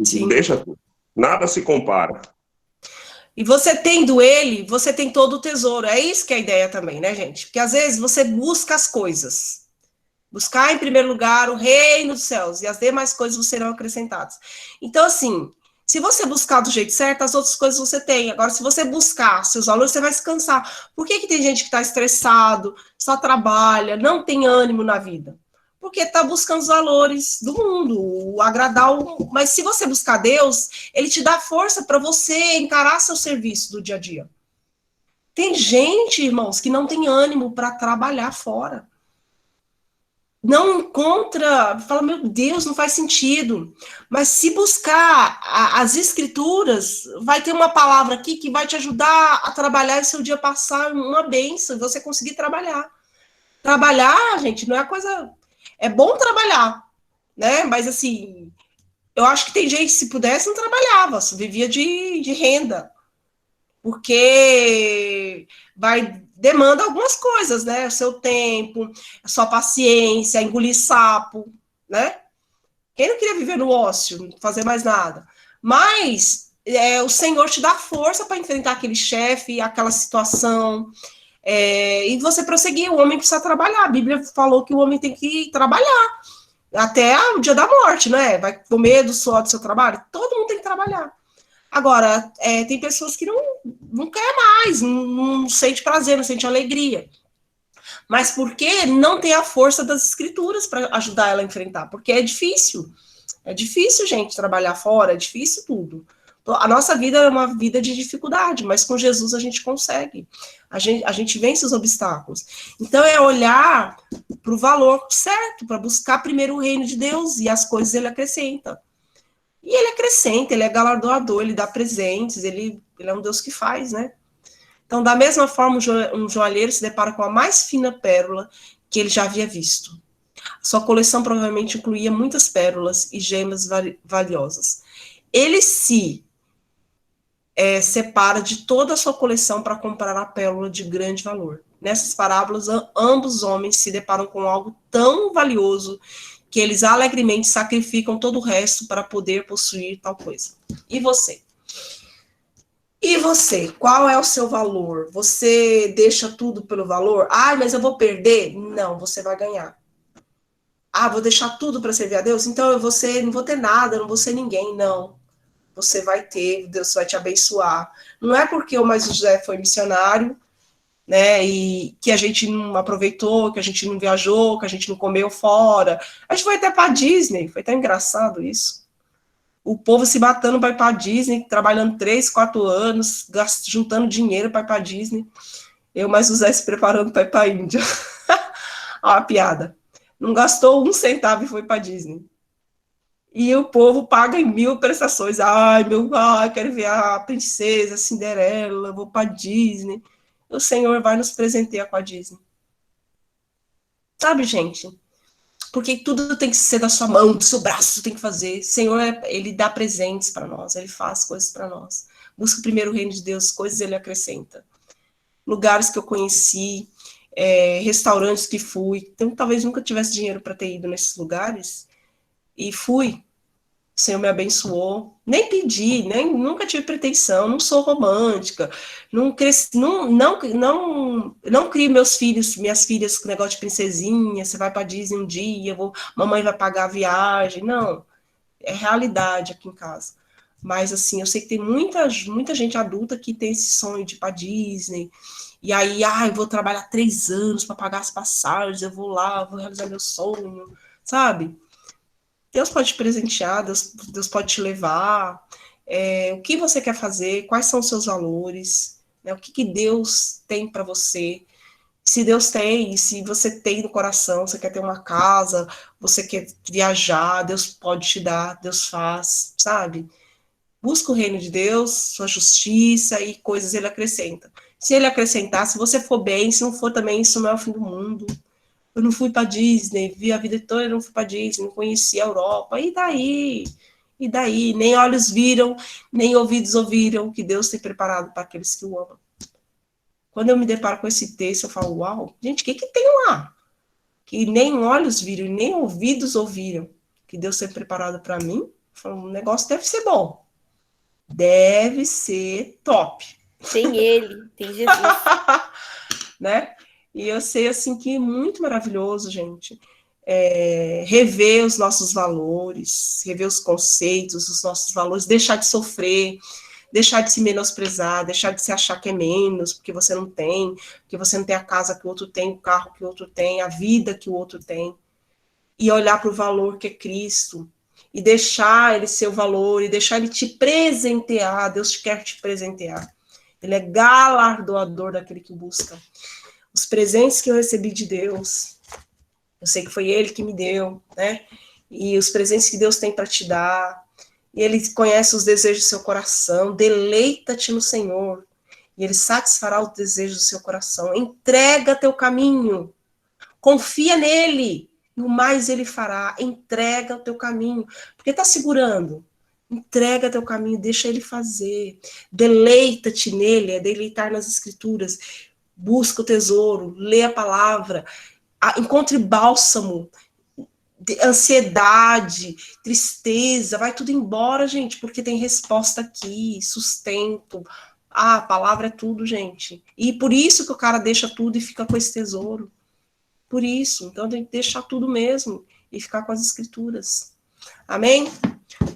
Sim. Deixa tudo. Nada se compara. E você tendo ele, você tem todo o tesouro. É isso que é a ideia também, né, gente? Porque às vezes você busca as coisas. Buscar em primeiro lugar o reino dos céus e as demais coisas serão acrescentadas. Então, assim, se você buscar do jeito certo, as outras coisas você tem. Agora, se você buscar seus valores, você vai se cansar. Por que tem gente que está estressado, só trabalha, não tem ânimo na vida? Porque está buscando os valores do mundo, o agradar o... Mas se você buscar Deus, ele te dá força para você encarar seu serviço do dia a dia. Tem gente, irmãos, que não tem ânimo para trabalhar fora. Não encontra, fala, meu Deus, não faz sentido. Mas se buscar as escrituras, vai ter uma palavra aqui que vai te ajudar a trabalhar e seu dia passar uma bênção, você conseguir trabalhar. Trabalhar, gente, não é coisa... É bom trabalhar, né? Mas, assim, eu acho que tem gente que, se pudesse, não trabalhava, vivia de renda. Porque demanda algumas coisas, né? O seu tempo, a sua paciência, engolir sapo, né? Quem não queria viver no ócio, não fazer mais nada? Mas o Senhor te dá força para enfrentar aquele chefe, aquela situação... e você prosseguir, o homem precisa trabalhar. A Bíblia falou que o homem tem que trabalhar até o dia da morte, né? Vai comer do suor do seu trabalho? Todo mundo tem que trabalhar. Agora, tem pessoas que não quer mais, não sente prazer, não sente alegria. Mas porque não tem a força das escrituras para ajudar ela a enfrentar? Porque é difícil. É difícil, gente, trabalhar fora, é difícil tudo. A nossa vida é uma vida de dificuldade, mas com Jesus a gente consegue. A gente vence os obstáculos. Então é olhar para o valor certo, para buscar primeiro o reino de Deus e as coisas ele acrescenta. E ele acrescenta, ele é galardoador, ele dá presentes, ele é um Deus que faz, né? Então, da mesma forma, um joalheiro se depara com a mais fina pérola que ele já havia visto. Sua coleção provavelmente incluía muitas pérolas e gemas valiosas. Ele se separa de toda a sua coleção para comprar a pérola de grande valor. Nessas parábolas, ambos os homens se deparam com algo tão valioso que eles alegremente sacrificam todo o resto para poder possuir tal coisa. E você? E você? Qual é o seu valor? Você deixa tudo pelo valor? Ah, mas eu vou perder? Não, você vai ganhar. Ah, vou deixar tudo para servir a Deus? Então eu não vou ter nada, não vou ser ninguém. Não. Você vai ter, Deus vai te abençoar. Não é porque o Mais José foi missionário, né, e que a gente não aproveitou, que a gente não viajou, que a gente não comeu fora. A gente foi até para Disney, foi até engraçado isso. O povo se matando para ir para Disney, trabalhando 3, 4 anos, juntando dinheiro para ir para Disney. Eu mais o Zé se preparando para ir para a Índia. Ó, a piada. Não gastou 1 centavo e foi para Disney. E o povo paga em 1000 prestações. Ai, quero ver a princesa, a Cinderela, vou para Disney. O Senhor vai nos presentear com a Disney. Sabe, gente? Porque tudo tem que ser da sua mão, do seu braço, tem que fazer. O Senhor, ele dá presentes para nós, ele faz coisas para nós. Busca o primeiro reino de Deus, coisas ele acrescenta. Lugares que eu conheci, restaurantes que fui, então talvez nunca tivesse dinheiro para ter ido nesses lugares, e fui. O Senhor me abençoou, nem pedi, nunca tive pretensão, não sou romântica, não crio minhas filhas com negócio de princesinha, você vai para Disney um dia, mamãe vai pagar a viagem, não, é realidade aqui em casa. Mas assim, eu sei que tem muita gente adulta que tem esse sonho de ir para Disney, e aí, eu vou trabalhar 3 anos para pagar as passagens, eu vou lá, vou realizar meu sonho, sabe? Deus pode te presentear, Deus pode te levar. O que você quer fazer? Quais são os seus valores? Né? O que Deus tem para você? Se Deus tem, se você tem no coração, você quer ter uma casa, você quer viajar, Deus pode te dar, Deus faz, sabe? Busca o reino de Deus, sua justiça e coisas ele acrescenta. Se ele acrescentar, se você for bem, se não for também, isso não é o fim do mundo. Eu não fui para Disney, vi a vida toda, eu não fui para Disney, não conheci a Europa, e daí? E daí? Nem olhos viram, nem ouvidos ouviram o que Deus tem preparado para aqueles que o amam. Quando eu me deparo com esse texto, eu falo, uau, gente, o que tem lá? Que nem olhos viram, nem ouvidos ouviram, que Deus tem preparado para mim. Eu falo, o negócio deve ser bom. Deve ser top. Tem ele, tem Jesus. Né? E eu sei, assim, que é muito maravilhoso, gente, rever os nossos valores, rever os conceitos, os nossos valores, deixar de sofrer, deixar de se menosprezar, deixar de se achar que é menos, porque você não tem a casa que o outro tem, o carro que o outro tem, a vida que o outro tem, e olhar para o valor que é Cristo, e deixar ele ser o valor, e deixar ele te presentear. Deus quer te presentear. Ele é galardoador daquele que busca. Os presentes que eu recebi de Deus, eu sei que foi Ele que me deu, né? E os presentes que Deus tem para te dar, e Ele conhece os desejos do seu coração, deleita-te no Senhor, e Ele satisfará os desejos do seu coração. Entrega teu caminho, confia nele, e o mais Ele fará. Entrega o teu caminho, porque está segurando. Entrega teu caminho, deixa Ele fazer. Deleita-te nele, é deleitar nas Escrituras. Busca o tesouro, lê a palavra, encontre bálsamo, ansiedade, tristeza, vai tudo embora, gente, porque tem resposta aqui, sustento. A palavra é tudo, gente. E por isso que o cara deixa tudo e fica com esse tesouro. Por isso, então tem que deixar tudo mesmo e ficar com as Escrituras. Amém?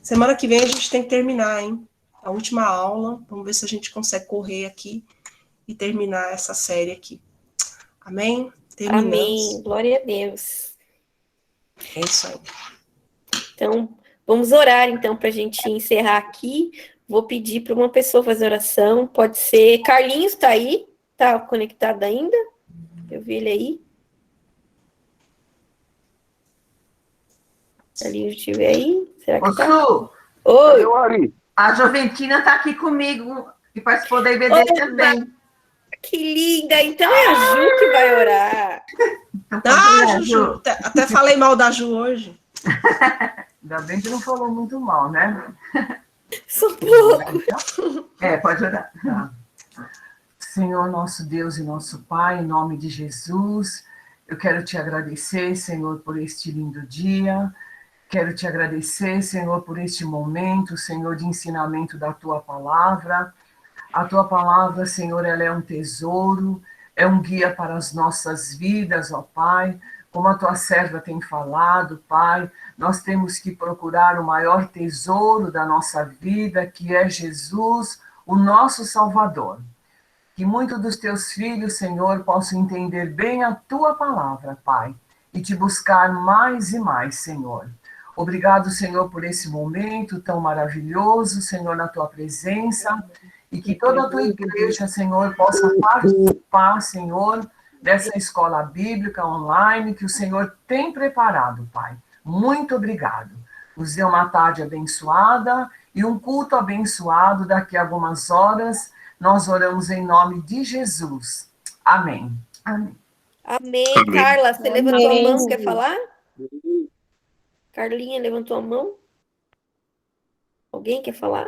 Semana que vem a gente tem que terminar, hein? A última aula, vamos ver se a gente consegue correr aqui e terminar essa série aqui. Amém? Terminamos. Amém. Glória a Deus. É isso aí. Então, vamos orar, então, para a gente encerrar aqui. Vou pedir para uma pessoa fazer oração. Pode ser... Carlinhos está aí? Está conectado ainda? Eu vi ele aí. Carlinhos estiver aí? Será que está? Su, oi. A Joventina está aqui comigo e participou da IBD também. Que linda! Então é a Ju que vai orar. Ju, até falei mal da Ju hoje. Ainda bem que não falou muito mal, né? Só pouco. Pode orar. Tá. Senhor, nosso Deus e nosso Pai, em nome de Jesus, eu quero te agradecer, Senhor, por este lindo dia. Quero te agradecer, Senhor, por este momento, Senhor, de ensinamento da Tua Palavra. A Tua Palavra, Senhor, ela é um tesouro, é um guia para as nossas vidas, ó Pai. Como a Tua serva tem falado, Pai, nós temos que procurar o maior tesouro da nossa vida, que é Jesus, o nosso Salvador. Que muitos dos teus filhos, Senhor, possam entender bem a tua palavra, Pai, e te buscar mais e mais, Senhor. Obrigado, Senhor, por esse momento tão maravilhoso, Senhor, na tua presença, e que toda a tua igreja, Senhor, possa participar, Senhor, dessa escola bíblica online que o Senhor tem preparado, Pai. Muito obrigado. Nos dê uma tarde abençoada e um culto abençoado daqui a algumas horas. Nós oramos em nome de Jesus. Amém. Amém. Amém. Amém. Carla, você levantou a mão, Amém. quer falar? Carlinha levantou a mão? Alguém quer falar?